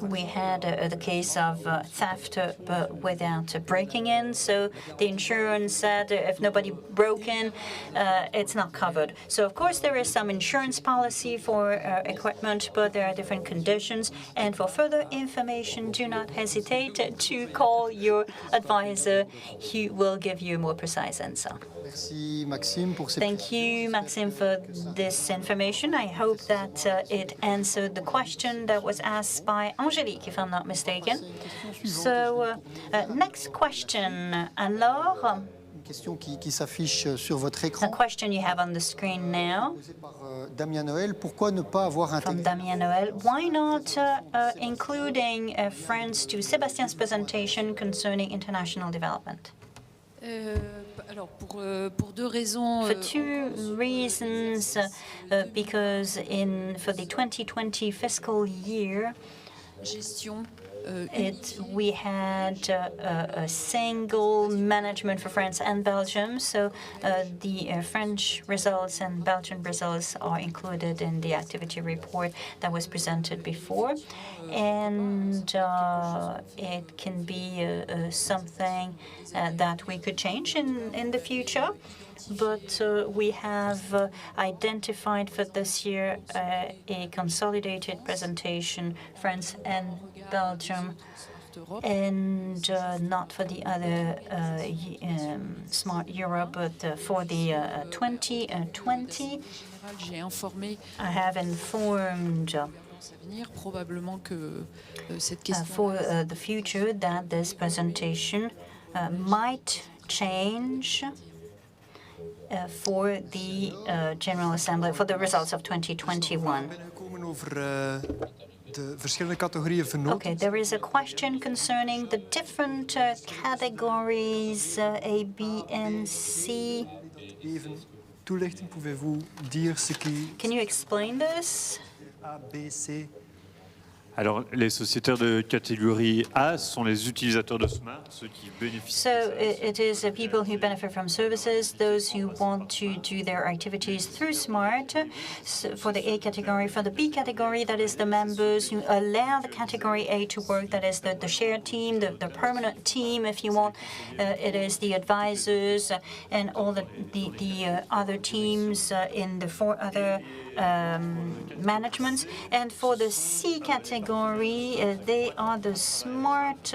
We had the case of theft, but without breaking in. So the insurance said if nobody broke in, it's not covered. So of course there is some insurance policy for equipment, but there are different conditions. And for further information, do not hesitate to call your advisor. He will give you a more precise answer. Thank you, Maxime, for this information. I hope that it answered the question. question that was asked by Angélique, if I'm not mistaken. So, next question. Alors, Question qui s'affiche sur votre a écran. question you have on the screen now Par Damien Noël, pourquoi ne pas avoir from intégré Damien Noël. Why not including friends to Sébastien's presentation concerning international development? Alors pour deux raisons. For two reasons, because for the 2020 fiscal year, gestion. We had a single management for France and Belgium, so the French results and Belgian results are included in the activity report that was presented before, and it can be something that we could change in the future. But we have identified for this year a consolidated presentation, France and Belgium, and not for the other Smart Europe, but for the 2020. I have informed for the future that this presentation might change for the General Assembly, for the results of 2021. Okay, there is a question concerning the different categories A, B, and C. Can you explain this? A, B, C. Alors, les sociétaires de catégorie A sont les utilisateurs de Smart, ceux qui bénéficient. So it is people who benefit from services, those who want to do their activities through Smart. So for the A category, for the B category, that is the members who allow the category A to work. That is the shared team, the permanent team, if you want. It is the advisors and all the other teams in the four other managements. And for the C category, they are the Smart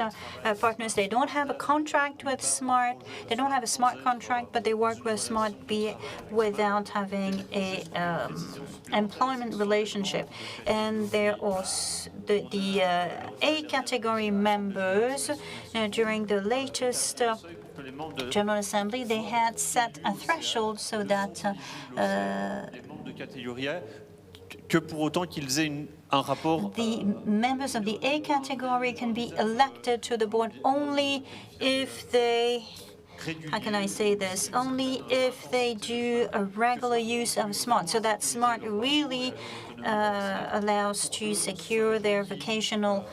partners. They don't have a contract with Smart. They don't have a Smart contract, but they work with Smart B without having a employment relationship. And they're also the A category members during the latest General Assembly, they had set a threshold so that que pour autant qu'ils aient un rapport. The members of the A category can be elected to the board only if they, how can I say this, only if they do a regular use of Smart. So that Smart really allows to secure their vocational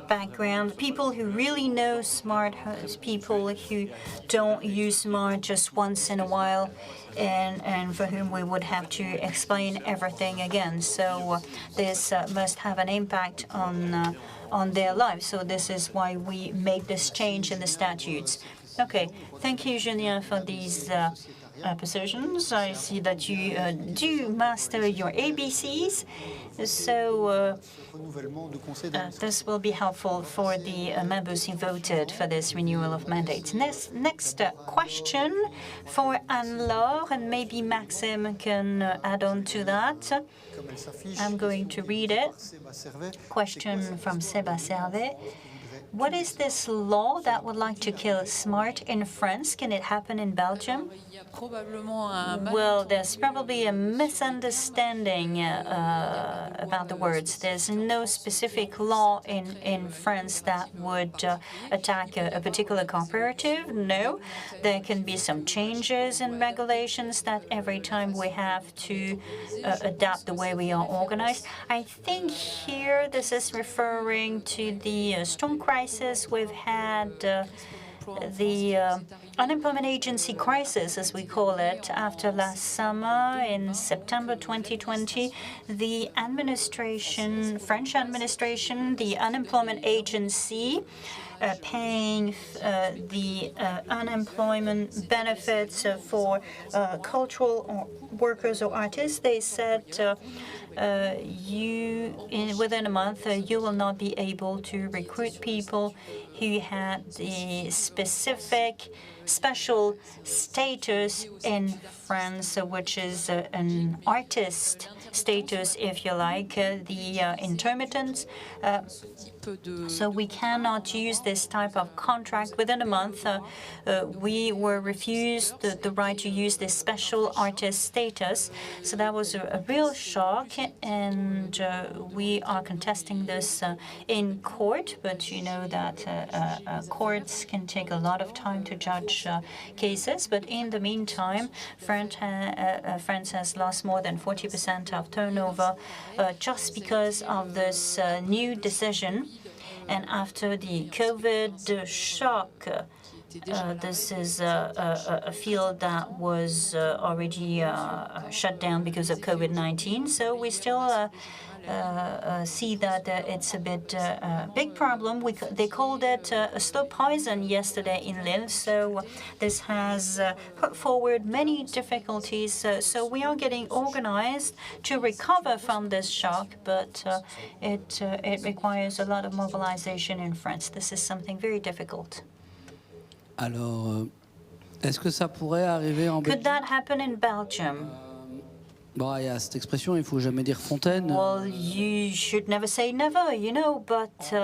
background, people who really know Smart, people who don't use Smart just once in a while, and for whom we would have to explain everything again. So this must have an impact on their lives. So this is why we make this change in the statutes. Okay, thank you, Julien, for these positions. I see that you do master your ABCs, so this will be helpful for the members who voted for this renewal of mandates. Next question for Anne-Laure, and maybe Maxime can add on to that. I'm going to read it. Question from Seba Servet. What is this law that would like to kill Smart in France? Can it happen in Belgium? Well, there's probably a misunderstanding about the words. There's no specific law in France that would attack a particular cooperative. No, there can be some changes in regulations that every time we have to adapt the way we are organized. I think here this is referring to the storm crisis we've had, the unemployment agency crisis, as we call it, after last summer in September 2020. The administration, French administration, the unemployment agency, paying the unemployment benefits for cultural workers or artists. They said within a month you will not be able to recruit people who had the special status in France, which is an artist status, if you like, the intermittents. So we cannot use this type of contract within a month. We were refused the right to use this special artist status. So that was a real shock, and we are contesting this in court. But you know that courts can take a lot of time to judge cases. But in the meantime, France has lost more than 40% of turnover just because of this new decision. And after the COVID shock, this is a field that was already shut down because of COVID-19. So we still see that it's a bit big problem. They called it a slow poison yesterday in Lille. So this has put forward many difficulties. So we are getting organized to recover from this shock, but it requires a lot of mobilization in France. This is something very difficult. Alors, est-ce que ça pourrait arriver en Could Belgique? that happen in Belgium? Bon, il y a cette expression, il faut jamais dire fontaine. Well, you should never say never, you know, but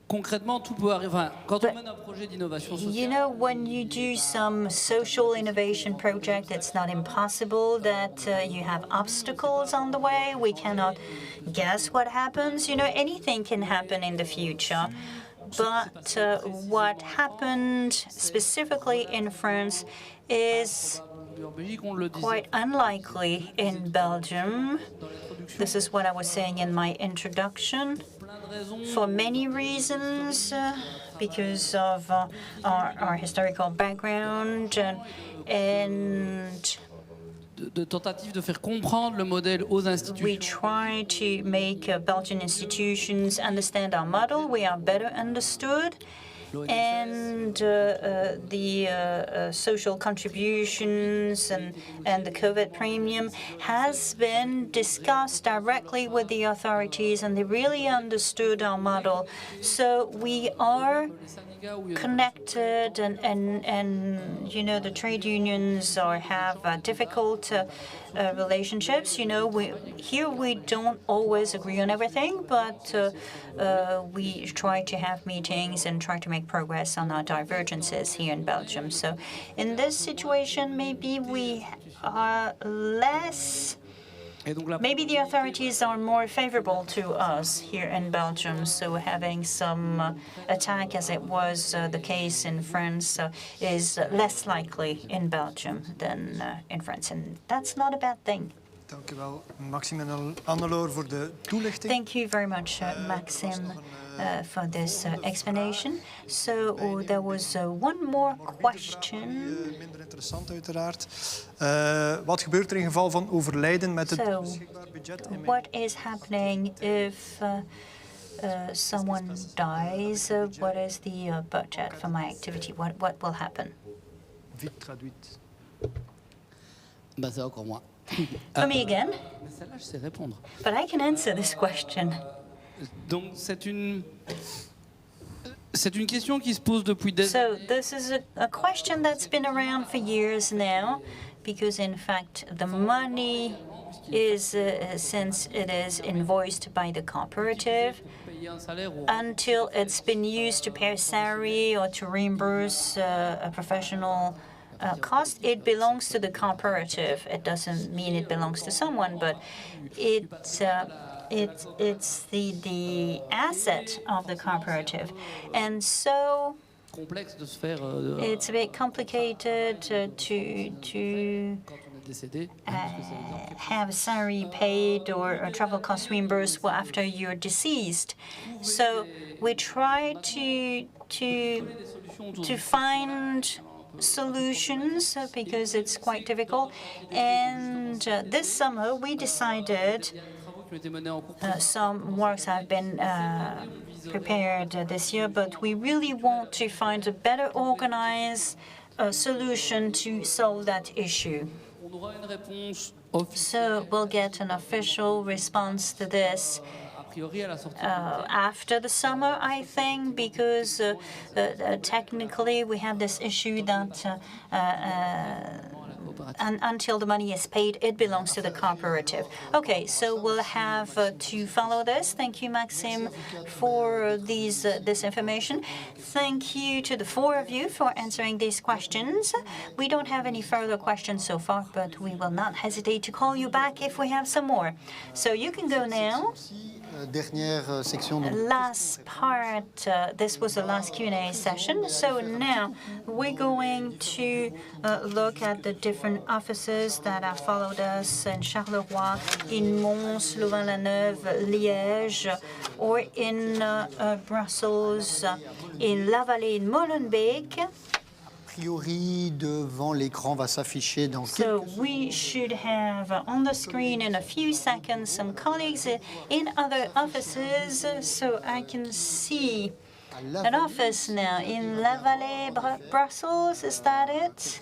concrètement, tout peut arriver. Enfin, quand on mène un projet d'innovation sociale, you know, when you do some social innovation project, it's not impossible that you have obstacles on the way. We cannot guess what happens. You know, anything can happen in the future. But what happened specifically in France is quite unlikely in Belgium. This is what I was saying in my introduction. For many reasons, because of our historical background and de tentative de faire comprendre le modèle aux institutions. We try to make Belgian institutions understand our model. We are better understood. And the social contributions and the COVID premium has been discussed directly with the authorities, and they really understood our model. So we are connected, and you know, the trade unions have difficult relationships. You know, we don't always agree on everything, but we try to have meetings and try to make progress on our divergences here in Belgium. So in this situation, maybe we are less. Maybe the authorities are more favorable to us here in Belgium, so having some attack, as it was the case in France, is less likely in Belgium than in France, and that's not a bad thing. Dank u wel, Maxime en Anneloor, voor de toelichting. Thank you very much, Maxime, for this explanation. So there was one more question. Minder interessant uiteraard. Wat gebeurt er in geval van overlijden met het beschikbaar budget? What is happening if someone dies? What is the budget for my activity? What will happen? Vite traduite. Bah, c'est encore moi. For me again. Mais celle-là, je sais répondre. But I can answer this question. Donc c'est une question qui se pose depuis des. So this is a question that's been around for years now, because in fact the money is since it is invoiced by the cooperative, until it's been used to pay a salary or to reimburse a professional cost, it belongs to the cooperative. It doesn't mean it belongs to someone, but it's the asset of the cooperative. And so it's a bit complicated to have a salary paid or a travel cost reimbursed after you're deceased. So we try to find solutions because it's quite difficult. And this summer we decided Some works have been prepared this year, but we really want to find a better organized solution to solve that issue. So we'll get an official response to this after the summer, I think, because technically we have this issue that and until the money is paid, it belongs to the cooperative. Okay, so we'll have to follow this. Thank you, Maxime, for this information. Thank you to the four of you for answering these questions. We don't have any further questions so far, but we will not hesitate to call you back if we have some more. So you can go now. Last part, this was the last Q&A session. So now we're going to look at the different offices that have followed us in Charleroi, in Mons, Louvain-la-Neuve, Liège, or in Brussels, in LaVallée, in Molenbeek. Priori, devant l'écran va s'afficher dans So we should have on the screen in a few seconds some colleagues in other offices, so I can see an office now in LaVallée, Brussels. Is that it?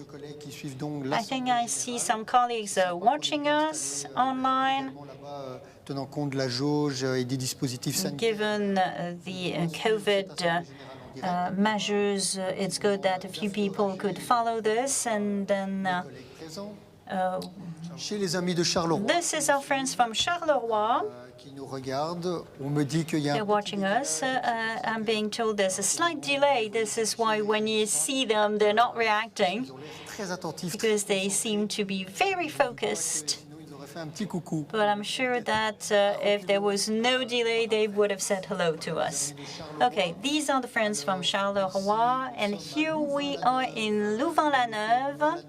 I think I see some colleagues watching us online. tenant compte de la jauge et des dispositifs sanitaires. Given the COVID measures, it's good that a few people could follow this, and then Chez les amis de Charleroi, this is our friends from Charleroi. Qui nous regardent. On me dit qu'il y a They're watching us. I'm being told there's a slight delay. This is why when you see them, they're not reacting, très attentif. because they seem to be very focused. Un petit coucou. But I'm sure that if there was no delay, they would have said hello to us. Okay, these are the friends from Charleroi, and here we are in Louvain-la-Neuve,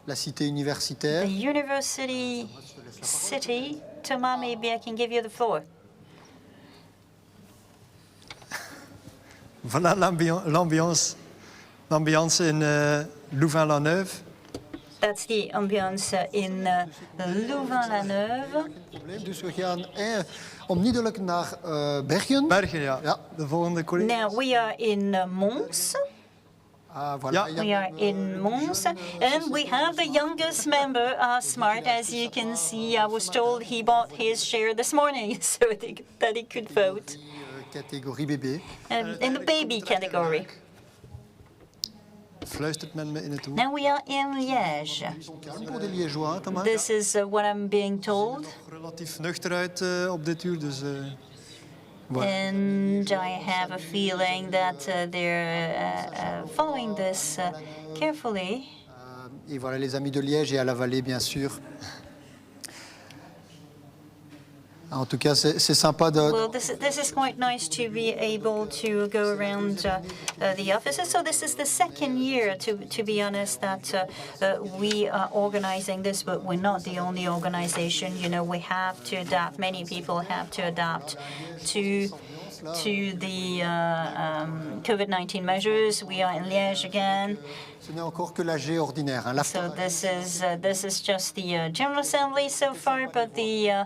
La cité universitaire. the university city. Thomas, maybe I can give you the floor. Voilà l'ambiance in Louvain-la-Neuve. That's the ambiance in Louvain-la-Neuve. Dus we gaan onmiddellijk naar Bergen. Bergen, ja. De volgende collega. Now we are in Mons. Voilà. We are in Mons, and we have the youngest member, Smart. As you can see, I was told he bought his share this morning so that he could vote. Catégorie bébé. In the baby category. Fluistert men me in het oor. Now we are in Liège. Pour des Liégeois, Thomas. This is what I'm being told. Relatief nuchter uit op dit uur, dus. And I have a feeling that they're following this carefully. Et voilà les amis de Liège et à LaVallée, bien sûr. En tout cas, c'est sympa de. Well, this is quite nice to be able to go around the offices. So this is the second year, to be honest, that we are organizing this, but we're not the only organization. You know, we have to adapt. Many people have to adapt to the COVID-19 measures. We are in Liège again. Ce n'est encore que l'AG ordinaire. Hein. So this is just the General Assembly so far, but the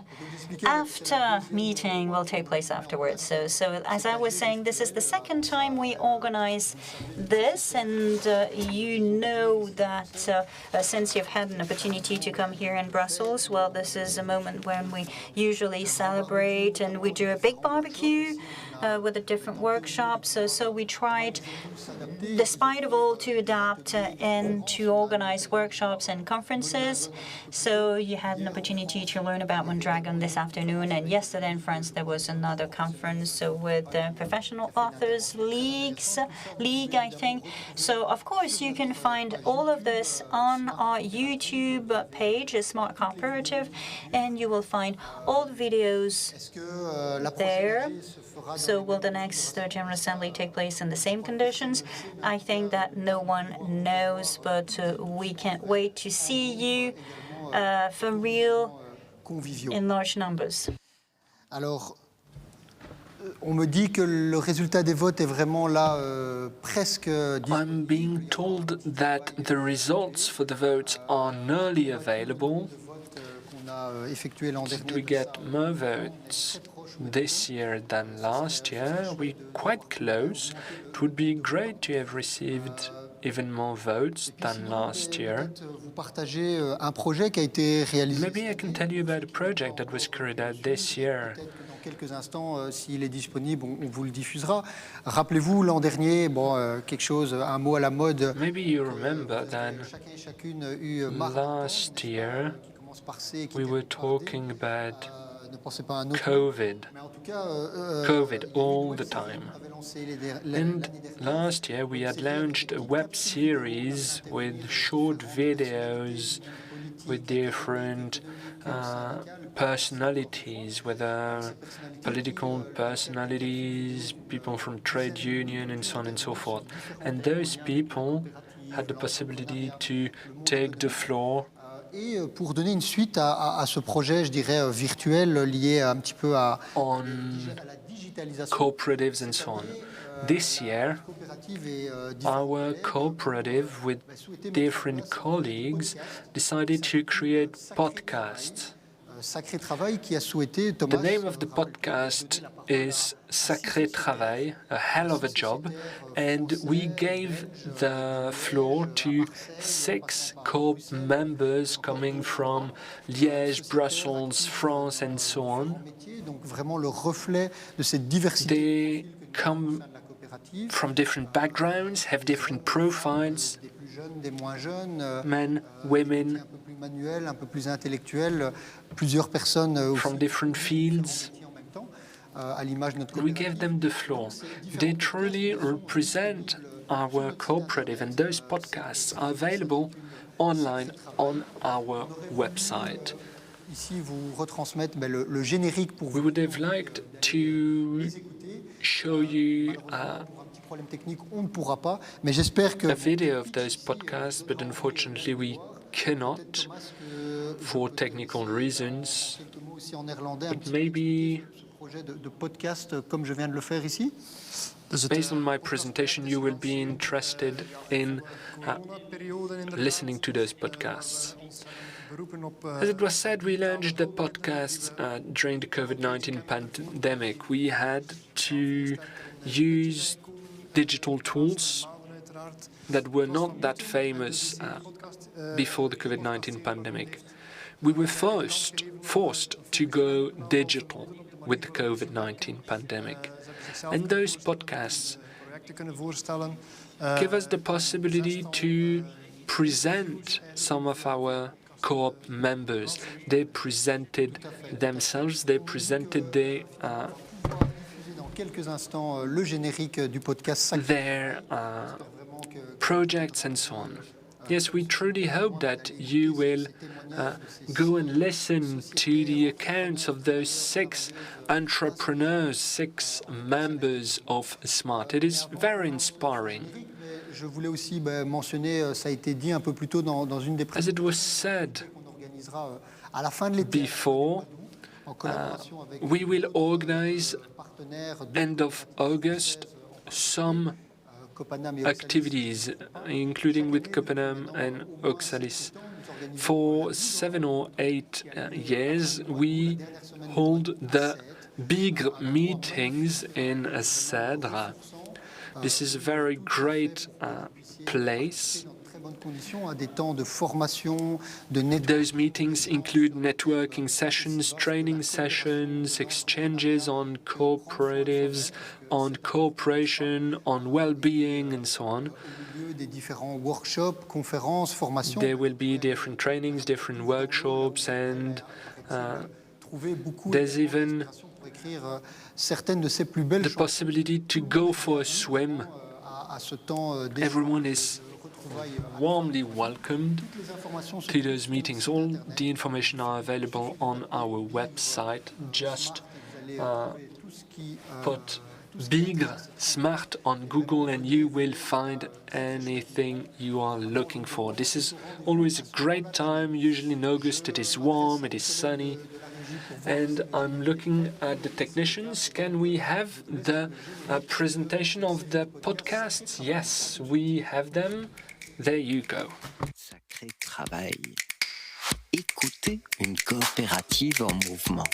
after meeting will take place afterwards. So as I was saying, this is the second time we organize this, and you know that since you've had an opportunity to come here in Brussels, well, this is a moment when we usually celebrate and we do a big barbecue with the different workshops. So we tried, despite of all, to adapt and to organize workshops and conferences. So you had an opportunity to learn about Mondragon this afternoon, and yesterday in France there was another conference with the Professional Authors League, I think. So of course you can find all of this on our YouTube page, Smart Cooperative, and you will find all the videos there. So will the next General Assembly take place in the same conditions? I think that no one knows, but we can't wait to see you for real in large numbers. Alors, on me dit que le résultat des votes est vraiment là presque. I'm being told that the results for the votes are nearly available. Did we get more votes this year than last year? We're quite close. It would be great to have received even more votes than last year. Maybe I can tell you about a project that was carried out this year. Quelques instants, s'il est disponible, on vous le diffusera. Rappelez-vous, l'an dernier, un mot à la mode. Maybe you remember that last year we were talking about COVID all the time. And last year we had launched a web series with short videos with different personalities, whether political personalities, people from trade union, and so on and so forth. And those people had the possibility to take the floor. Et pour donner une suite à ce projet, je dirais, virtuel, lié un petit peu à la digitalisation. Cooperatives and so on. This year, our cooperative with different colleagues decided to create podcasts. The name of the podcast is Sacré Travail, a hell of a job, and we gave the floor to 6 co-op members coming from Liège, Brussels, France, and so on. They come from different backgrounds, have different profiles, men, women, from different fields. We gave them the floor. They truly represent our cooperative, and those podcasts are available online on our website. We would have liked to show you a video of those podcasts, but unfortunately we cannot for technical reasons. But maybe based on my presentation, you will be interested in listening to those podcasts. As it was said, we launched the podcasts during the COVID-19 pandemic. We had to use digital tools that were not that famous before the COVID-19 pandemic. We were forced to go digital with the COVID-19 pandemic. And those podcasts give us the possibility to present some of our co-op members. They presented themselves, they presented their projects and so on. Yes, we truly hope that you will go and listen to the accounts of those 6 entrepreneurs, 6 members of SMART. It is very inspiring. As it was said before, we will organize, end of August, some activities, including with Copenhagen and Oxalis. For 7 or 8 years, we hold the big meetings in Cèdre. This is a very great place. Those meetings include networking sessions, training sessions, exchanges on cooperatives, on cooperation, on well-being, and so on. There will be different trainings, different workshops, and there's even the possibility to go for a swim. Everyone is warmly welcomed to those meetings. All the information are available on our website. Just put Big Smart on Google and you will find anything you are looking for. This is always a great time. Usually in August it is warm, it is sunny. And I'm looking at the technicians. Can we have the presentation of the podcasts? Yes, we have them. There you go. Sacré travail. écouter une coopérative en mouvement.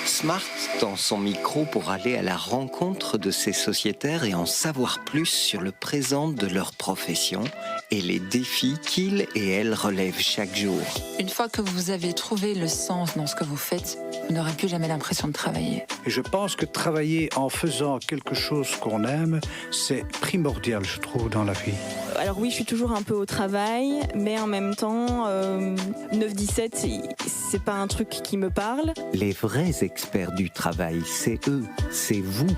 Smart tend son micro pour aller à la rencontre de ses sociétaires et en savoir plus sur le présent de leur profession et les défis qu'ils et elles relèvent chaque jour. Une fois que vous avez trouvé le sens dans ce que vous faites, vous n'aurez plus jamais l'impression de travailler. Et je pense que travailler en faisant quelque chose qu'on aime, c'est primordial, je trouve, dans la vie. Alors oui, je suis toujours un peu au travail, mais en même temps, 9-17, c'est pas un truc qui me parle. Les vrais experts du travail, c'est eux, c'est vous.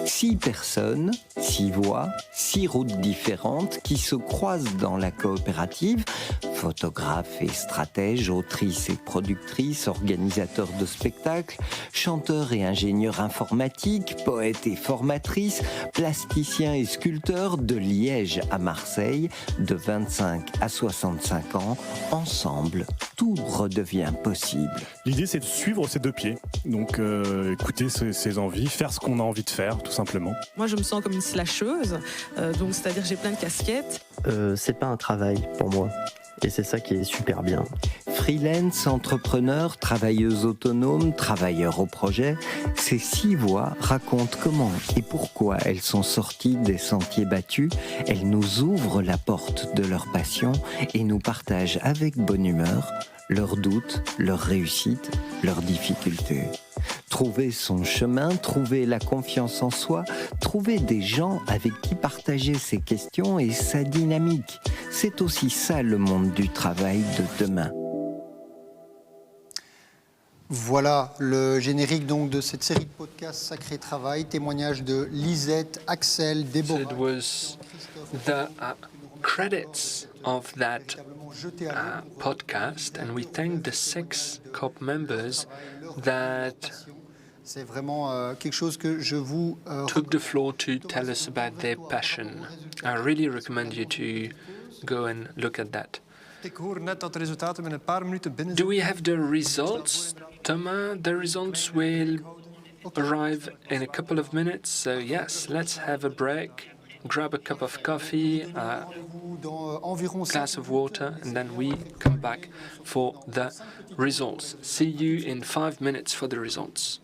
6 personnes, 6 voix, 6 routes différentes qui se croisent dans la coopérative. Photographes et stratèges, autrices et productrices, organisateurs de spectacles, chanteurs et ingénieurs informatiques, poètes et formatrices, plasticiens et sculpteurs de Liège à Marseille, de 25 à 65 ans, ensemble, tout redevient possible. L'idée, c'est de suivre ses 2 pieds. Donc, écouter ses envies, faire ce qu'on a envie de faire, tout simplement. Moi, je me sens comme une slasheuse, donc c'est-à-dire j'ai plein de casquettes. C'est pas un travail pour moi. Et c'est ça qui est super bien. Freelance, entrepreneurs, travailleuses autonomes, travailleurs au projet, ces 6 voix racontent comment et pourquoi elles sont sorties des sentiers battus. Elles nous ouvrent la porte de leur passion et nous partagent avec bonne humeur leurs doutes, leurs réussites, leurs difficultés. Trouver son chemin, trouver la confiance en soi, trouver des gens avec qui partager ses questions et sa dynamique. C'est aussi ça le monde du travail de demain. Voilà le générique donc de cette série de podcasts Sacré Travail, témoignage de Lisette, Axel, Déborah. It was the credits of that podcast, and we thank the 6 COP members that c'est vraiment quelque chose que je vous took the floor to tell us about their passion. I really recommend you to go and look at that. Ik hoor net dat de resultaten binnen een paar minuten binnen Do zijn. we have the results, Thomas? The results will arrive in a couple of minutes. So yes, let's have a break, grab a cup of coffee, a glass of water, and then we come back for the results. See you in 5 minutes for the results.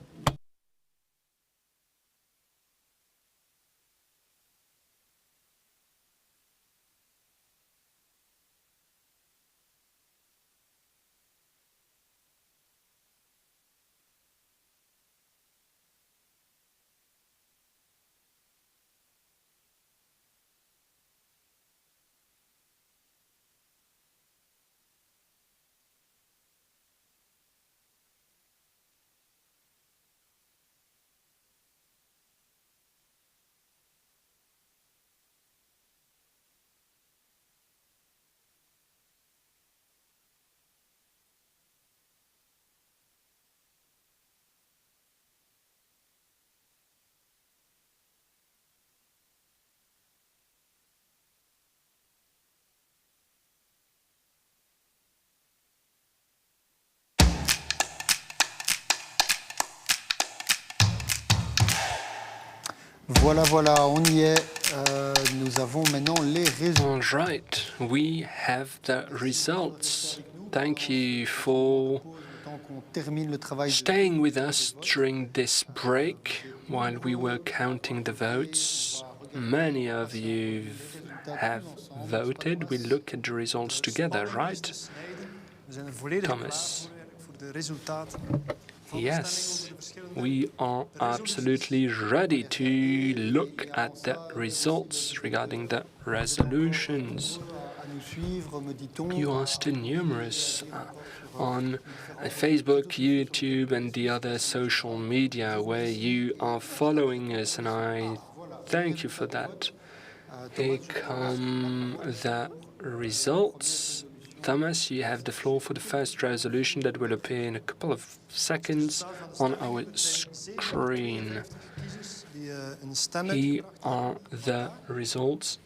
Voilà, voilà, on y est. Nous avons maintenant les résultats. All right, we have the results. Thank you for staying with us during this break while we were counting the votes. Many of you have voted. We look at the results together, right? Thomas? Yes, we are absolutely ready to look at the results regarding the resolutions. You are still numerous on Facebook, YouTube, and the other social media where you are following us, and I thank you for that. Here come the results. Thomas, you have the floor for the first resolution that will appear in a couple of seconds on our screen. Here are the results.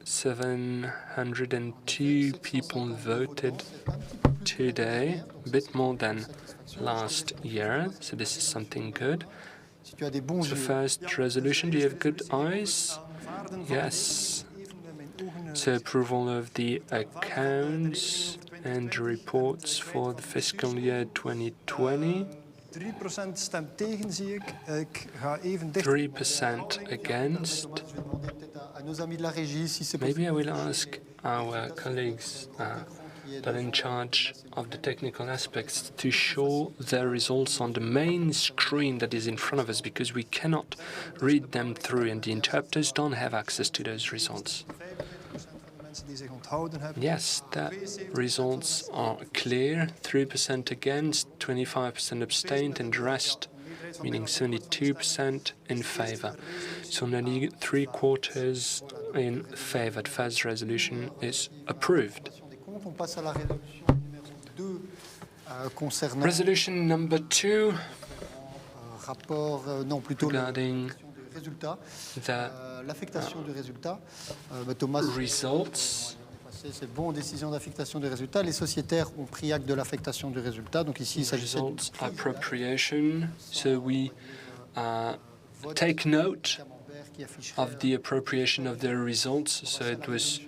702 people voted today, a bit more than last year, so this is something good. The first resolution, do you have good eyes? Yes. So approval of the accounts and reports for the fiscal year 2020. 3% stemt tegen, zie ik. Ik ga even 3% against. Maybe I will ask our colleagues that are in charge of the technical aspects to show their results on the main screen that is in front of us, because we cannot read them through and the interpreters don't have access to those results. Yes, the results are clear. 3% against, 25% abstained, and the rest, meaning 72%, in favor. So nearly 3/4 in favor. The first resolution is approved. Resolution number 2, regarding l'affectation du résultat. Results. C'est bon, décision d'affectation des résultats. Les sociétaires ont pris acte de l'affectation du résultat. Donc ici, il s'agissait Results appropriation. So we take note of the appropriation of the results. So it was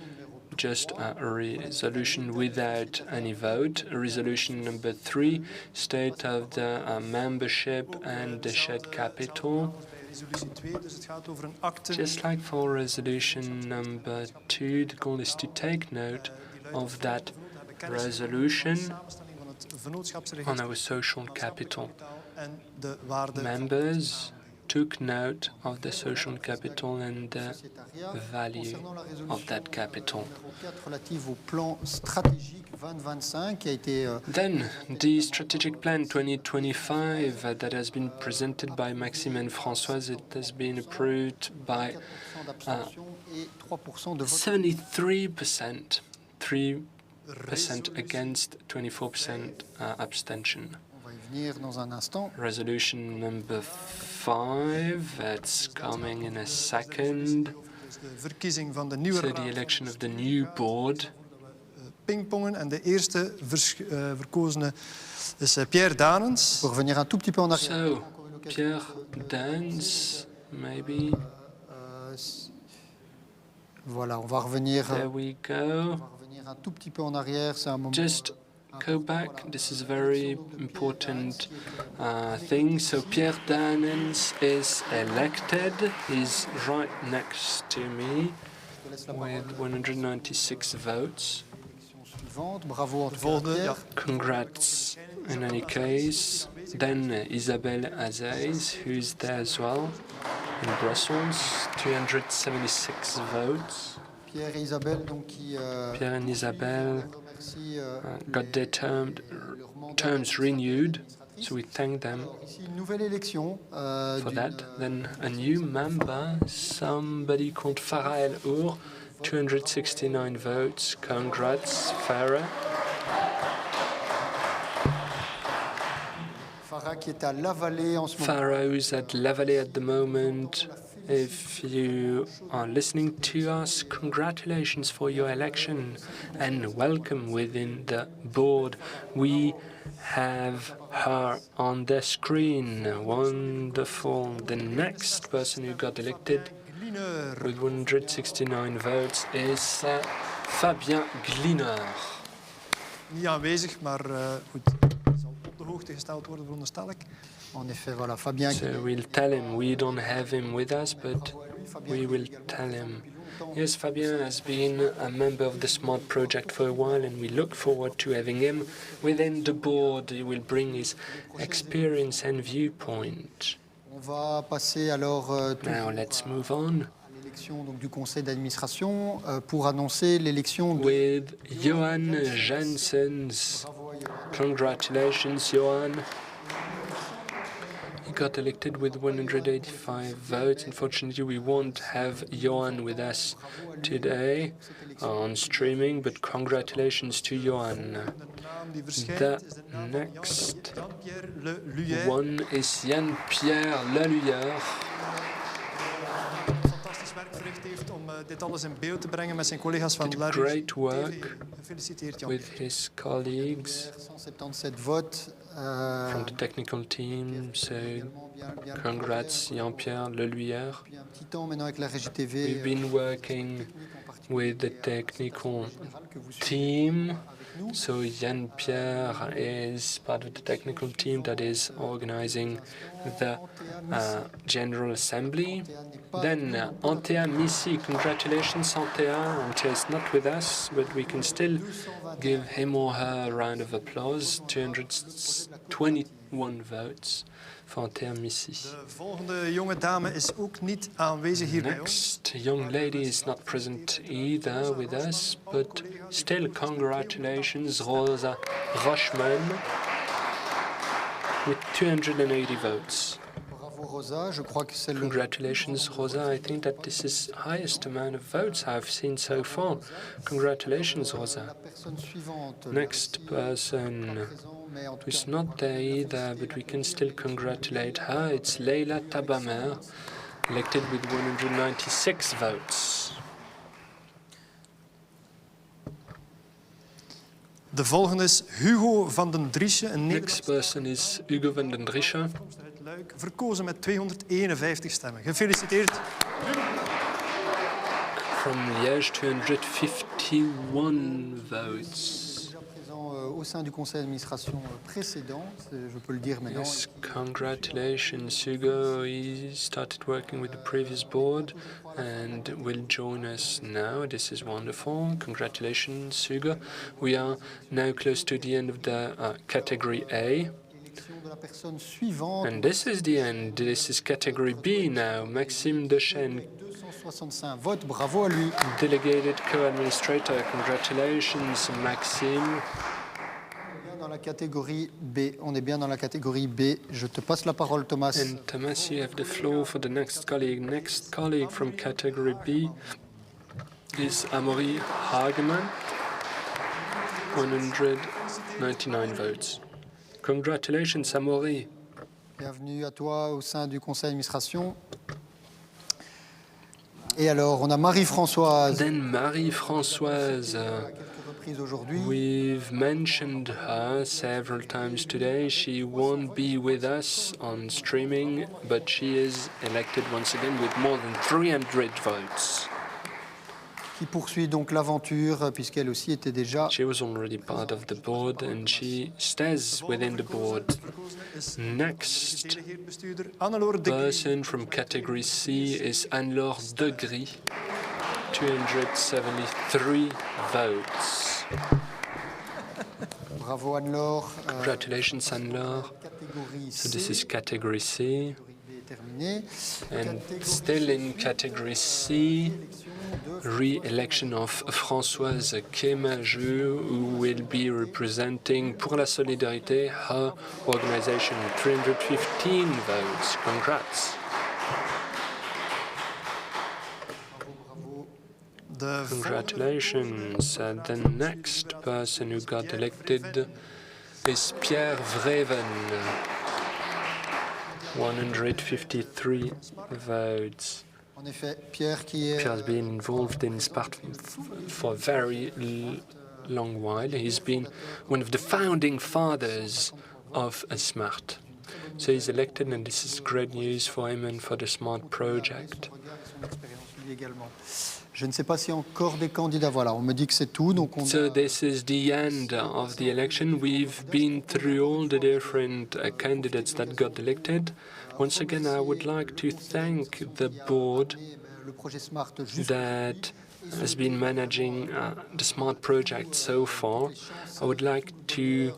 just a resolution without any vote. Resolution number 3, state of the membership and the shared capital. Just like for resolution number 2, the goal is to take note of that resolution on our social capital. Members took note of the social capital and the value of that capital. Then, the strategic plan 2025 that has been presented by Maxime and Françoise, it has been approved by 73%, 3% against, 24% abstention. Resolution number 5, that's coming in a second. So the election of the new board. Pingpongen en de eerste verkozene is Pierre Danens. Pour revenir un tout petit peu en arrière. So, Pierre Danens, maybe. Voilà, on va revenir. There we go. On va revenir un tout petit peu en arrière. C'est un moment. Just go back. This is a very important thing. So Pierre Danens is elected. He's right next to me with 196 votes. Bravo, Congrats in any case. Then Isabelle Azeis, who's there as well in Brussels, 276 votes. Pierre et Isabelle, donc, qui, Pierre and Isabelle got their terms renewed, so we thank them for that. Then a new member, somebody called Farah El Our, 269 votes. Congrats, Farah. Farah qui est à LaVallée en ce moment. Farah who's at LaVallée at the moment. If you are listening to us, congratulations for your election and welcome within the board. We have her on the screen. Wonderful. The next person who got elected with 169 votes is Fabien Gliner. Niet aanwezig, maar goed. Hij zal op de hoogte gesteld worden, veronderstel ik. En effet, voilà, Fabien. So we'll tell him. We don't have him with us, but we will tell him. Yes, Fabien has been a member of the SMART project for a while, and we look forward to having him within the board. He will bring his experience and viewpoint. On va passer alors Now let's move on. l'élection du conseil d'administration pour annoncer l'élection with Johan Janssens. Congratulations, Johan. He got elected with 185 votes. Unfortunately, we won't have Johan with us today on streaming, but congratulations to Johan. The next one is Jan-Pierre Laluyère. Dit alles in beeld te brengen met zijn collega's van Did great work with his colleagues from the technical team. So congrats, Jean-Pierre Laluyère. We've been working with the technical team. So Yann Pierre is part of the technical team that is organizing the General Assembly. Then Antea Missy, congratulations Antea. Antea is not with us, but we can still give him or her a round of applause. 221 votes for Antea Missy. De volgende jonge dame is ook niet aanwezig hier bij ons. Next young lady is not present either with us, but still congratulations Rosa Rochman with 280 votes. Rosa, je crois que c'est le... Congratulations, Rosa. I think that this is the highest amount of votes I've seen so far. Congratulations, Rosa. Next person who's not there either, but we can still congratulate her. It's Leila Tabamer, elected with 196 votes. De volgende is Hugo van den Driesche, een Next person is Hugo van den Driesche. Verkozen met 251 stemmen. Gefeliciteerd. From Liège, 251 votes. Au sein du conseil d'administration précédent, je peux le dire maintenant. Yes, congratulations, Hugo. He started working with the previous board and will join us now. This is wonderful. Congratulations, Hugo. We are now close to the end of the category A. And this is the end. This is category B now. Maxime Dechaine, 265 votes, bravo à lui. Delegated co-administrator. Congratulations, Maxime. Dans la catégorie B. On est bien dans la catégorie B. Je te passe la parole, Thomas. And Thomas, you have the floor for the next colleague. Next colleague from category B is Amaury Hageman, 199 votes. Congratulations, Amaury. Bienvenue à toi au sein du conseil d'administration. Et alors, on a Marie-Françoise. Then Marie-Françoise. We've mentioned her several times today. She won't be with us on streaming, but she is elected once again with more than 300 votes. Qui poursuit donc l'aventure, puisqu'elle aussi était déjà... She was already part of the board, and she stays within the board. Next person from category C is Anne-Laure Degris, 273 votes. Bravo Anne-Laure. Congratulations, Anne-Laure. So this is category C. And still in category C, re-election of Françoise Kémajou, who will be representing Pour la Solidarité, her organization, 315 votes. Congrats. Congratulations. The next person who got elected is Pierre Vreven, 153 votes. En effet, Pierre qui est... Pierre has been involved in SMART for a very long while. He's been one of the founding fathers of SMART. So he's elected, and this is great news for him and for the SMART project. Je ne sais pas s'il y a encore des candidats. Voilà, on me dit que c'est tout. Donc on... So this is the end of the election. We've been through all the different candidates that got elected. Once again, I would like to thank the board that has been managing the SMART project so far. I would like to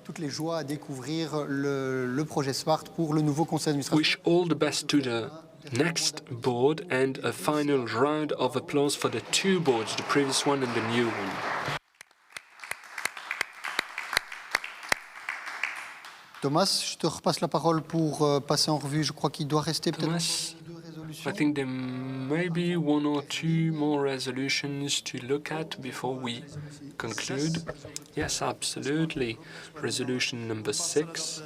toutes les joies à découvrir le projet SMART pour le nouveau conseil d'administration. Wish all the best to the next board, and a final round of applause for the two boards, the previous one and the new one. Thomas, je te repasse la parole pour passer en revue. Je crois qu'il doit rester peut-être deux résolutions. I think there may be one or two more resolutions to look at before we conclude. Yes, absolutely. Resolution number 6.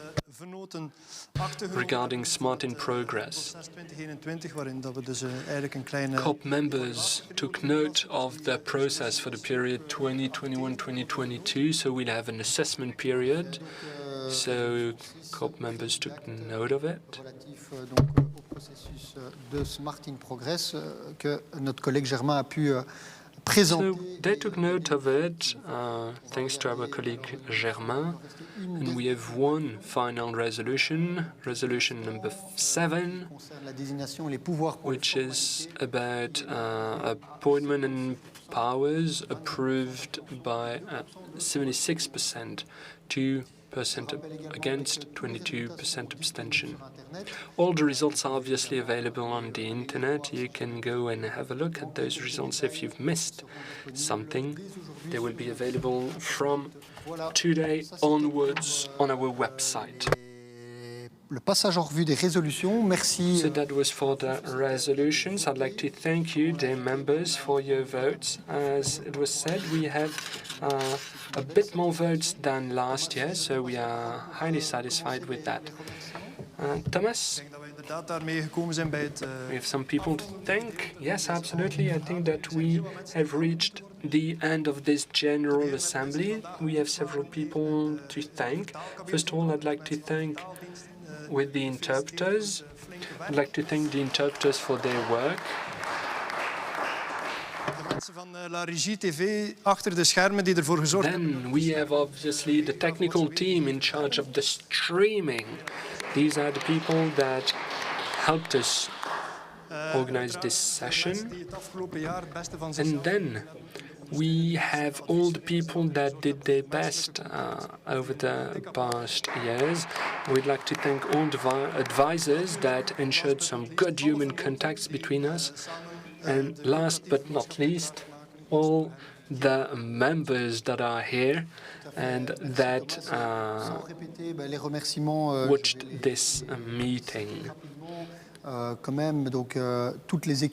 Regarding SMART in progress. COP members took note of the process for the period 2021-2022, so we'll have an assessment period. So COP members took note of it. Processus de SMART in progress que notre collègue Germain a pu présenter. So they took note of it, thanks to our colleague Germain, and we have one final resolution, resolution number 7, La désignation et les pouvoirs pour which is about appointment and powers approved by 76%, 2% against, 22% abstention. All the results are obviously available on the internet. You can go and have a look at those results if you've missed something. They will be available from today onwards on our website. le passage en revue des résolutions. Merci. So that was for the resolutions. I'd like to thank you, dear members, for your votes. As it was said, we have a bit more votes than last year, so we are highly satisfied with that. Thomas? We have some people to thank. Yes, absolutely. I think that we have reached the end of this General Assembly. We have several people to thank. First of all, I'd like to thank with the interpreters. I'd like to thank the interpreters for their work. Then we have obviously the technical team in charge of the streaming. These are the people that helped us organize this session. And then we have all the people that did their best over the past years. We'd like to thank all the advisors that ensured some good human contacts between us. And last but not least, all the members that are here and that watched this meeting.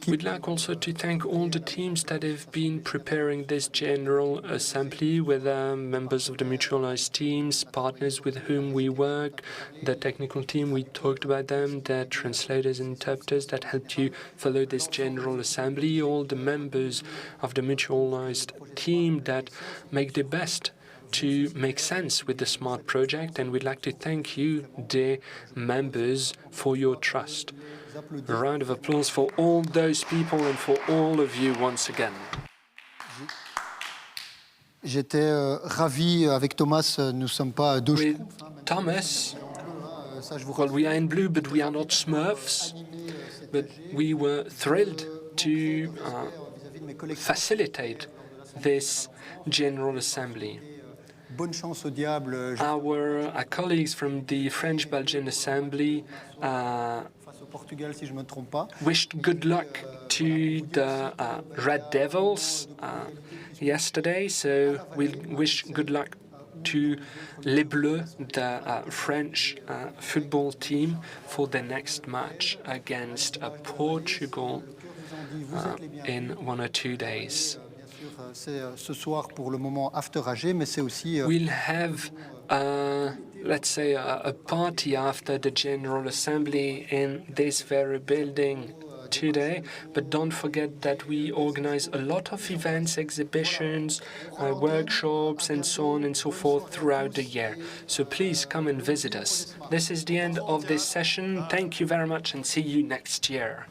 We'd like also to thank all the teams that have been preparing this General Assembly, whether members of the mutualized teams, partners with whom we work, the technical team, we talked about them, the translators and interpreters that helped you follow this General Assembly, all the members of the mutualized team that make their best to make sense with the SMART project, and we'd like to thank you, dear members, for your trust. A round of applause for all those people and for all of you once again. J'étais ravi avec Thomas, nous ne sommes pas deux With Thomas, well, we are in blue, but we are not Smurfs. But we were thrilled to facilitate this General Assembly. Bonne chance au diable. Our colleagues from the French-Belgian Assembly Portugal, si je me trompe pas. Wished good luck to the Red Devils yesterday, so we'll wish good luck to Les Bleus, the French football team, for the next match against Portugal in 1 or 2 days. C'est ce soir pour le moment after AG, mais c'est aussi. We'll have, let's say, a party after the General Assembly in this very building today. But don't forget that we organize a lot of events, exhibitions, workshops, and so on and so forth throughout the year. So please come and visit us. This is the end of this session. Thank you very much, and see you next year.